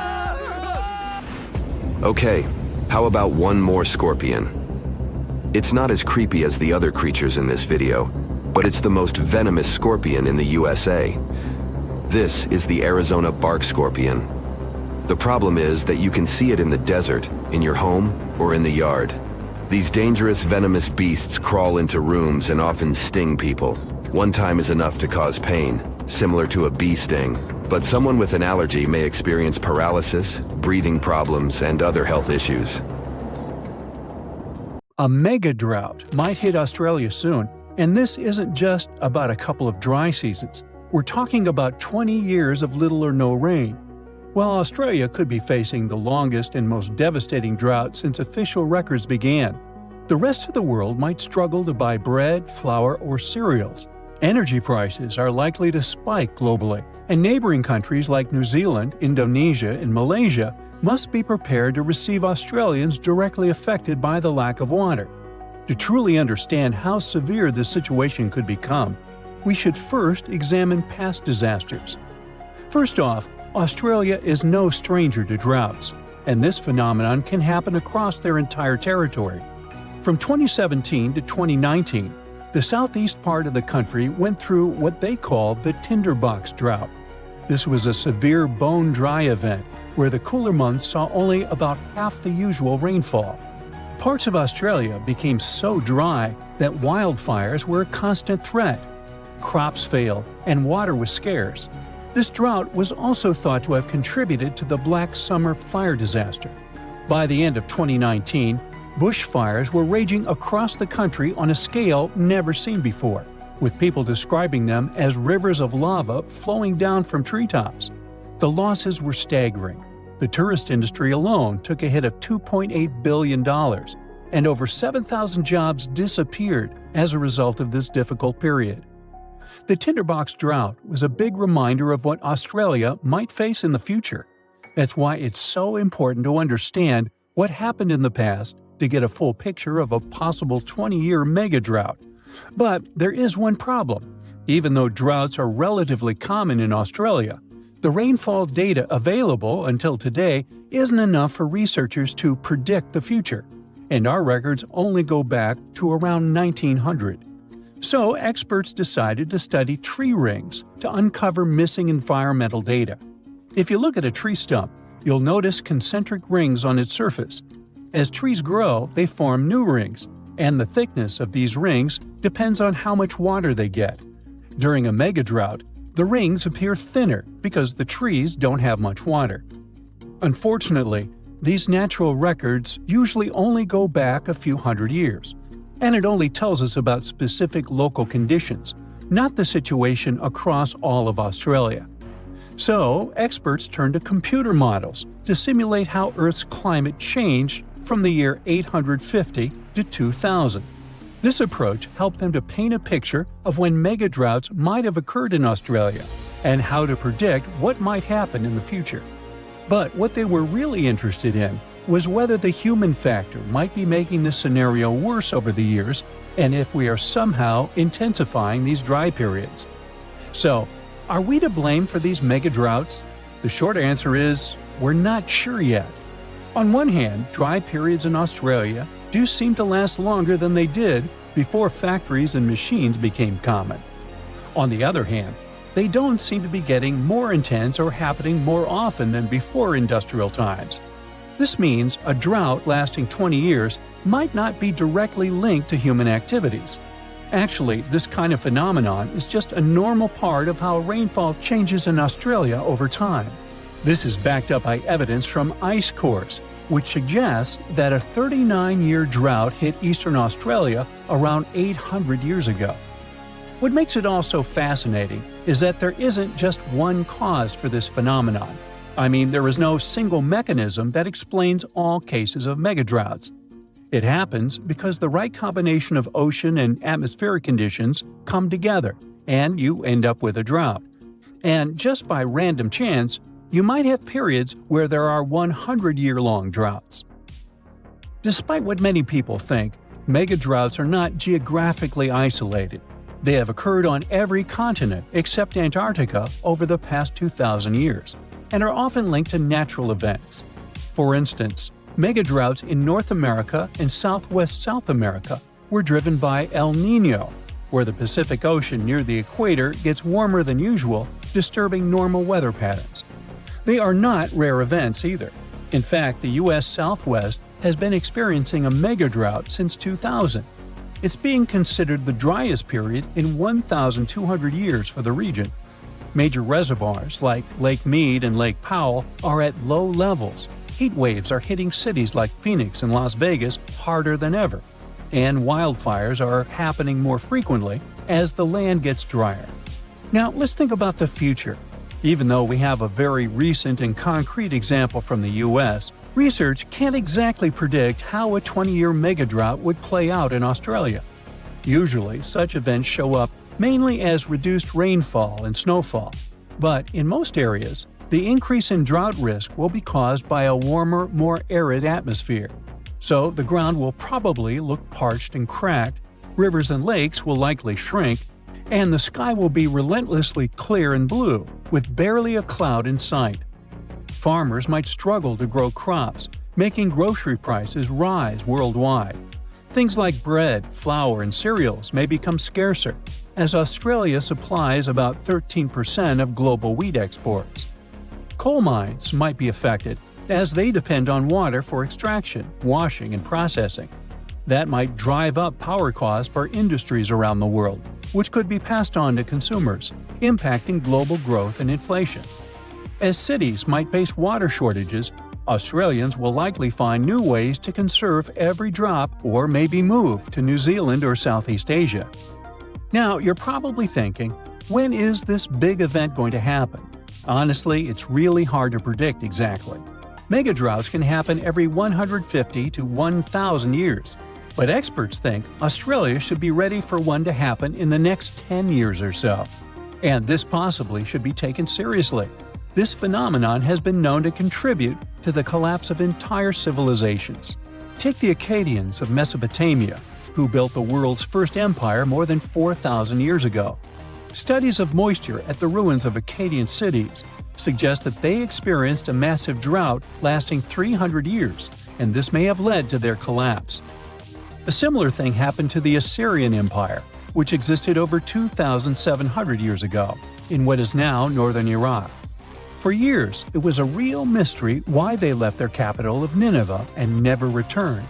Okay, how about one more scorpion? It's not as creepy as the other creatures in this video, but it's the most venomous scorpion in the USA. This is the Arizona bark scorpion. The problem is that you can see it in the desert, in your home, or in the yard. These dangerous venomous beasts crawl into rooms and often sting people. One time is enough to cause pain, similar to a bee sting, but someone with an allergy may experience paralysis, breathing problems, and other health issues. A mega drought might hit Australia soon, and this isn't just about a couple of dry seasons. We're talking about 20 years of little or no rain. While Australia could be facing the longest and most devastating drought since official records began, the rest of the world might struggle to buy bread, flour, or cereals. Energy prices are likely to spike globally, and neighboring countries like New Zealand, Indonesia, and Malaysia must be prepared to receive Australians directly affected by the lack of water. To truly understand how severe this situation could become, we should first examine past disasters. First off, Australia is no stranger to droughts, and this phenomenon can happen across their entire territory. From 2017 to 2019, the southeast part of the country went through what they call the tinderbox drought. This was a severe bone-dry event where the cooler months saw only about half the usual rainfall. Parts of Australia became so dry that wildfires were a constant threat. Crops failed, and water was scarce. This drought was also thought to have contributed to the Black Summer fire disaster. By the end of 2019, bushfires were raging across the country on a scale never seen before, with people describing them as rivers of lava flowing down from treetops. The losses were staggering. The tourist industry alone took a hit of $2.8 billion, and over 7,000 jobs disappeared as a result of this difficult period. The tinderbox drought was a big reminder of what Australia might face in the future. That's why it's so important to understand what happened in the past to get a full picture of a possible 20-year mega drought. But there is one problem. Even though droughts are relatively common in Australia, the rainfall data available until today isn't enough for researchers to predict the future, and our records only go back to around 1900. So experts decided to study tree rings to uncover missing environmental data. If you look at a tree stump, you'll notice concentric rings on its surface. As trees grow, they form new rings, and the thickness of these rings depends on how much water they get. During a megadrought, the rings appear thinner because the trees don't have much water. Unfortunately, these natural records usually only go back a few hundred years, and it only tells us about specific local conditions, not the situation across all of Australia. So, experts turn to computer models to simulate how Earth's climate changed from the year 850 to 2000. This approach helped them to paint a picture of when megadroughts might have occurred in Australia and how to predict what might happen in the future. But what they were really interested in was whether the human factor might be making this scenario worse over the years and if we are somehow intensifying these dry periods. So, are we to blame for these megadroughts? The short answer is, we're not sure yet. On one hand, dry periods in Australia do seem to last longer than they did before factories and machines became common. On the other hand, they don't seem to be getting more intense or happening more often than before industrial times. This means a drought lasting 20 years might not be directly linked to human activities. Actually, this kind of phenomenon is just a normal part of how rainfall changes in Australia over time. This is backed up by evidence from ice cores, which suggests that a 39-year drought hit eastern Australia around 800 years ago. What makes it all so fascinating is that there isn't just one cause for this phenomenon. I mean, there is no single mechanism that explains all cases of megadroughts. It happens because the right combination of ocean and atmospheric conditions come together, and you end up with a drought. And just by random chance, you might have periods where there are 100-year-long droughts. Despite what many people think, megadroughts are not geographically isolated. They have occurred on every continent except Antarctica over the past 2,000 years, and are often linked to natural events. For instance, megadroughts in North America and Southwest South America were driven by El Niño, where the Pacific Ocean near the equator gets warmer than usual, disturbing normal weather patterns. They are not rare events either. In fact, the U.S. Southwest has been experiencing a megadrought since 2000. It's being considered the driest period in 1,200 years for the region. Major reservoirs like Lake Mead and Lake Powell are at low levels. Heat waves are hitting cities like Phoenix and Las Vegas harder than ever, and wildfires are happening more frequently as the land gets drier. Now, let's think about the future. Even though we have a very recent and concrete example from the U.S., research can't exactly predict how a 20-year megadrought would play out in Australia. Usually, such events show up mainly as reduced rainfall and snowfall. But in most areas, the increase in drought risk will be caused by a warmer, more arid atmosphere. So the ground will probably look parched and cracked, rivers and lakes will likely shrink, and the sky will be relentlessly clear and blue, with barely a cloud in sight. Farmers might struggle to grow crops, making grocery prices rise worldwide. Things like bread, flour, and cereals may become scarcer, as Australia supplies about 13% of global wheat exports. Coal mines might be affected, as they depend on water for extraction, washing, and processing. That might drive up power costs for industries around the world, which could be passed on to consumers, impacting global growth and inflation. As cities might face water shortages, Australians will likely find new ways to conserve every drop or maybe move to New Zealand or Southeast Asia. Now, you're probably thinking, when is this big event going to happen? Honestly, it's really hard to predict exactly. Megadroughts can happen every 150 to 1,000 years, but experts think Australia should be ready for one to happen in the next 10 years or so. And this possibly should be taken seriously. This phenomenon has been known to contribute to the collapse of entire civilizations. Take the Akkadians of Mesopotamia, who built the world's first empire more than 4,000 years ago. Studies of moisture at the ruins of Akkadian cities suggest that they experienced a massive drought lasting 300 years, and this may have led to their collapse. A similar thing happened to the Assyrian Empire, which existed over 2,700 years ago, in what is now northern Iraq. For years, it was a real mystery why they left their capital of Nineveh and never returned.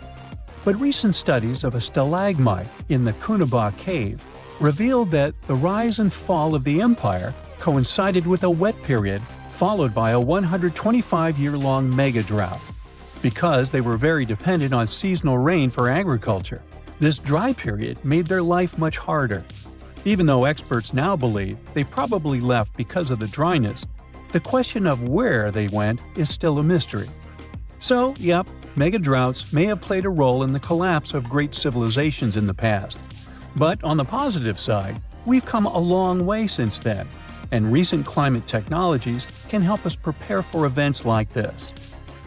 But recent studies of a stalagmite in the Cunaba cave revealed that the rise and fall of the empire coincided with a wet period followed by a 125-year-long mega-drought. Because they were very dependent on seasonal rain for agriculture, this dry period made their life much harder. Even though experts now believe they probably left because of the dryness, the question of where they went is still a mystery. So, yep, mega-droughts may have played a role in the collapse of great civilizations in the past. But on the positive side, we've come a long way since then, and recent climate technologies can help us prepare for events like this.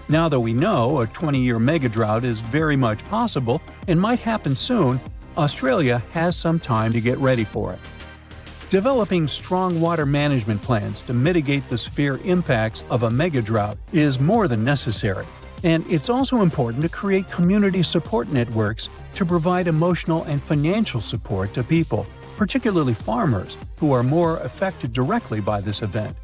Now that we know a 20-year megadrought is very much possible and might happen soon, Australia has some time to get ready for it. Developing strong water management plans to mitigate the severe impacts of a megadrought is more than necessary, and it's also important to create community support networks to provide emotional and financial support to people, particularly farmers, who are more affected directly by this event.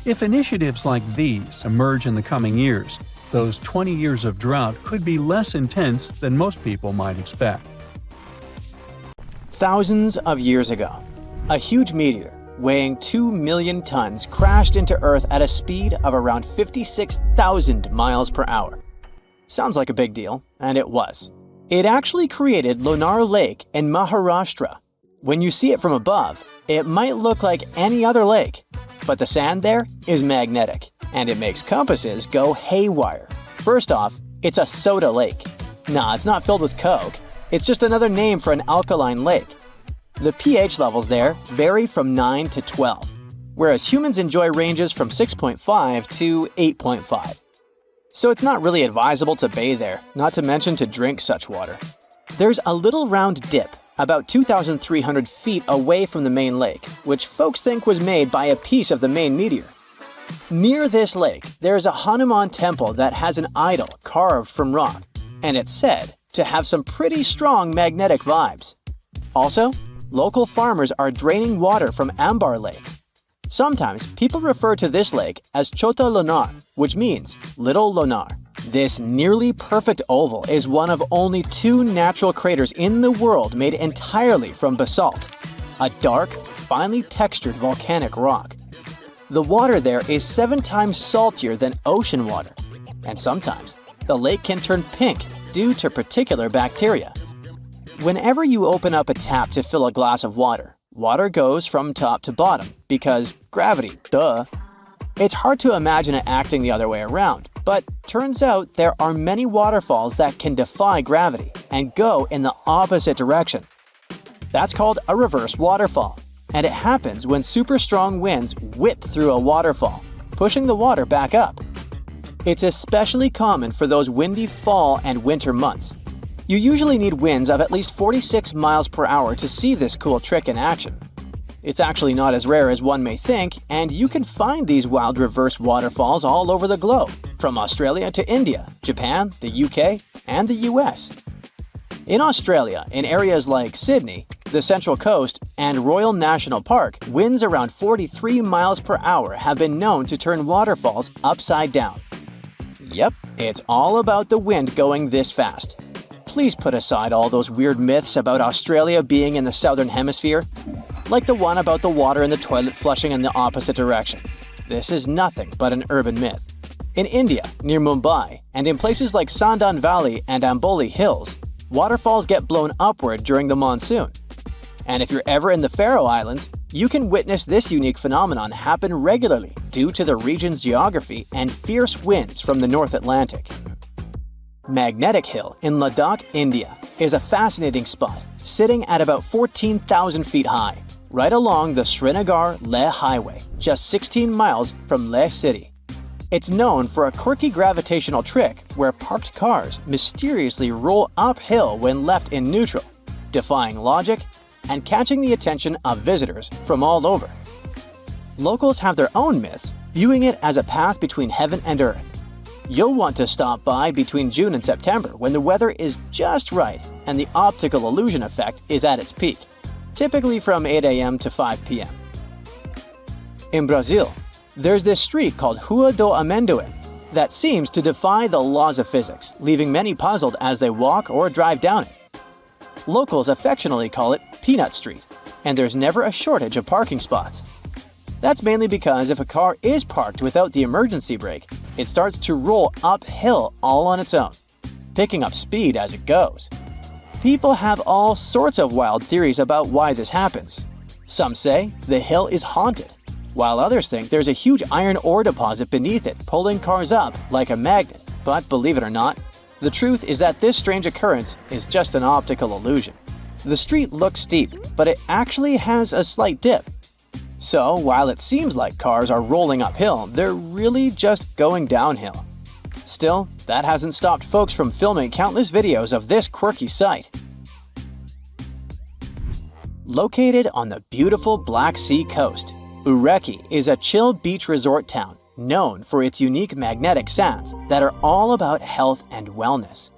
If initiatives like these emerge in the coming years, those 20 years of drought could be less intense than most people might expect. Thousands of years ago, a huge meteor weighing 2 million tons crashed into Earth at a speed of around 56,000 miles per hour. Sounds like a big deal, and it was. It actually created Lonar Lake in Maharashtra. When you see it from above, it might look like any other lake, but the sand there is magnetic, and it makes compasses go haywire. First off, it's a soda lake. Nah, it's not filled with Coke. It's just another name for an alkaline lake. The pH levels there vary from 9 to 12, whereas humans enjoy ranges from 6.5 to 8.5. So it's not really advisable to bathe there, not to mention to drink such water. There's a little round dip about 2,300 feet away from the main lake, which folks think was made by a piece of the main meteor. Near this lake, there's a Hanuman temple that has an idol carved from rock, and it's said to have some pretty strong magnetic vibes. Also, local farmers are draining water from Ambar Lake. Sometimes people refer to this lake as Chota Lonar, which means Little Lonar. This nearly perfect oval is one of only 2 natural craters in the world made entirely from basalt, a dark, finely textured volcanic rock. The water there is 7 times saltier than ocean water, and sometimes the lake can turn pink due to particular bacteria. Whenever you open up a tap to fill a glass of water, water goes from top to bottom because gravity, duh. It's hard to imagine it acting the other way around, but turns out there are many waterfalls that can defy gravity and go in the opposite direction. That's called a reverse waterfall, and it happens when super strong winds whip through a waterfall, pushing the water back up. It's especially common for those windy fall and winter months. You usually need winds of at least 46 miles per hour to see this cool trick in action. It's actually not as rare as one may think, and you can find these wild reverse waterfalls all over the globe, from Australia to India, Japan, the UK, and the US. In Australia, in areas like Sydney, the Central Coast, and Royal National Park, winds around 43 miles per hour have been known to turn waterfalls upside down. Yep, it's all about the wind going this fast. Please put aside all those weird myths about Australia being in the southern hemisphere, like the one about the water in the toilet flushing in the opposite direction. This is nothing but an urban myth. In India, near Mumbai, and in places like Sandan Valley and Amboli Hills, waterfalls get blown upward during the monsoon. And if you're ever in the Faroe Islands, you can witness this unique phenomenon happen regularly due to the region's geography and fierce winds from the North Atlantic. Magnetic Hill in Ladakh, India, is a fascinating spot, sitting at about 14,000 feet high, right along the Srinagar-Leh Highway, just 16 miles from Leh City. It's known for a quirky gravitational trick where parked cars mysteriously roll uphill when left in neutral, defying logic and catching the attention of visitors from all over. Locals have their own myths, viewing it as a path between heaven and earth. You'll want to stop by between June and September when the weather is just right and the optical illusion effect is at its peak, typically from 8 a.m. to 5 p.m. In Brazil, there's this street called Rua do Amendoim that seems to defy the laws of physics, leaving many puzzled as they walk or drive down it. Locals affectionately call it Peanut Street, and there's never a shortage of parking spots. That's mainly because if a car is parked without the emergency brake, it starts to roll uphill all on its own, picking up speed as it goes. People have all sorts of wild theories about why this happens. Some say the hill is haunted, while others think there's a huge iron ore deposit beneath it pulling cars up like a magnet. But believe it or not, the truth is that this strange occurrence is just an optical illusion. The street looks steep, but it actually has a slight dip. So while it seems like cars are rolling uphill, they're really just going downhill. Still, that hasn't stopped folks from filming countless videos of this quirky sight. Located on the beautiful Black Sea coast, Ureki is a chill beach resort town known for its unique magnetic sands that are all about health and wellness.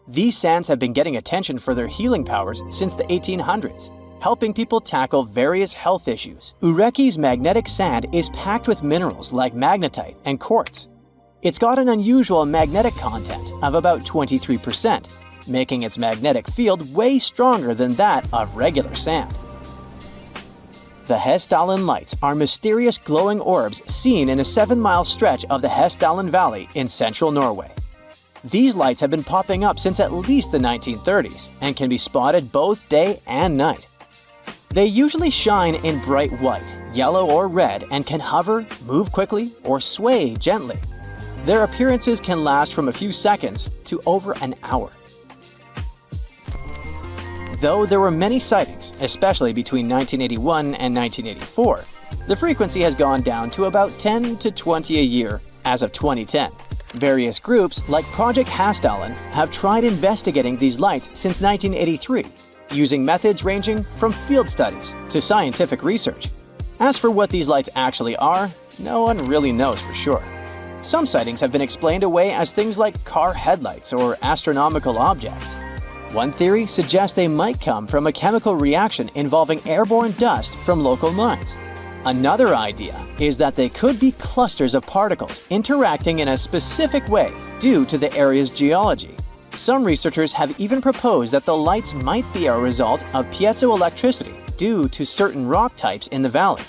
These sands have been getting attention for their healing powers since the 1800s, helping people tackle various health issues. Ureki's magnetic sand is packed with minerals like magnetite and quartz. It's got an unusual magnetic content of about 23%, making its magnetic field way stronger than that of regular sand. The Hessdalen Lights are mysterious glowing orbs seen in a 7-mile stretch of the Hessdalen Valley in central Norway. These lights have been popping up since at least the 1930s and can be spotted both day and night. They usually shine in bright white, yellow, or red and can hover, move quickly, or sway gently. Their appearances can last from a few seconds to over an hour. Though there were many sightings, especially between 1981 and 1984, the frequency has gone down to about 10 to 20 a year as of 2010. Various groups, like Project Hessdalen, have tried investigating these lights since 1983, using methods ranging from field studies to scientific research. As for what these lights actually are, no one really knows for sure. Some sightings have been explained away as things like car headlights or astronomical objects. One theory suggests they might come from a chemical reaction involving airborne dust from local mines. Another idea is that they could be clusters of particles interacting in a specific way due to the area's geology. Some researchers have even proposed that the lights might be a result of piezoelectricity due to certain rock types in the valley.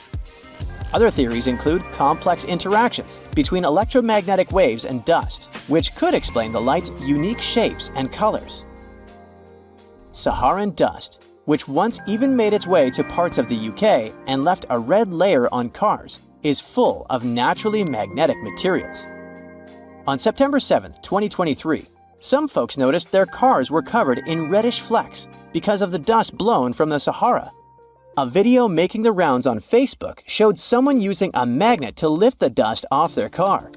Other theories include complex interactions between electromagnetic waves and dust, which could explain the light's unique shapes and colors. Saharan dust, which once even made its way to parts of the UK and left a red layer on cars, is full of naturally magnetic materials. On September 7, 2023, some folks noticed their cars were covered in reddish flecks because of the dust blown from the Sahara. A video making the rounds on Facebook showed someone using a magnet to lift the dust off their car.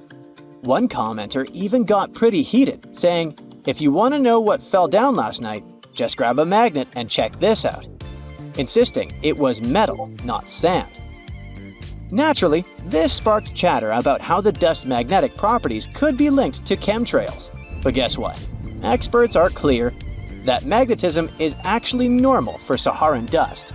One commenter even got pretty heated, saying, "If you want to know what fell down last night, just grab a magnet and check this out." insisting it was metal, not sand. Naturally, this sparked chatter about how the dust's magnetic properties could be linked to chemtrails. But guess what? Experts are clear that magnetism is actually normal for Saharan dust.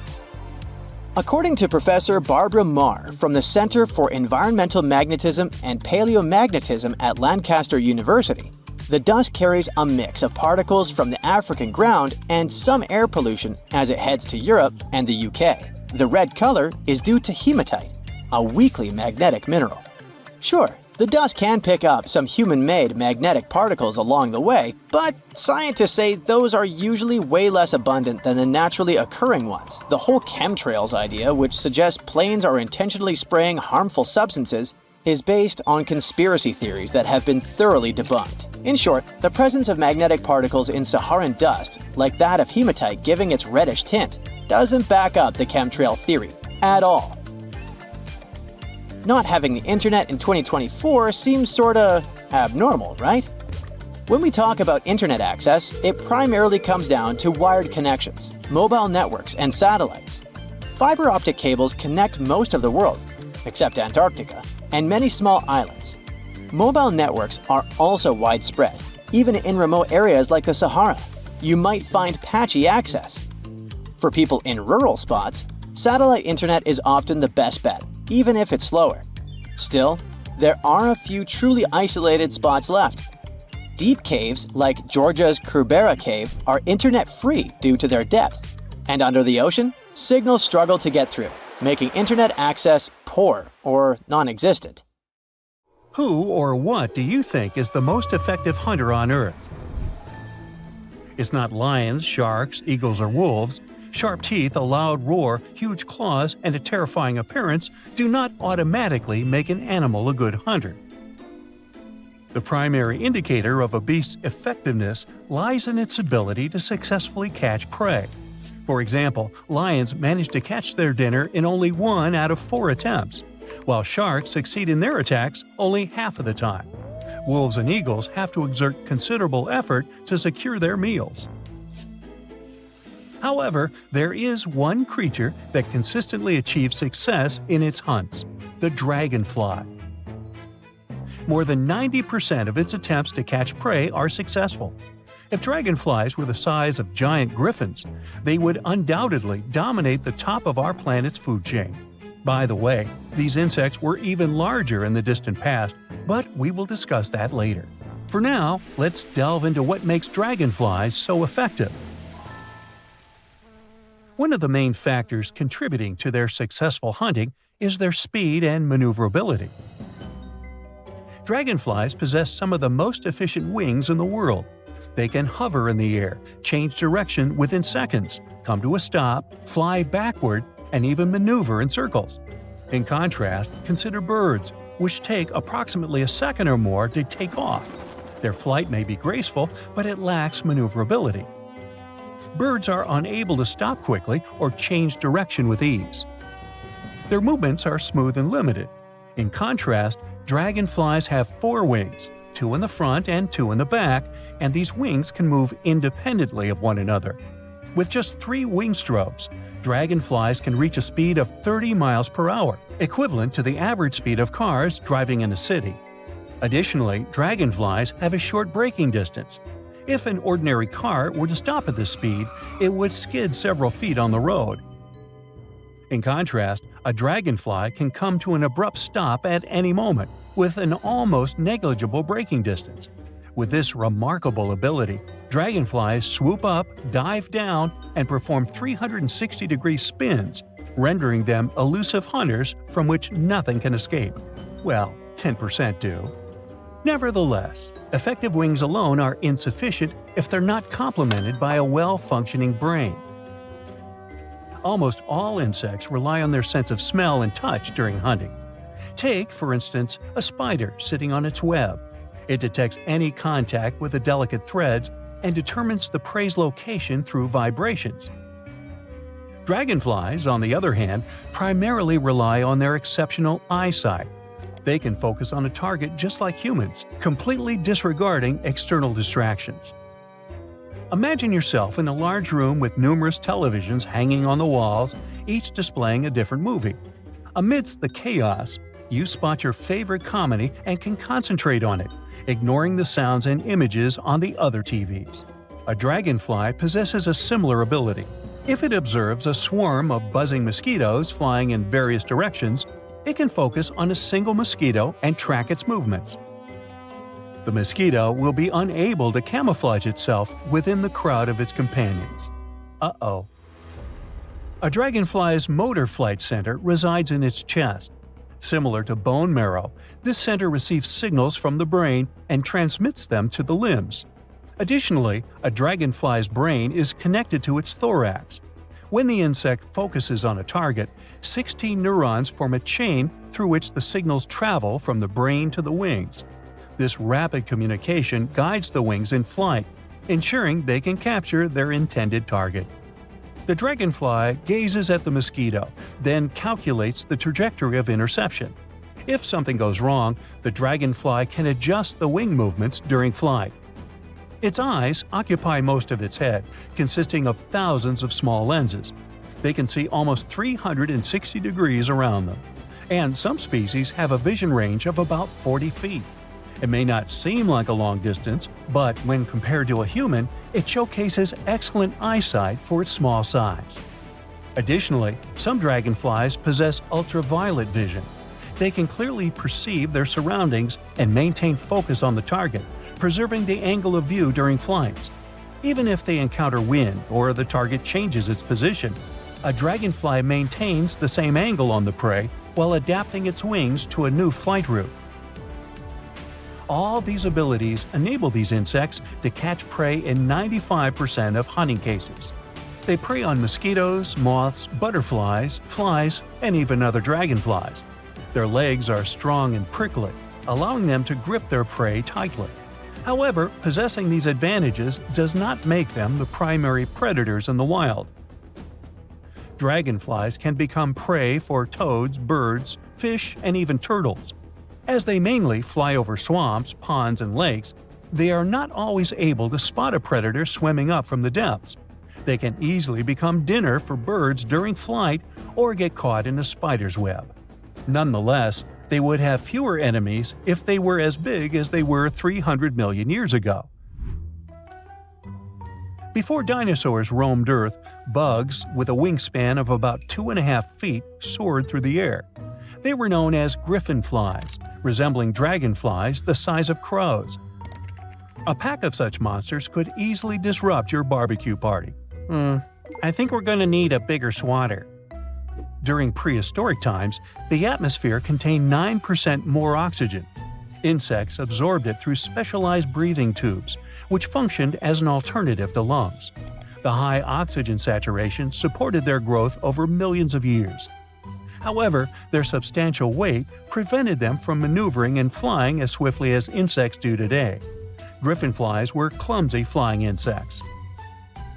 According to Professor Barbara Marr from the Center for Environmental Magnetism and Paleomagnetism at Lancaster University, the dust carries a mix of particles from the African ground and some air pollution as it heads to Europe and the UK. The red color is due to hematite, a weakly magnetic mineral. Sure, the dust can pick up some human-made magnetic particles along the way, but scientists say those are usually way less abundant than the naturally occurring ones. The whole chemtrails idea, which suggests planes are intentionally spraying harmful substances, is based on conspiracy theories that have been thoroughly debunked. In short, the presence of magnetic particles in Saharan dust, like that of hematite giving its reddish tint, doesn't back up the chemtrail theory at all. Not having the internet in 2024 seems sorta abnormal, right? When we talk about internet access, it primarily comes down to wired connections, mobile networks, and satellites. Fiber optic cables connect most of the world, except Antarctica, and many small islands. Mobile networks are also widespread. Even in remote areas like the Sahara, you might find patchy access. For people in rural spots, satellite internet is often the best bet, even if it's slower. Still, there are a few truly isolated spots left. Deep caves like Georgia's Kerbera Cave are internet-free due to their depth. And under the ocean, signals struggle to get through, making internet access poor or non-existent. Who or what do you think is the most effective hunter on Earth? It's not lions, sharks, eagles, or wolves. Sharp teeth, a loud roar, huge claws, and a terrifying appearance do not automatically make an animal a good hunter. The primary indicator of a beast's effectiveness lies in its ability to successfully catch prey. For example, lions manage to catch their dinner in only 1 out of 4 attempts, while sharks succeed in their attacks only half of the time. Wolves and eagles have to exert considerable effort to secure their meals. However, there is one creature that consistently achieves success in its hunts: the dragonfly. More than 90% of its attempts to catch prey are successful. If dragonflies were the size of giant griffins, they would undoubtedly dominate the top of our planet's food chain. By the way, these insects were even larger in the distant past, but we will discuss that later. For now, let's delve into what makes dragonflies so effective. One of the main factors contributing to their successful hunting is their speed and maneuverability. Dragonflies possess some of the most efficient wings in the world. They can hover in the air, change direction within seconds, come to a stop, fly backward, and even maneuver in circles. In contrast, consider birds, which take approximately a second or more to take off. Their flight may be graceful, but it lacks maneuverability. Birds are unable to stop quickly or change direction with ease. Their movements are smooth and limited. In contrast, dragonflies have 4 wings, 2 in the front and 2 in the back, and these wings can move independently of one another. With just 3 wing strokes, dragonflies can reach a speed of 30 miles per hour, equivalent to the average speed of cars driving in a city. Additionally, dragonflies have a short braking distance. If an ordinary car were to stop at this speed, it would skid several feet on the road. In contrast, a dragonfly can come to an abrupt stop at any moment, with an almost negligible braking distance. With this remarkable ability, dragonflies swoop up, dive down, and perform 360-degree spins, rendering them elusive hunters from which nothing can escape. Well, 10% do. Nevertheless, effective wings alone are insufficient if they're not complemented by a well-functioning brain. Almost all insects rely on their sense of smell and touch during hunting. Take, for instance, a spider sitting on its web. It detects any contact with the delicate threads and determines the prey's location through vibrations. Dragonflies, on the other hand, primarily rely on their exceptional eyesight. They can focus on a target just like humans, completely disregarding external distractions. Imagine yourself in a large room with numerous televisions hanging on the walls, each displaying a different movie. Amidst the chaos, you spot your favorite comedy and can concentrate on it, ignoring the sounds and images on the other TVs. A dragonfly possesses a similar ability. If it observes a swarm of buzzing mosquitoes flying in various directions, it can focus on a single mosquito and track its movements. The mosquito will be unable to camouflage itself within the crowd of its companions. Uh-oh. A dragonfly's motor flight center resides in its chest. Similar to bone marrow, this center receives signals from the brain and transmits them to the limbs. Additionally, a dragonfly's brain is connected to its thorax. When the insect focuses on a target, 16 neurons form a chain through which the signals travel from the brain to the wings. This rapid communication guides the wings in flight, ensuring they can capture their intended target. The dragonfly gazes at the mosquito, then calculates the trajectory of interception. If something goes wrong, the dragonfly can adjust the wing movements during flight. Its eyes occupy most of its head, consisting of thousands of small lenses. They can see almost 360 degrees around them, and some species have a vision range of about 40 feet. It may not seem like a long distance, but when compared to a human, it showcases excellent eyesight for its small size. Additionally, some dragonflies possess ultraviolet vision. They can clearly perceive their surroundings and maintain focus on the target, preserving the angle of view during flights. Even if they encounter wind or the target changes its position, a dragonfly maintains the same angle on the prey while adapting its wings to a new flight route. All these abilities enable these insects to catch prey in 95% of hunting cases. They prey on mosquitoes, moths, butterflies, flies, and even other dragonflies. Their legs are strong and prickly, allowing them to grip their prey tightly. However, possessing these advantages does not make them the primary predators in the wild. Dragonflies can become prey for toads, birds, fish, and even turtles. As they mainly fly over swamps, ponds, and lakes, they are not always able to spot a predator swimming up from the depths. They can easily become dinner for birds during flight or get caught in a spider's web. Nonetheless, they would have fewer enemies if they were as big as they were 300 million years ago. Before dinosaurs roamed Earth, bugs with a wingspan of about 2.5 feet soared through the air. They were known as griffin flies, resembling dragonflies the size of crows. A pack of such monsters could easily disrupt your barbecue party. I think we're going to need a bigger swatter. During prehistoric times, the atmosphere contained 9% more oxygen. Insects absorbed it through specialized breathing tubes, which functioned as an alternative to lungs. The high oxygen saturation supported their growth over millions of years. However, their substantial weight prevented them from maneuvering and flying as swiftly as insects do today. Griffin flies were clumsy flying insects.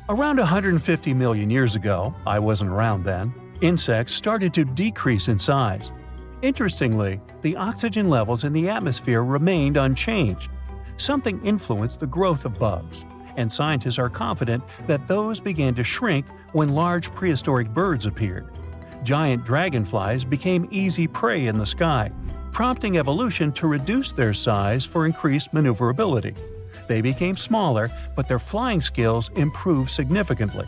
Around 150 million years ago, I wasn't around then, insects started to decrease in size. Interestingly, the oxygen levels in the atmosphere remained unchanged. Something influenced the growth of bugs, and scientists are confident that those began to shrink when large prehistoric birds appeared. Giant dragonflies became easy prey in the sky, prompting evolution to reduce their size for increased maneuverability. They became smaller, but their flying skills improved significantly.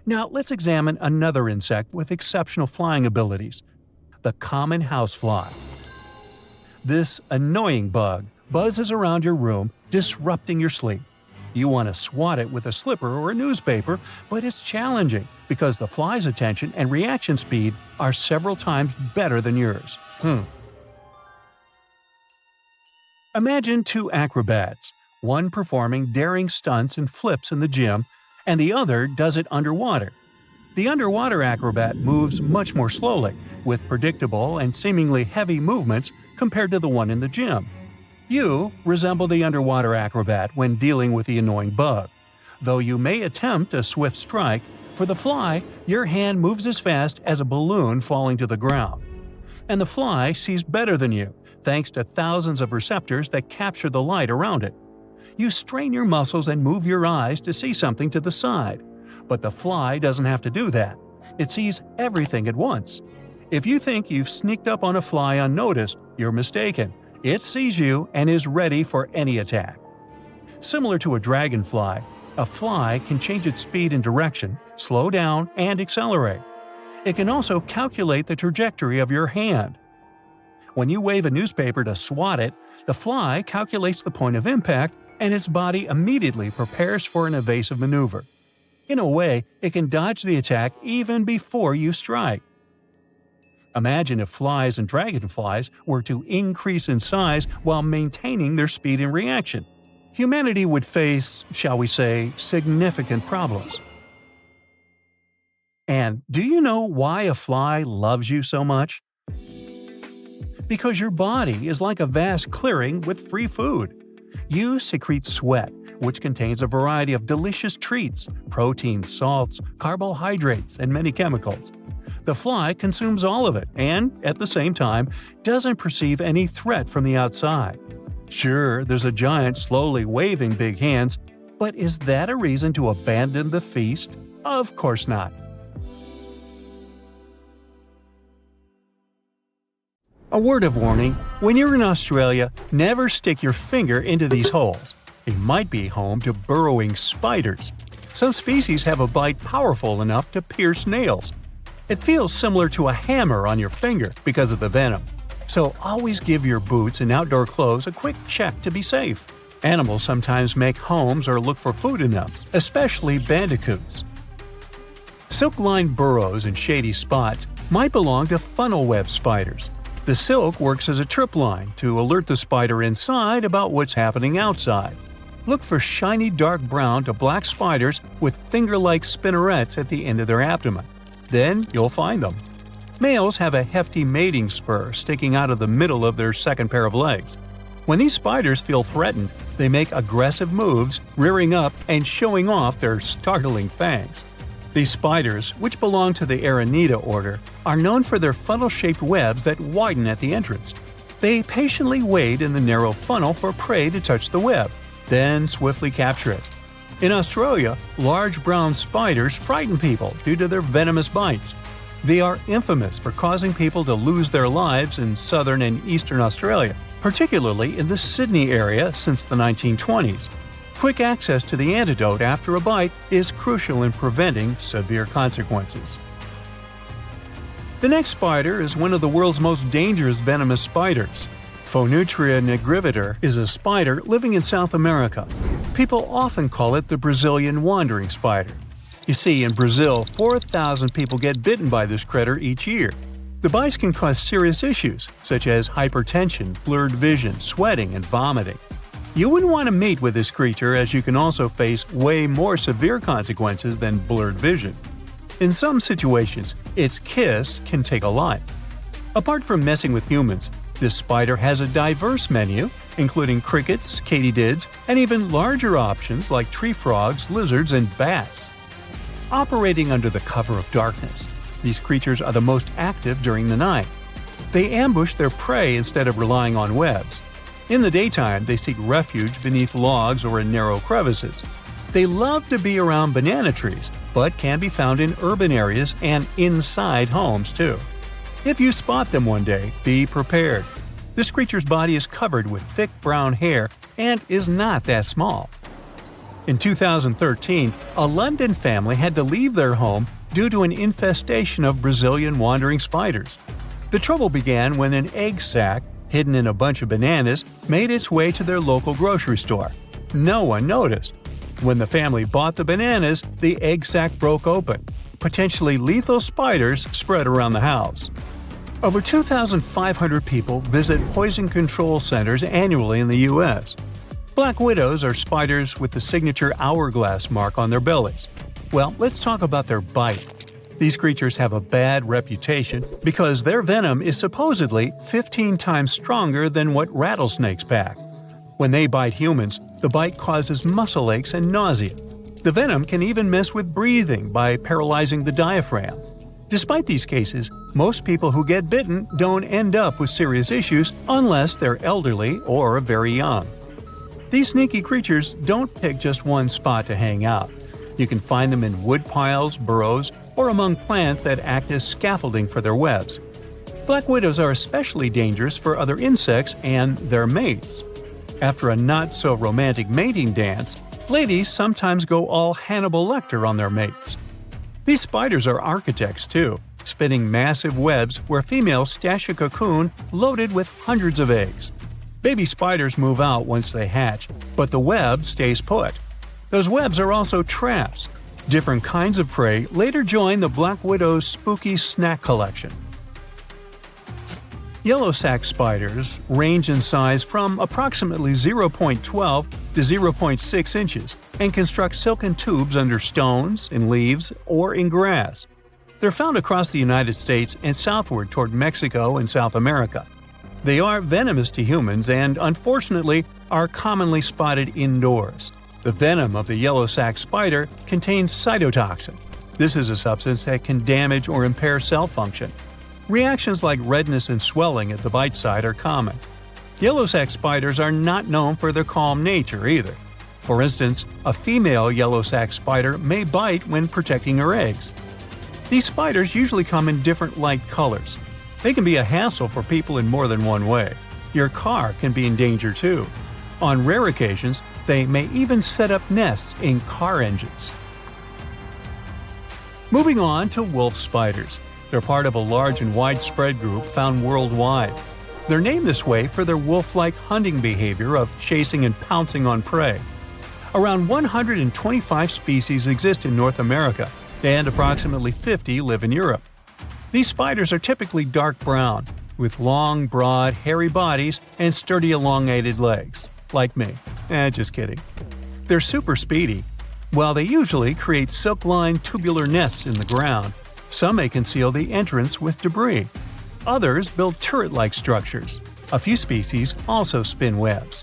Now let's examine another insect with exceptional flying abilities, the common housefly. This annoying bug buzzes around your room, disrupting your sleep. You want to swat it with a slipper or a newspaper, but it's challenging because the fly's attention and reaction speed are several times better than yours. Imagine two acrobats, one performing daring stunts and flips in the gym, and the other does it underwater. The underwater acrobat moves much more slowly, with predictable and seemingly heavy movements compared to the one in the gym. You resemble the underwater acrobat when dealing with the annoying bug. Though you may attempt a swift strike, for the fly, your hand moves as fast as a balloon falling to the ground. And the fly sees better than you, thanks to thousands of receptors that capture the light around it. You strain your muscles and move your eyes to see something to the side. But the fly doesn't have to do that. It sees everything at once. If you think you've sneaked up on a fly unnoticed, you're mistaken. It sees you and is ready for any attack. Similar to a dragonfly, a fly can change its speed and direction, slow down, and accelerate. It can also calculate the trajectory of your hand. When you wave a newspaper to swat it, the fly calculates the point of impact and its body immediately prepares for an evasive maneuver. In a way, it can dodge the attack even before you strike. Imagine if flies and dragonflies were to increase in size while maintaining their speed and reaction. Humanity would face, shall we say, significant problems. And do you know why a fly loves you so much? Because your body is like a vast clearing with free food. You secrete sweat, which contains a variety of delicious treats, proteins, salts, carbohydrates, and many chemicals. The fly consumes all of it and, at the same time, doesn't perceive any threat from the outside. Sure, there's a giant slowly waving big hands, but is that a reason to abandon the feast? Of course not. A word of warning, when you're in Australia, never stick your finger into these holes. They might be home to burrowing spiders. Some species have a bite powerful enough to pierce nails. It feels similar to a hammer on your finger because of the venom. So always give your boots and outdoor clothes a quick check to be safe. Animals sometimes make homes or look for food in them, especially bandicoots. Silk-lined burrows in shady spots might belong to funnel web spiders. The silk works as a trip line to alert the spider inside about what's happening outside. Look for shiny dark brown to black spiders with finger-like spinnerets at the end of their abdomen. Then you'll find them. Males have a hefty mating spur sticking out of the middle of their second pair of legs. When these spiders feel threatened, they make aggressive moves, rearing up and showing off their startling fangs. These spiders, which belong to the Aranida order, are known for their funnel-shaped webs that widen at the entrance. They patiently wait in the narrow funnel for prey to touch the web, then swiftly capture it. In Australia, large brown spiders frighten people due to their venomous bites. They are infamous for causing people to lose their lives in southern and eastern Australia, particularly in the Sydney area since the 1920s. Quick access to the antidote after a bite is crucial in preventing severe consequences. The next spider is one of the world's most dangerous venomous spiders. Phonutria nigriviter is a spider living in South America. People often call it the Brazilian wandering spider. You see, in Brazil, 4,000 people get bitten by this critter each year. The bites can cause serious issues, such as hypertension, blurred vision, sweating, and vomiting. You wouldn't want to meet with this creature, as you can also face way more severe consequences than blurred vision. In some situations, its kiss can take a life. Apart from messing with humans, this spider has a diverse menu, including crickets, katydids, and even larger options like tree frogs, lizards, and bats. Operating under the cover of darkness, these creatures are the most active during the night. They ambush their prey instead of relying on webs. In the daytime, they seek refuge beneath logs or in narrow crevices. They love to be around banana trees, but can be found in urban areas and inside homes too. If you spot them one day, be prepared. This creature's body is covered with thick brown hair and is not that small. In 2013, a London family had to leave their home due to an infestation of Brazilian wandering spiders. The trouble began when an egg sac, hidden in a bunch of bananas, made its way to their local grocery store. No one noticed. When the family bought the bananas, the egg sac broke open. Potentially lethal spiders spread around the house. Over 2,500 people visit poison control centers annually in the U.S. Black widows are spiders with the signature hourglass mark on their bellies. Well, let's talk about their bite. These creatures have a bad reputation because their venom is supposedly 15 times stronger than what rattlesnakes pack. When they bite humans, the bite causes muscle aches and nausea. The venom can even mess with breathing by paralyzing the diaphragm. Despite these cases, most people who get bitten don't end up with serious issues unless they're elderly or very young. These sneaky creatures don't pick just one spot to hang out. You can find them in wood piles, burrows, or among plants that act as scaffolding for their webs. Black widows are especially dangerous for other insects and their mates. After a not-so-romantic mating dance, ladies sometimes go all Hannibal Lecter on their mates. These spiders are architects too, spinning massive webs where females stash a cocoon loaded with hundreds of eggs. Baby spiders move out once they hatch, but the web stays put. Those webs are also traps. Different kinds of prey later join the black widow's spooky snack collection. Yellow sac spiders range in size from approximately 0.12 to 0.6 inches and construct silken tubes under stones, in leaves, or in grass. They're found across the United States and southward toward Mexico and South America. They are venomous to humans and, unfortunately, are commonly spotted indoors. The venom of the yellow sac spider contains cytotoxin. This is a substance that can damage or impair cell function. Reactions like redness and swelling at the bite site are common. Yellow sac spiders are not known for their calm nature either. For instance, a female yellow sac spider may bite when protecting her eggs. These spiders usually come in different light colors. They can be a hassle for people in more than one way. Your car can be in danger too. On rare occasions, they may even set up nests in car engines. Moving on to wolf spiders. They're part of a large and widespread group found worldwide. They're named this way for their wolf-like hunting behavior of chasing and pouncing on prey. Around 125 species exist in North America, and approximately 50 live in Europe. These spiders are typically dark brown, with long, broad, hairy bodies and sturdy elongated legs. Like me. Just kidding. They're super speedy. While they usually create silk-lined tubular nests in the ground, some may conceal the entrance with debris. Others build turret-like structures. A few species also spin webs.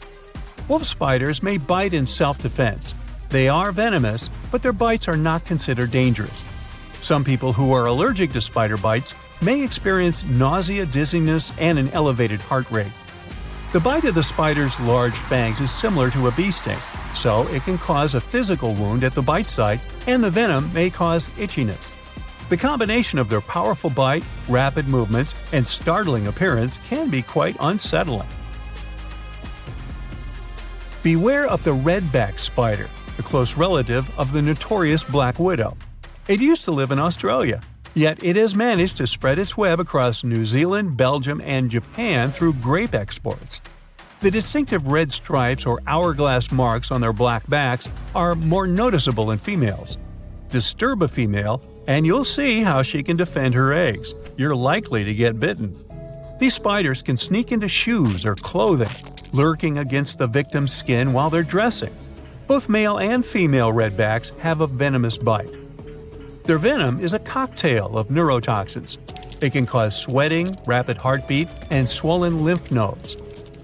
Wolf spiders may bite in self-defense. They are venomous, but their bites are not considered dangerous. Some people who are allergic to spider bites may experience nausea, dizziness, and an elevated heart rate. The bite of the spider's large fangs is similar to a bee sting, so it can cause a physical wound at the bite site, and the venom may cause itchiness. The combination of their powerful bite, rapid movements, and startling appearance can be quite unsettling. Beware of the redback spider, a close relative of the notorious black widow. It used to live in Australia, yet it has managed to spread its web across New Zealand, Belgium, and Japan through grape exports. The distinctive red stripes or hourglass marks on their black backs are more noticeable in females. Disturb a female, and you'll see how she can defend her eggs. You're likely to get bitten. These spiders can sneak into shoes or clothing, lurking against the victim's skin while they're dressing. Both male and female redbacks have a venomous bite. Their venom is a cocktail of neurotoxins. It can cause sweating, rapid heartbeat, and swollen lymph nodes.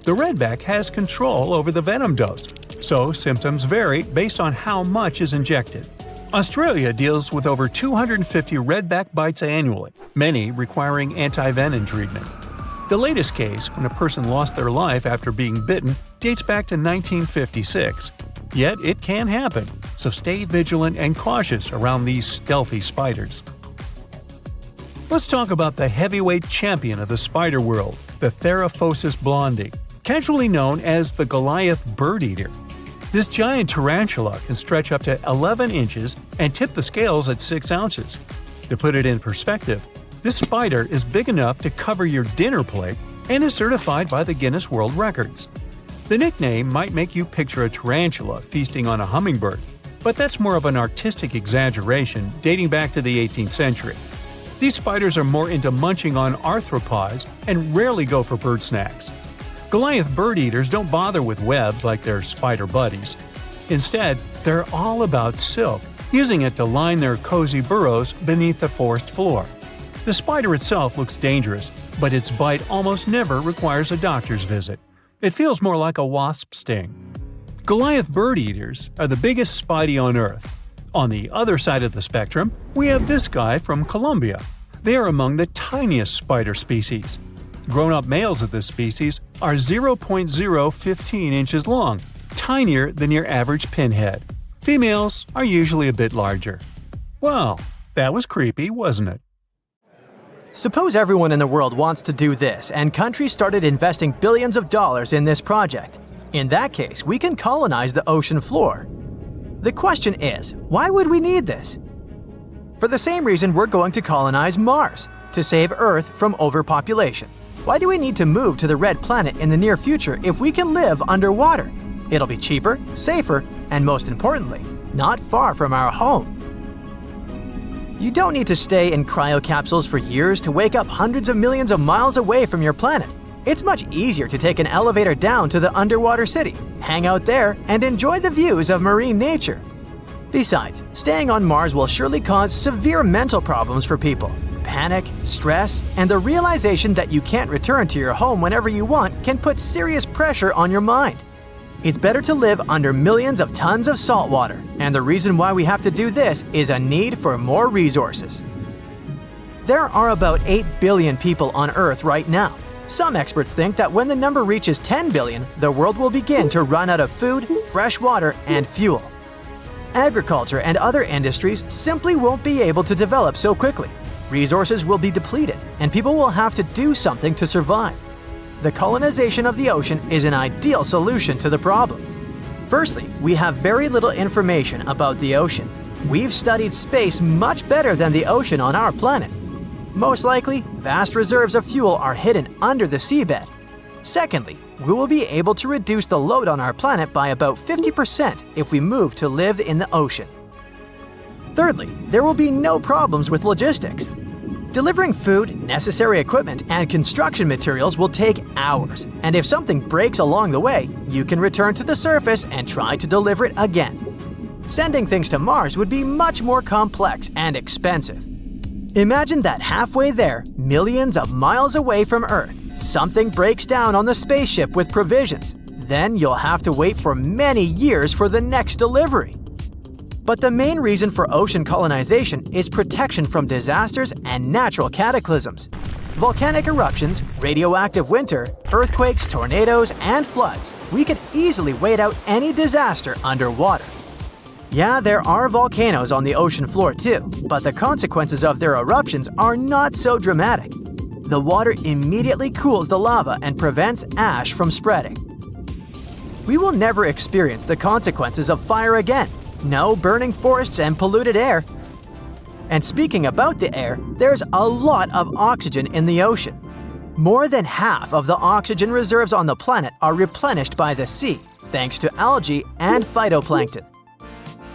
The redback has control over the venom dose, so symptoms vary based on how much is injected. Australia deals with over 250 redback bites annually, many requiring antivenom treatment. The latest case, when a person lost their life after being bitten, dates back to 1956. Yet it can happen, so stay vigilant and cautious around these stealthy spiders. Let's talk about the heavyweight champion of the spider world, the Theraphosis blondie, casually known as the Goliath bird eater. This giant tarantula can stretch up to 11 inches and tip the scales at 6 ounces. To put it in perspective, this spider is big enough to cover your dinner plate and is certified by the Guinness World Records. The nickname might make you picture a tarantula feasting on a hummingbird, but that's more of an artistic exaggeration dating back to the 18th century. These spiders are more into munching on arthropods and rarely go for bird snacks. Goliath bird eaters don't bother with webs like their spider buddies. Instead, they're all about silk, using it to line their cozy burrows beneath the forest floor. The spider itself looks dangerous, but its bite almost never requires a doctor's visit. It feels more like a wasp sting. Goliath bird eaters are the biggest spidey on Earth. On the other side of the spectrum, we have this guy from Colombia. They are among the tiniest spider species. Grown-up males of this species are 0.015 inches long, tinier than your average pinhead. Females are usually a bit larger. Well, that was creepy, wasn't it? Suppose everyone in the world wants to do this, and countries started investing billions of dollars in this project. In that case, we can colonize the ocean floor. The question is, why would we need this? For the same reason we're going to colonize Mars, to save Earth from overpopulation. Why do we need to move to the red planet in the near future if we can live underwater? It'll be cheaper, safer, and most importantly, not far from our home. You don't need to stay in cryocapsules for years to wake up hundreds of millions of miles away from your planet. It's much easier to take an elevator down to the underwater city, hang out there, and enjoy the views of marine nature. Besides, staying on Mars will surely cause severe mental problems for people. Panic, stress, and the realization that you can't return to your home whenever you want can put serious pressure on your mind. It's better to live under millions of tons of salt water, and the reason why we have to do this is a need for more resources. There are about 8 billion people on Earth right now. Some experts think that when the number reaches 10 billion, the world will begin to run out of food, fresh water, and fuel. Agriculture and other industries simply won't be able to develop so quickly. Resources will be depleted, and people will have to do something to survive. The colonization of the ocean is an ideal solution to the problem. Firstly, we have very little information about the ocean. We've studied space much better than the ocean on our planet. Most likely, vast reserves of fuel are hidden under the seabed. Secondly, we will be able to reduce the load on our planet by about 50% if we move to live in the ocean. Thirdly, there will be no problems with logistics. Delivering food, necessary equipment, and construction materials will take hours, and if something breaks along the way, you can return to the surface and try to deliver it again. Sending things to Mars would be much more complex and expensive. Imagine that halfway there, millions of miles away from Earth, something breaks down on the spaceship with provisions. Then you'll have to wait for many years for the next delivery. But the main reason for ocean colonization is protection from disasters and natural cataclysms. Volcanic eruptions, radioactive winter, earthquakes, tornadoes, and floods. We could easily wait out any disaster underwater. Yeah, there are volcanoes on the ocean floor too, but the consequences of their eruptions are not so dramatic. The water immediately cools the lava and prevents ash from spreading. We will never experience the consequences of fire again. No burning forests and polluted air. And speaking about the air, there's a lot of oxygen in the ocean. More than half of the oxygen reserves on the planet are replenished by the sea, thanks to algae and phytoplankton.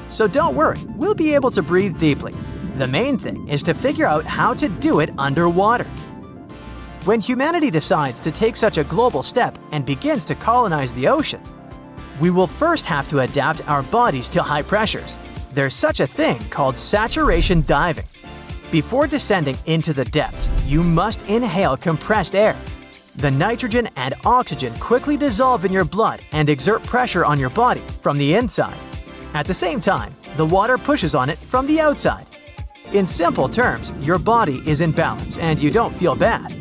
So don't worry, we'll be able to breathe deeply. The main thing is to figure out how to do it underwater. When humanity decides to take such a global step and begins to colonize the ocean, we will first have to adapt our bodies to high pressures. There's such a thing called saturation diving. Before descending into the depths, you must inhale compressed air. The nitrogen and oxygen quickly dissolve in your blood and exert pressure on your body from the inside. At the same time, the water pushes on it from the outside. In simple terms, your body is in balance and you don't feel bad.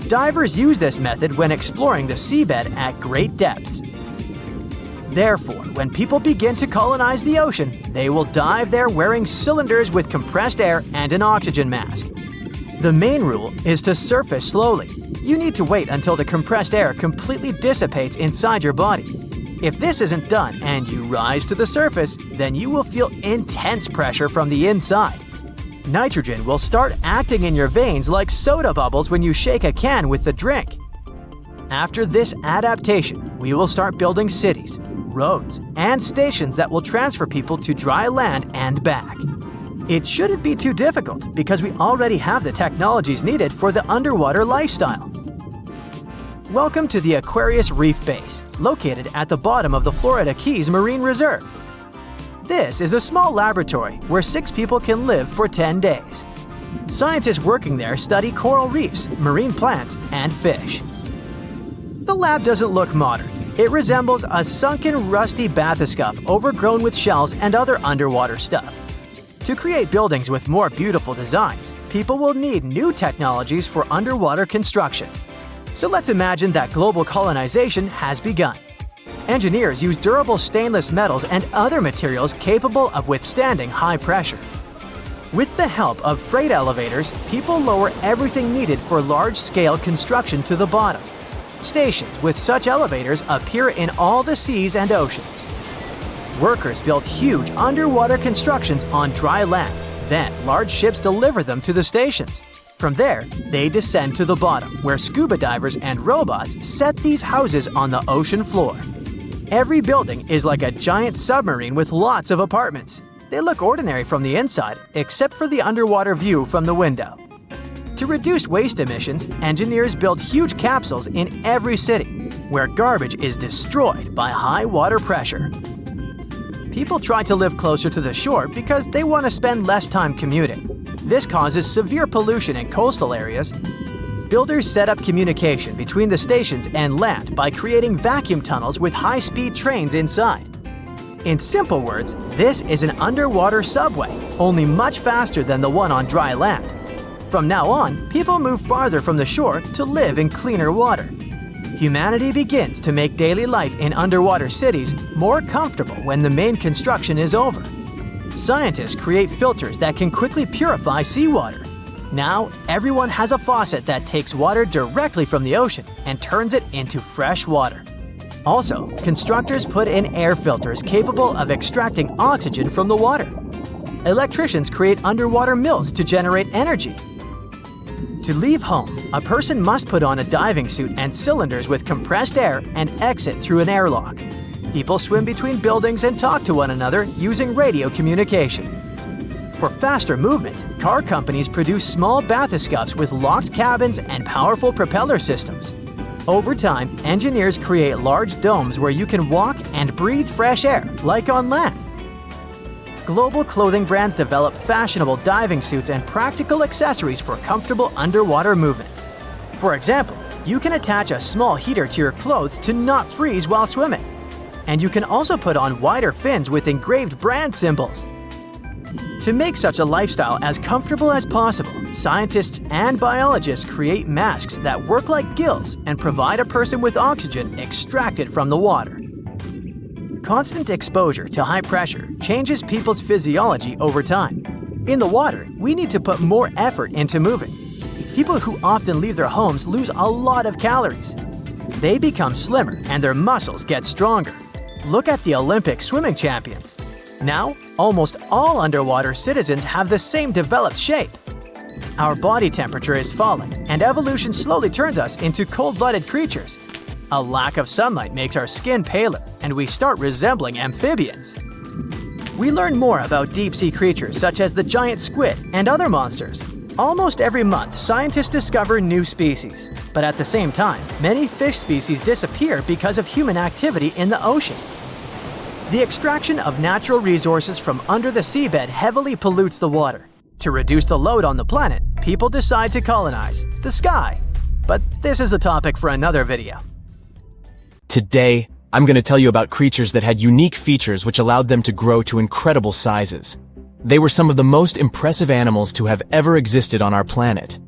Divers use this method when exploring the seabed at great depths. Therefore, when people begin to colonize the ocean, they will dive there wearing cylinders with compressed air and an oxygen mask. The main rule is to surface slowly. You need to wait until the compressed air completely dissipates inside your body. If this isn't done and you rise to the surface, then you will feel intense pressure from the inside. Nitrogen will start acting in your veins like soda bubbles when you shake a can with the drink. After this adaptation, we will start building cities, roads, and stations that will transfer people to dry land and back. It shouldn't be too difficult because we already have the technologies needed for the underwater lifestyle. Welcome to the Aquarius Reef Base, located at the bottom of the Florida Keys Marine Reserve. This is a small laboratory where 6 people can live for 10 days. Scientists working there study coral reefs, marine plants, and fish. The lab doesn't look modern. It resembles a sunken, rusty bathyscaphe overgrown with shells and other underwater stuff. To create buildings with more beautiful designs, people will need new technologies for underwater construction. So let's imagine that global colonization has begun. Engineers use durable stainless metals and other materials capable of withstanding high pressure. With the help of freight elevators, people lower everything needed for large-scale construction to the bottom. Stations with such elevators appear in all the seas and oceans. Workers build huge underwater constructions on dry land. Then, large ships deliver them to the stations. From there, they descend to the bottom, where scuba divers and robots set these houses on the ocean floor. Every building is like a giant submarine with lots of apartments. They look ordinary from the inside, except for the underwater view from the window. To reduce waste emissions, engineers build huge capsules in every city, where garbage is destroyed by high water pressure. People try to live closer to the shore because they want to spend less time commuting. This causes severe pollution in coastal areas. Builders set up communication between the stations and land by creating vacuum tunnels with high-speed trains inside. In simple words, this is an underwater subway, only much faster than the one on dry land. From now on, people move farther from the shore to live in cleaner water. Humanity begins to make daily life in underwater cities more comfortable when the main construction is over. Scientists create filters that can quickly purify seawater. Now, everyone has a faucet that takes water directly from the ocean and turns it into fresh water. Also, constructors put in air filters capable of extracting oxygen from the water. Electricians create underwater mills to generate energy. To leave home, a person must put on a diving suit and cylinders with compressed air and exit through an airlock. People swim between buildings and talk to one another using radio communication. For faster movement, car companies produce small bathyscuffs with locked cabins and powerful propeller systems. Over time, engineers create large domes where you can walk and breathe fresh air, like on land. Global clothing brands develop fashionable diving suits and practical accessories for comfortable underwater movement. For example, you can attach a small heater to your clothes to not freeze while swimming. And you can also put on wider fins with engraved brand symbols. To make such a lifestyle as comfortable as possible, scientists and biologists create masks that work like gills and provide a person with oxygen extracted from the water. Constant exposure to high pressure changes people's physiology over time. In the water, we need to put more effort into moving. People who often leave their homes lose a lot of calories. They become slimmer and their muscles get stronger. Look at the Olympic swimming champions. Now, almost all underwater citizens have the same developed shape. Our body temperature is falling, and evolution slowly turns us into cold-blooded creatures. A lack of sunlight makes our skin paler, and we start resembling amphibians. We learn more about deep-sea creatures such as the giant squid and other monsters. Almost every month, scientists discover new species. But at the same time, many fish species disappear because of human activity in the ocean. The extraction of natural resources from under the seabed heavily pollutes the water. To reduce the load on the planet, people decide to colonize the sky. But this is a topic for another video. Today, I'm going to tell you about creatures that had unique features which allowed them to grow to incredible sizes. They were some of the most impressive animals to have ever existed on our planet.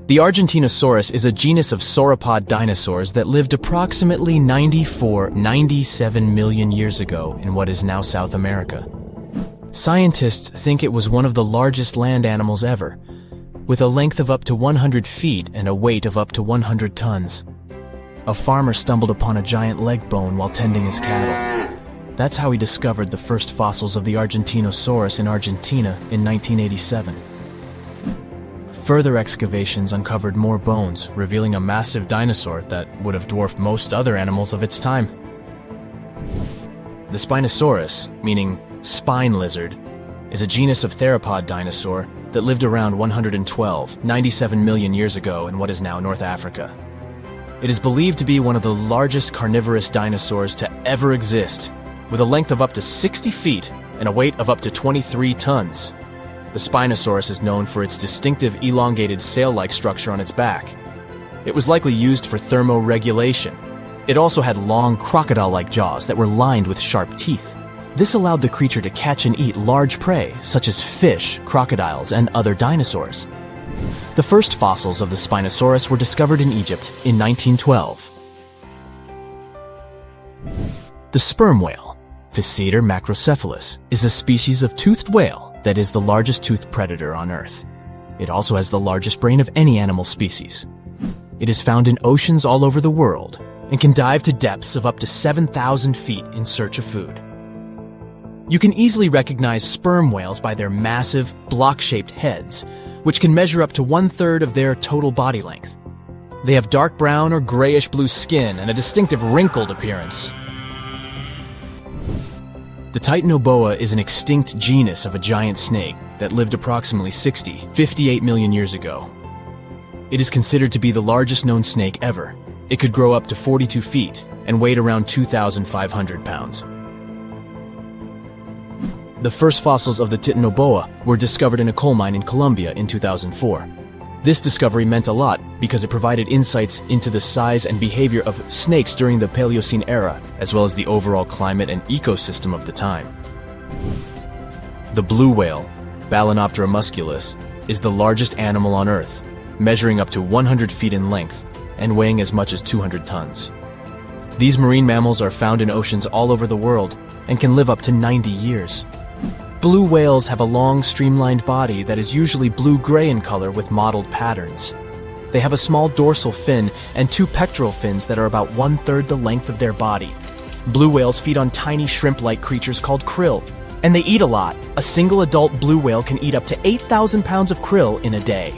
The Argentinosaurus is a genus of sauropod dinosaurs that lived approximately 97 million years ago in what is now South America. Scientists think it was one of the largest land animals ever, with a length of up to 100 feet and a weight of up to 100 tons. A farmer stumbled upon a giant leg bone while tending his cattle. That's how he discovered the first fossils of the Argentinosaurus in Argentina in 1987. Further excavations uncovered more bones, revealing a massive dinosaur that would have dwarfed most other animals of its time. The Spinosaurus, meaning spine lizard, is a genus of theropod dinosaur that lived around 97 million years ago in what is now North Africa. It is believed to be one of the largest carnivorous dinosaurs to ever exist, with a length of up to 60 feet and a weight of up to 23 tons. The Spinosaurus is known for its distinctive elongated sail-like structure on its back. It was likely used for thermoregulation. It also had long crocodile-like jaws that were lined with sharp teeth. This allowed the creature to catch and eat large prey, such as fish, crocodiles, and other dinosaurs. The first fossils of the Spinosaurus were discovered in Egypt in 1912. The sperm whale, Physeter macrocephalus, is a species of toothed whale that is the largest toothed predator on Earth. It also has the largest brain of any animal species. It is found in oceans all over the world and can dive to depths of up to 7,000 feet in search of food. You can easily recognize sperm whales by their massive, block-shaped heads, which can measure up to 1/3 of their total body length. They have dark brown or grayish-blue skin and a distinctive wrinkled appearance. The Titanoboa is an extinct genus of a giant snake that lived approximately 58 million years ago. It is considered to be the largest known snake ever. It could grow up to 42 feet and weighed around 2,500 pounds. The first fossils of the Titanoboa were discovered in a coal mine in Colombia in 2004. This discovery meant a lot because it provided insights into the size and behavior of snakes during the Paleocene era, as well as the overall climate and ecosystem of the time. The blue whale, Balænoptera musculus, is the largest animal on Earth, measuring up to 100 feet in length and weighing as much as 200 tons. These marine mammals are found in oceans all over the world and can live up to 90 years. Blue whales have a long, streamlined body that is usually blue-gray in color with mottled patterns. They have a small dorsal fin and 2 pectoral fins that are about 1/3 the length of their body. Blue whales feed on tiny shrimp-like creatures called krill, and they eat a lot. A single adult blue whale can eat up to 8,000 pounds of krill in a day.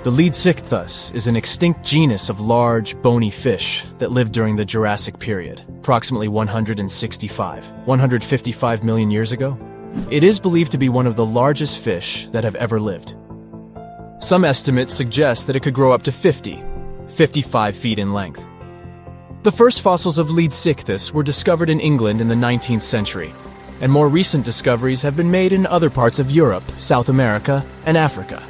The Leadsichthus is an extinct genus of large, bony fish that lived during the Jurassic period, approximately 155 million years ago. It is believed to be one of the largest fish that have ever lived. Some estimates suggest that it could grow up to 55 feet in length. The first fossils of Leadsichthus were discovered in England in the 19th century, and more recent discoveries have been made in other parts of Europe, South America, and Africa.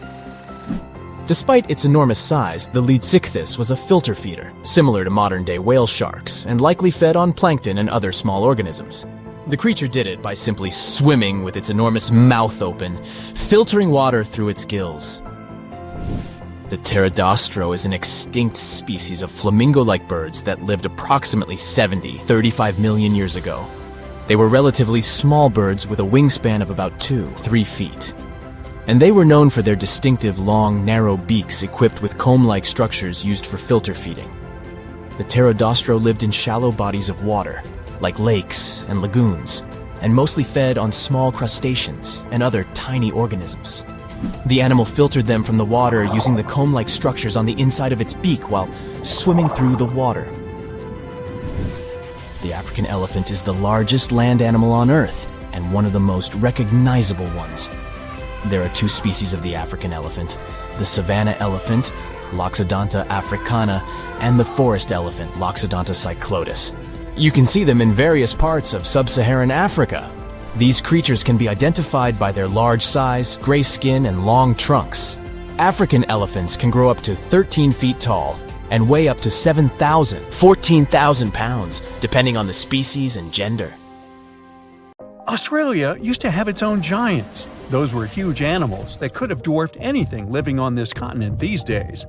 Despite its enormous size, the Leadsichthus was a filter feeder, similar to modern-day whale sharks, and likely fed on plankton and other small organisms. The creature did it by simply swimming with its enormous mouth open, filtering water through its gills. The pterodostro is an extinct species of flamingo-like birds that lived approximately 35 million years ago. They were relatively small birds with a wingspan of about 2-3 feet. And they were known for their distinctive long, narrow beaks equipped with comb-like structures used for filter feeding. The pterodostro lived in shallow bodies of water, like lakes and lagoons, and mostly fed on small crustaceans and other tiny organisms. The animal filtered them from the water using the comb-like structures on the inside of its beak while swimming through the water. The African elephant is the largest land animal on Earth and one of the most recognizable ones. There are 2 species of the African elephant, the savanna elephant, Loxodonta africana, and the forest elephant, Loxodonta cyclotis. You can see them in various parts of sub-Saharan Africa. These creatures can be identified by their large size, gray skin, and long trunks. African elephants can grow up to 13 feet tall and weigh up to 14,000 pounds, depending on the species and gender. Australia used to have its own giants. Those were huge animals that could have dwarfed anything living on this continent these days.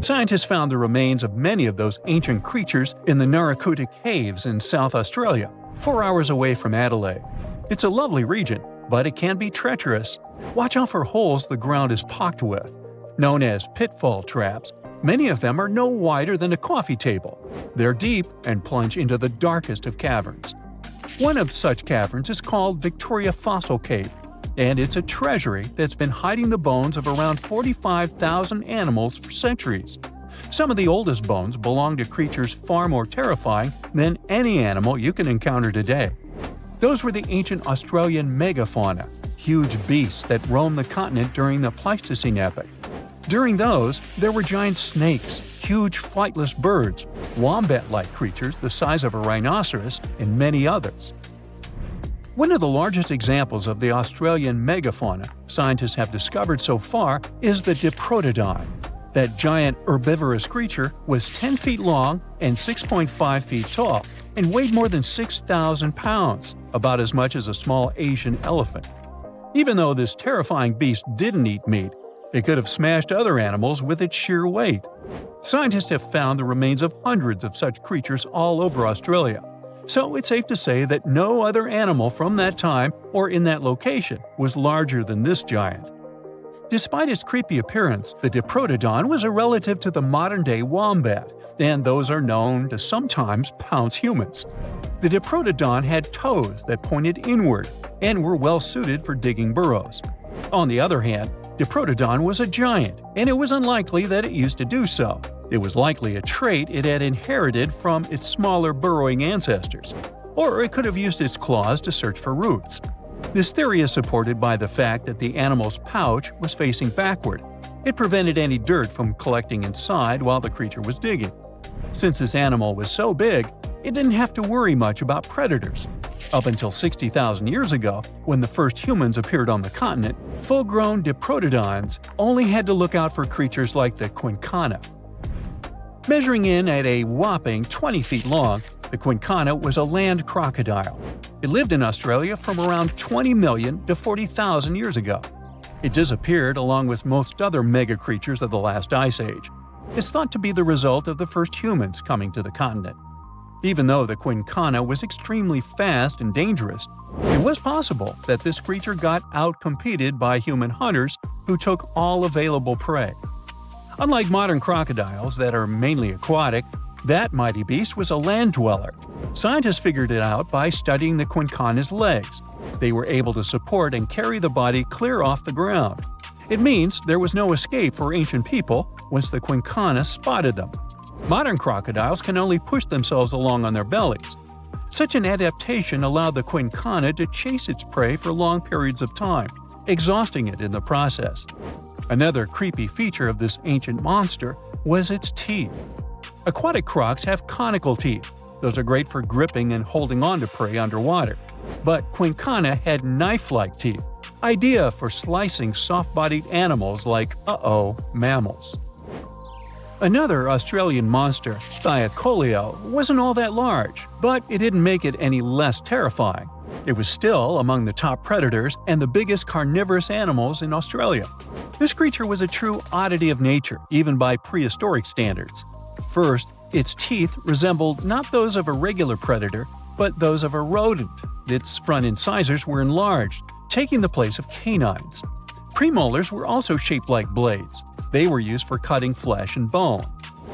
Scientists found the remains of many of those ancient creatures in the Narracuta Caves in South Australia, 4 hours away from Adelaide. It's a lovely region, but it can be treacherous. Watch out for holes the ground is pocked with. Known as pitfall traps, many of them are no wider than a coffee table. They're deep and plunge into the darkest of caverns. One of such caverns is called Victoria Fossil Cave, and it's a treasury that's been hiding the bones of around 45,000 animals for centuries. Some of the oldest bones belong to creatures far more terrifying than any animal you can encounter today. Those were the ancient Australian megafauna, huge beasts that roamed the continent during the Pleistocene epoch. During those, there were giant snakes, huge flightless birds, wombat-like creatures the size of a rhinoceros, and many others. One of the largest examples of the Australian megafauna scientists have discovered so far is the Diprotodon. That giant herbivorous creature was 10 feet long and 6.5 feet tall, and weighed more than 6,000 pounds, about as much as a small Asian elephant. Even though this terrifying beast didn't eat meat, It could have smashed other animals with its sheer weight. Scientists have found the remains of hundreds of such creatures all over Australia, so it's safe to say that no other animal from that time or in that location was larger than this giant. Despite its creepy appearance, the Diprotodon was a relative to the modern-day wombat, and those are known to sometimes pounce humans. The Diprotodon had toes that pointed inward and were well suited for digging burrows. On the other hand, Diprotodon was a giant, and it was unlikely that it used to do so. It was likely a trait it had inherited from its smaller burrowing ancestors, or it could have used its claws to search for roots. This theory is supported by the fact that the animal's pouch was facing backward. It prevented any dirt from collecting inside while the creature was digging. Since this animal was so big, it didn't have to worry much about predators. Up until 60,000 years ago, when the first humans appeared on the continent, full-grown Diprotodons only had to look out for creatures like the quincana. Measuring in at a whopping 20 feet long, the quincana was a land crocodile. It lived in Australia from around 20 million to 40,000 years ago. It disappeared along with most other mega creatures of the last ice age. It's thought to be the result of the first humans coming to the continent. Even though the quincana was extremely fast and dangerous, it was possible that this creature got outcompeted by human hunters who took all available prey. Unlike modern crocodiles that are mainly aquatic, that mighty beast was a land dweller. Scientists figured it out by studying the quincana's legs. They were able to support and carry the body clear off the ground. It means there was no escape for ancient people once the quincana spotted them. Modern crocodiles can only push themselves along on their bellies. Such an adaptation allowed the quincana to chase its prey for long periods of time, exhausting it in the process. Another creepy feature of this ancient monster was its teeth. Aquatic crocs have conical teeth. Those are great for gripping and holding on to prey underwater. But quincana had knife-like teeth, ideal for slicing soft-bodied animals like, mammals. Another Australian monster, Thylacoleo, wasn't all that large, but it didn't make it any less terrifying. It was still among the top predators and the biggest carnivorous animals in Australia. This creature was a true oddity of nature, even by prehistoric standards. First, its teeth resembled not those of a regular predator, but those of a rodent. Its front incisors were enlarged, taking the place of canines. Premolars were also shaped like blades. They were used for cutting flesh and bone.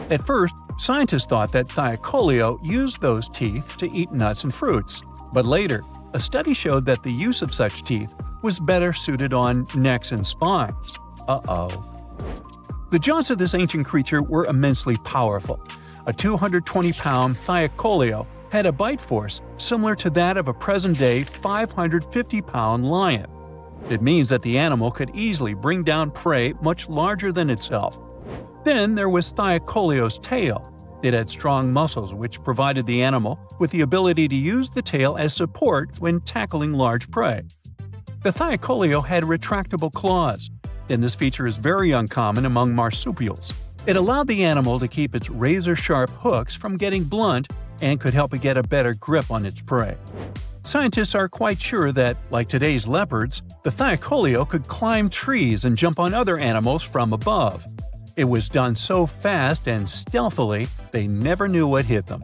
At first, scientists thought that Thylacoleo used those teeth to eat nuts and fruits. But later, a study showed that the use of such teeth was better suited on necks and spines. The jaws of this ancient creature were immensely powerful. A 220-pound Thylacoleo had a bite force similar to that of a present-day 550-pound lion. It means that the animal could easily bring down prey much larger than itself. Then there was Thylacoleo's tail. It had strong muscles which provided the animal with the ability to use the tail as support when tackling large prey. The Thylacoleo had retractable claws, and this feature is very uncommon among marsupials. It allowed the animal to keep its razor-sharp hooks from getting blunt and could help it get a better grip on its prey. Scientists are quite sure that, like today's leopards, the Thylacoleo could climb trees and jump on other animals from above. It was done so fast and stealthily, they never knew what hit them.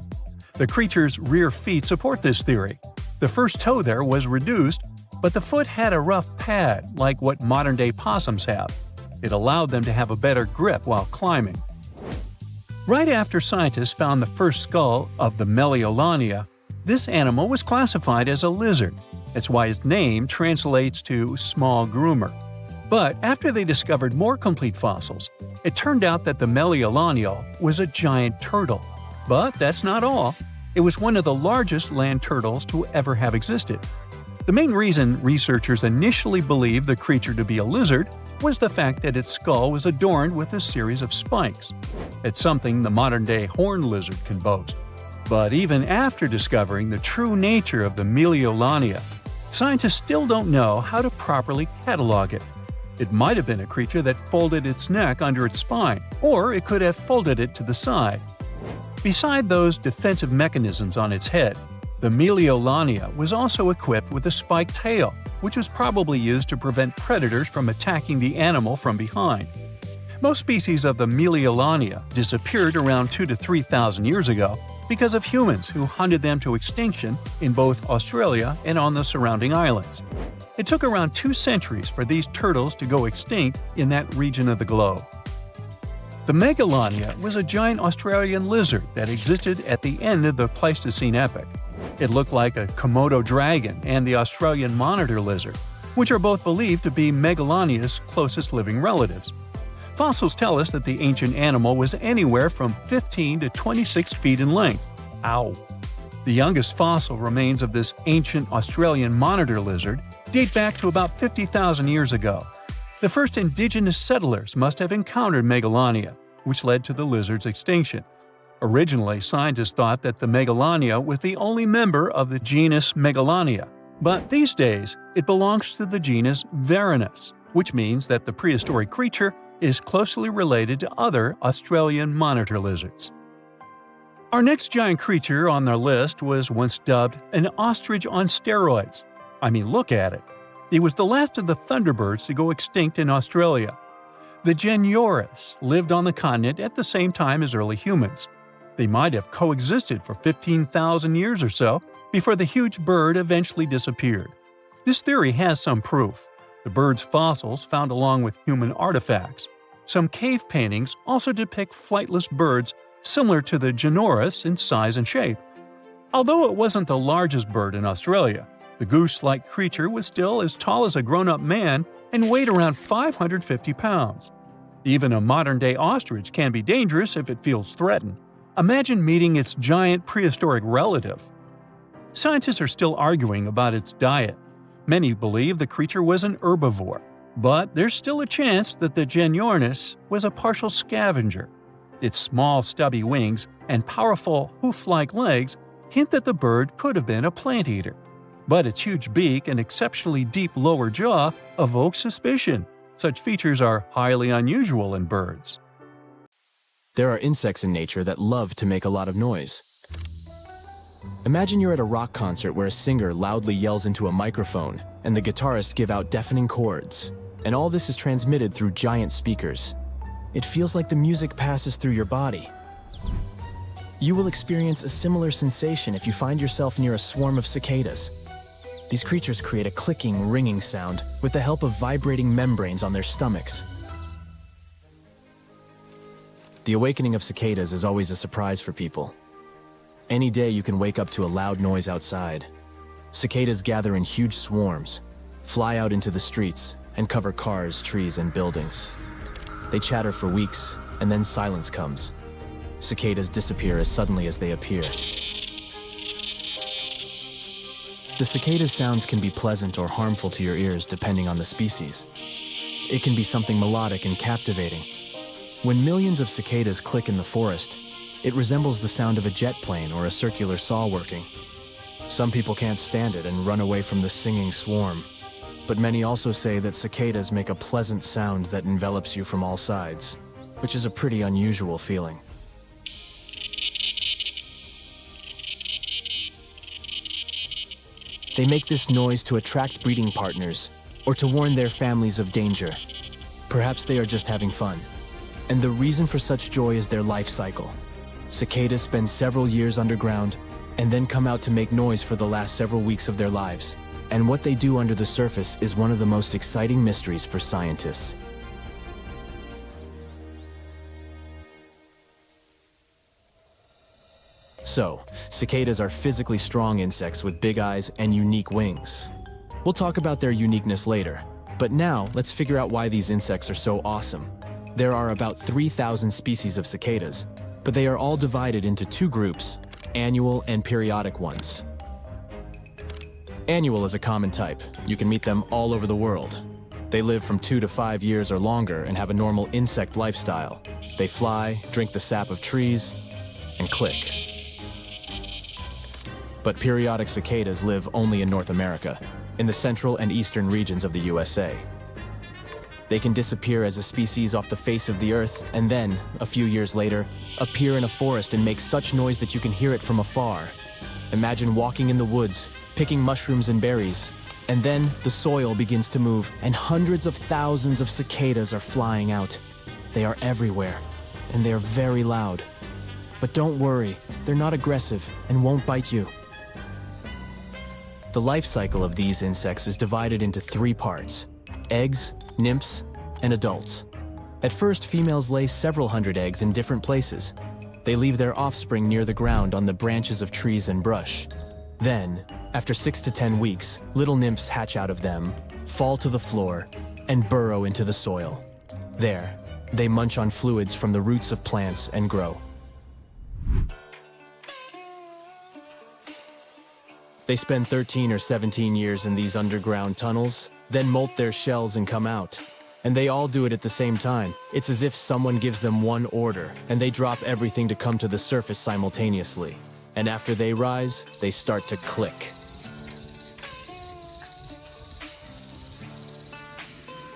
The creature's rear feet support this theory. The first toe there was reduced, but the foot had a rough pad like what modern-day possums have. It allowed them to have a better grip while climbing. Right after scientists found the first skull of the Meliolania, this animal was classified as a lizard. That's why its name translates to small groomer. But after they discovered more complete fossils, it turned out that the Meliolania was a giant turtle. But that's not all. It was one of the largest land turtles to ever have existed. The main reason researchers initially believed the creature to be a lizard was the fact that its skull was adorned with a series of spikes. It's something the modern-day horned lizard can boast. But even after discovering the true nature of the Meliolania, scientists still don't know how to properly catalog it. It might have been a creature that folded its neck under its spine, or it could have folded it to the side. Beside those defensive mechanisms on its head, the Meliolania was also equipped with a spiked tail, which was probably used to prevent predators from attacking the animal from behind. Most species of the Melialania disappeared around 2,000 to 3,000 years ago because of humans who hunted them to extinction in both Australia and on the surrounding islands. It took around 2 centuries for these turtles to go extinct in that region of the globe. The Megalania was a giant Australian lizard that existed at the end of the Pleistocene epoch. It looked like a Komodo dragon and the Australian monitor lizard, which are both believed to be Megalania's closest living relatives. Fossils tell us that the ancient animal was anywhere from 15 to 26 feet in length. Ow! The youngest fossil remains of this ancient Australian monitor lizard date back to about 50,000 years ago. The first indigenous settlers must have encountered Megalania, which led to the lizard's extinction. Originally, scientists thought that the Megalania was the only member of the genus Megalania, but these days it belongs to the genus Varanus, which means that the prehistoric creature is closely related to other Australian monitor lizards. Our next giant creature on our list was once dubbed an ostrich on steroids. I mean, look at it. It was the last of the thunderbirds to go extinct in Australia. The Genyornis lived on the continent at the same time as early humans. They might have coexisted for 15,000 years or so before the huge bird eventually disappeared. This theory has some proof. The bird's fossils found along with human artifacts. Some cave paintings also depict flightless birds similar to the Genyornis in size and shape. Although it wasn't the largest bird in Australia, the goose-like creature was still as tall as a grown-up man and weighed around 550 pounds. Even a modern-day ostrich can be dangerous if it feels threatened. Imagine meeting its giant prehistoric relative. Scientists are still arguing about its diet. Many believe the creature was an herbivore, but there's still a chance that the Genyornis was a partial scavenger. Its small, stubby wings and powerful hoof-like legs hint that the bird could have been a plant eater. But its huge beak and exceptionally deep lower jaw evoke suspicion. Such features are highly unusual in birds. There are insects in nature that love to make a lot of noise. Imagine you're at a rock concert where a singer loudly yells into a microphone and the guitarists give out deafening chords. And all this is transmitted through giant speakers. It feels like the music passes through your body. You will experience a similar sensation if you find yourself near a swarm of cicadas. These creatures create a clicking, ringing sound with the help of vibrating membranes on their stomachs. The awakening of cicadas is always a surprise for people. Any day you can wake up to a loud noise outside. Cicadas gather in huge swarms, fly out into the streets, and cover cars, trees, and buildings. They chatter for weeks, and then silence comes. Cicadas disappear as suddenly as they appear. The cicada's sounds can be pleasant or harmful to your ears depending on the species. It can be something melodic and captivating. When millions of cicadas click in the forest, it resembles the sound of a jet plane or a circular saw working. Some people can't stand it and run away from the singing swarm, but many also say that cicadas make a pleasant sound that envelops you from all sides, which is a pretty unusual feeling. They make this noise to attract breeding partners or to warn their families of danger. Perhaps they are just having fun. And the reason for such joy is their life cycle. Cicadas spend several years underground and then come out to make noise for the last several weeks of their lives. And what they do under the surface is one of the most exciting mysteries for scientists. So, cicadas are physically strong insects with big eyes and unique wings. We'll talk about their uniqueness later, but now let's figure out why these insects are so awesome. There are about 3,000 species of cicadas, but they are all divided into 2 groups, annual and periodic ones. Annual is a common type. You can meet them all over the world. They live from 2 to 5 years or longer and have a normal insect lifestyle. They fly, drink the sap of trees, and click. But periodic cicadas live only in North America, in the central and eastern regions of the USA. They can disappear as a species off the face of the earth and then, a few years later, appear in a forest and make such noise that you can hear it from afar. Imagine walking in the woods, picking mushrooms and berries, And then the soil begins to move, and hundreds of thousands of cicadas are flying out. They are everywhere, and they are very loud. But don't worry, they're not aggressive and won't bite you. The life cycle of these insects is divided into 3 parts: eggs, nymphs, and adults. At first, females lay several hundred eggs in different places. They leave their offspring near the ground on the branches of trees and brush. Then, after 6 to 10 weeks, little nymphs hatch out of them, fall to the floor, and burrow into the soil. There, they munch on fluids from the roots of plants and grow. They spend 13 or 17 years in these underground tunnels, then molt their shells and come out. And they all do it at the same time. It's as if someone gives them one order, and they drop everything to come to the surface simultaneously. And after they rise, they start to click.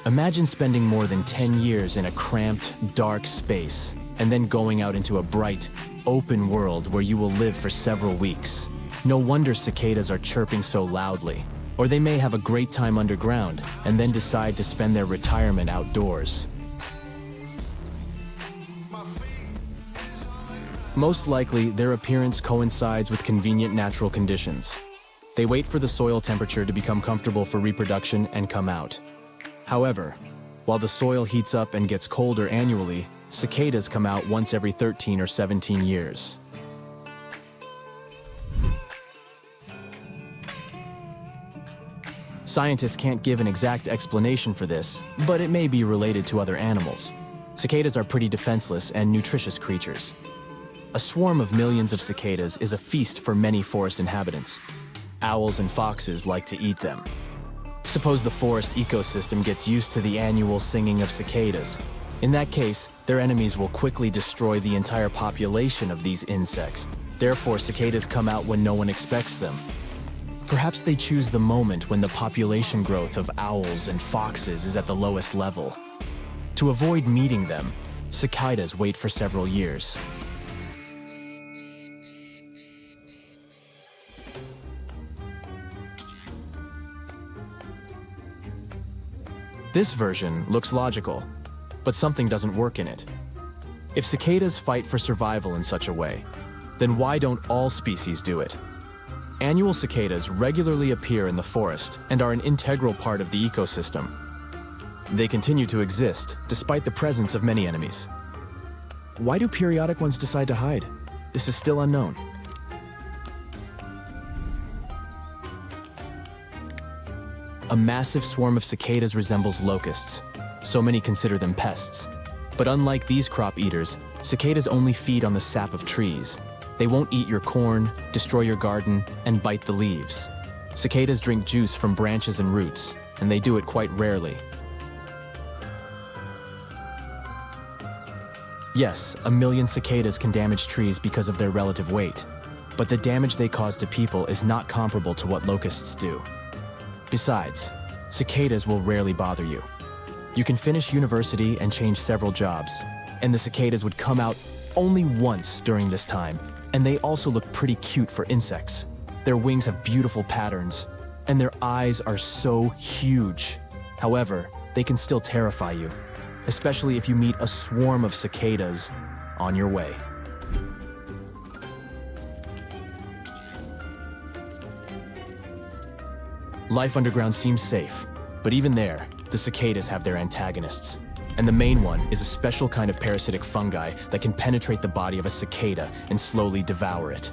Imagine spending more than 10 years in a cramped, dark space, and then going out into a bright, open world where you will live for several weeks. No wonder cicadas are chirping so loudly. Or they may have a great time underground, and then decide to spend their retirement outdoors. Most likely, their appearance coincides with convenient natural conditions. They wait for the soil temperature to become comfortable for reproduction and come out. However, while the soil heats up and gets colder annually, cicadas come out once every 13 or 17 years. Scientists can't give an exact explanation for this, but it may be related to other animals. Cicadas are pretty defenseless and nutritious creatures. A swarm of millions of cicadas is a feast for many forest inhabitants. Owls and foxes like to eat them. Suppose the forest ecosystem gets used to the annual singing of cicadas. In that case, their enemies will quickly destroy the entire population of these insects. Therefore, cicadas come out when no one expects them. Perhaps they choose the moment when the population growth of owls and foxes is at the lowest level. To avoid meeting them, cicadas wait for several years. This version looks logical, but something doesn't work in it. If cicadas fight for survival in such a way, then why don't all species do it? Annual cicadas regularly appear in the forest and are an integral part of the ecosystem. They continue to exist despite the presence of many enemies. Why do periodic ones decide to hide? This is still unknown. A massive swarm of cicadas resembles locusts. So many consider them pests. But unlike these crop eaters, cicadas only feed on the sap of trees. They won't eat your corn, destroy your garden, and bite the leaves. Cicadas drink juice from branches and roots, and they do it quite rarely. Yes, 1 million cicadas can damage trees because of their relative weight, but the damage they cause to people is not comparable to what locusts do. Besides, cicadas will rarely bother you. You can finish university and change several jobs, and the cicadas would come out only once during this time, and they also look pretty cute for insects. Their wings have beautiful patterns, and their eyes are so huge. However, they can still terrify you, especially if you meet a swarm of cicadas on your way. Life underground seems safe, but even there, the cicadas have their antagonists. And the main one is a special kind of parasitic fungi that can penetrate the body of a cicada and slowly devour it.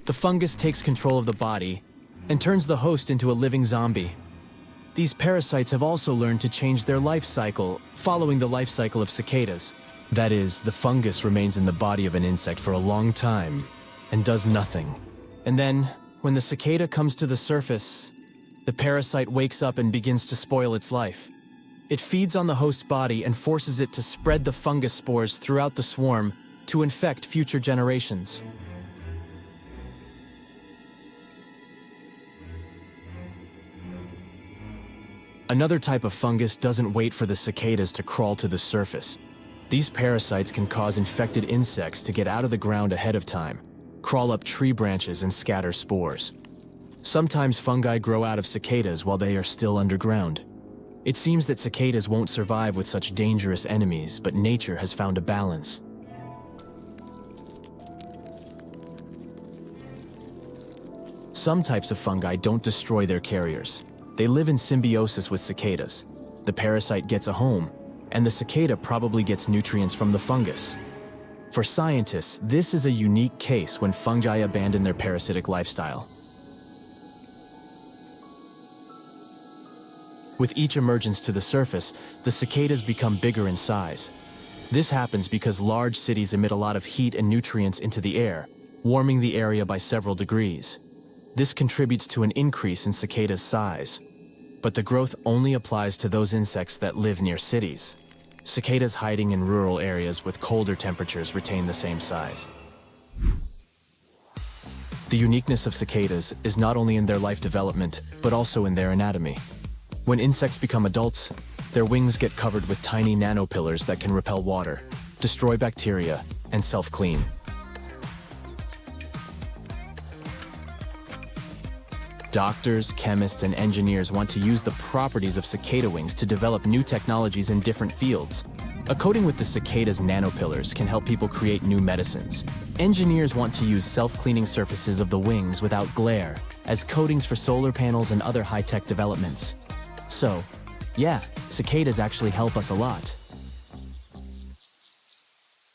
The fungus takes control of the body and turns the host into a living zombie. These parasites have also learned to change their life cycle, following the life cycle of cicadas. That is, the fungus remains in the body of an insect for a long time and does nothing. And then, when the cicada comes to the surface, the parasite wakes up and begins to spoil its life. It feeds on the host's body and forces it to spread the fungus spores throughout the swarm to infect future generations. Another type of fungus doesn't wait for the cicadas to crawl to the surface. These parasites can cause infected insects to get out of the ground ahead of time, crawl up tree branches and scatter spores. Sometimes fungi grow out of cicadas while they are still underground. It seems that cicadas won't survive with such dangerous enemies, but nature has found a balance. Some types of fungi don't destroy their carriers. They live in symbiosis with cicadas. The parasite gets a home, and the cicada probably gets nutrients from the fungus. For scientists, this is a unique case when fungi abandon their parasitic lifestyle. With each emergence to the surface, the cicadas become bigger in size. This happens because large cities emit a lot of heat and nutrients into the air, warming the area by several degrees. This contributes to an increase in cicadas' size. But the growth only applies to those insects that live near cities. Cicadas hiding in rural areas with colder temperatures retain the same size. The uniqueness of cicadas is not only in their life development, but also in their anatomy. When insects become adults, their wings get covered with tiny nanopillars that can repel water, destroy bacteria, and self-clean. Doctors, chemists, and engineers want to use the properties of cicada wings to develop new technologies in different fields. A coating with the cicada's nanopillars can help people create new medicines. Engineers want to use self-cleaning surfaces of the wings without glare as coatings for solar panels and other high-tech developments. So, yeah, cicadas actually help us a lot.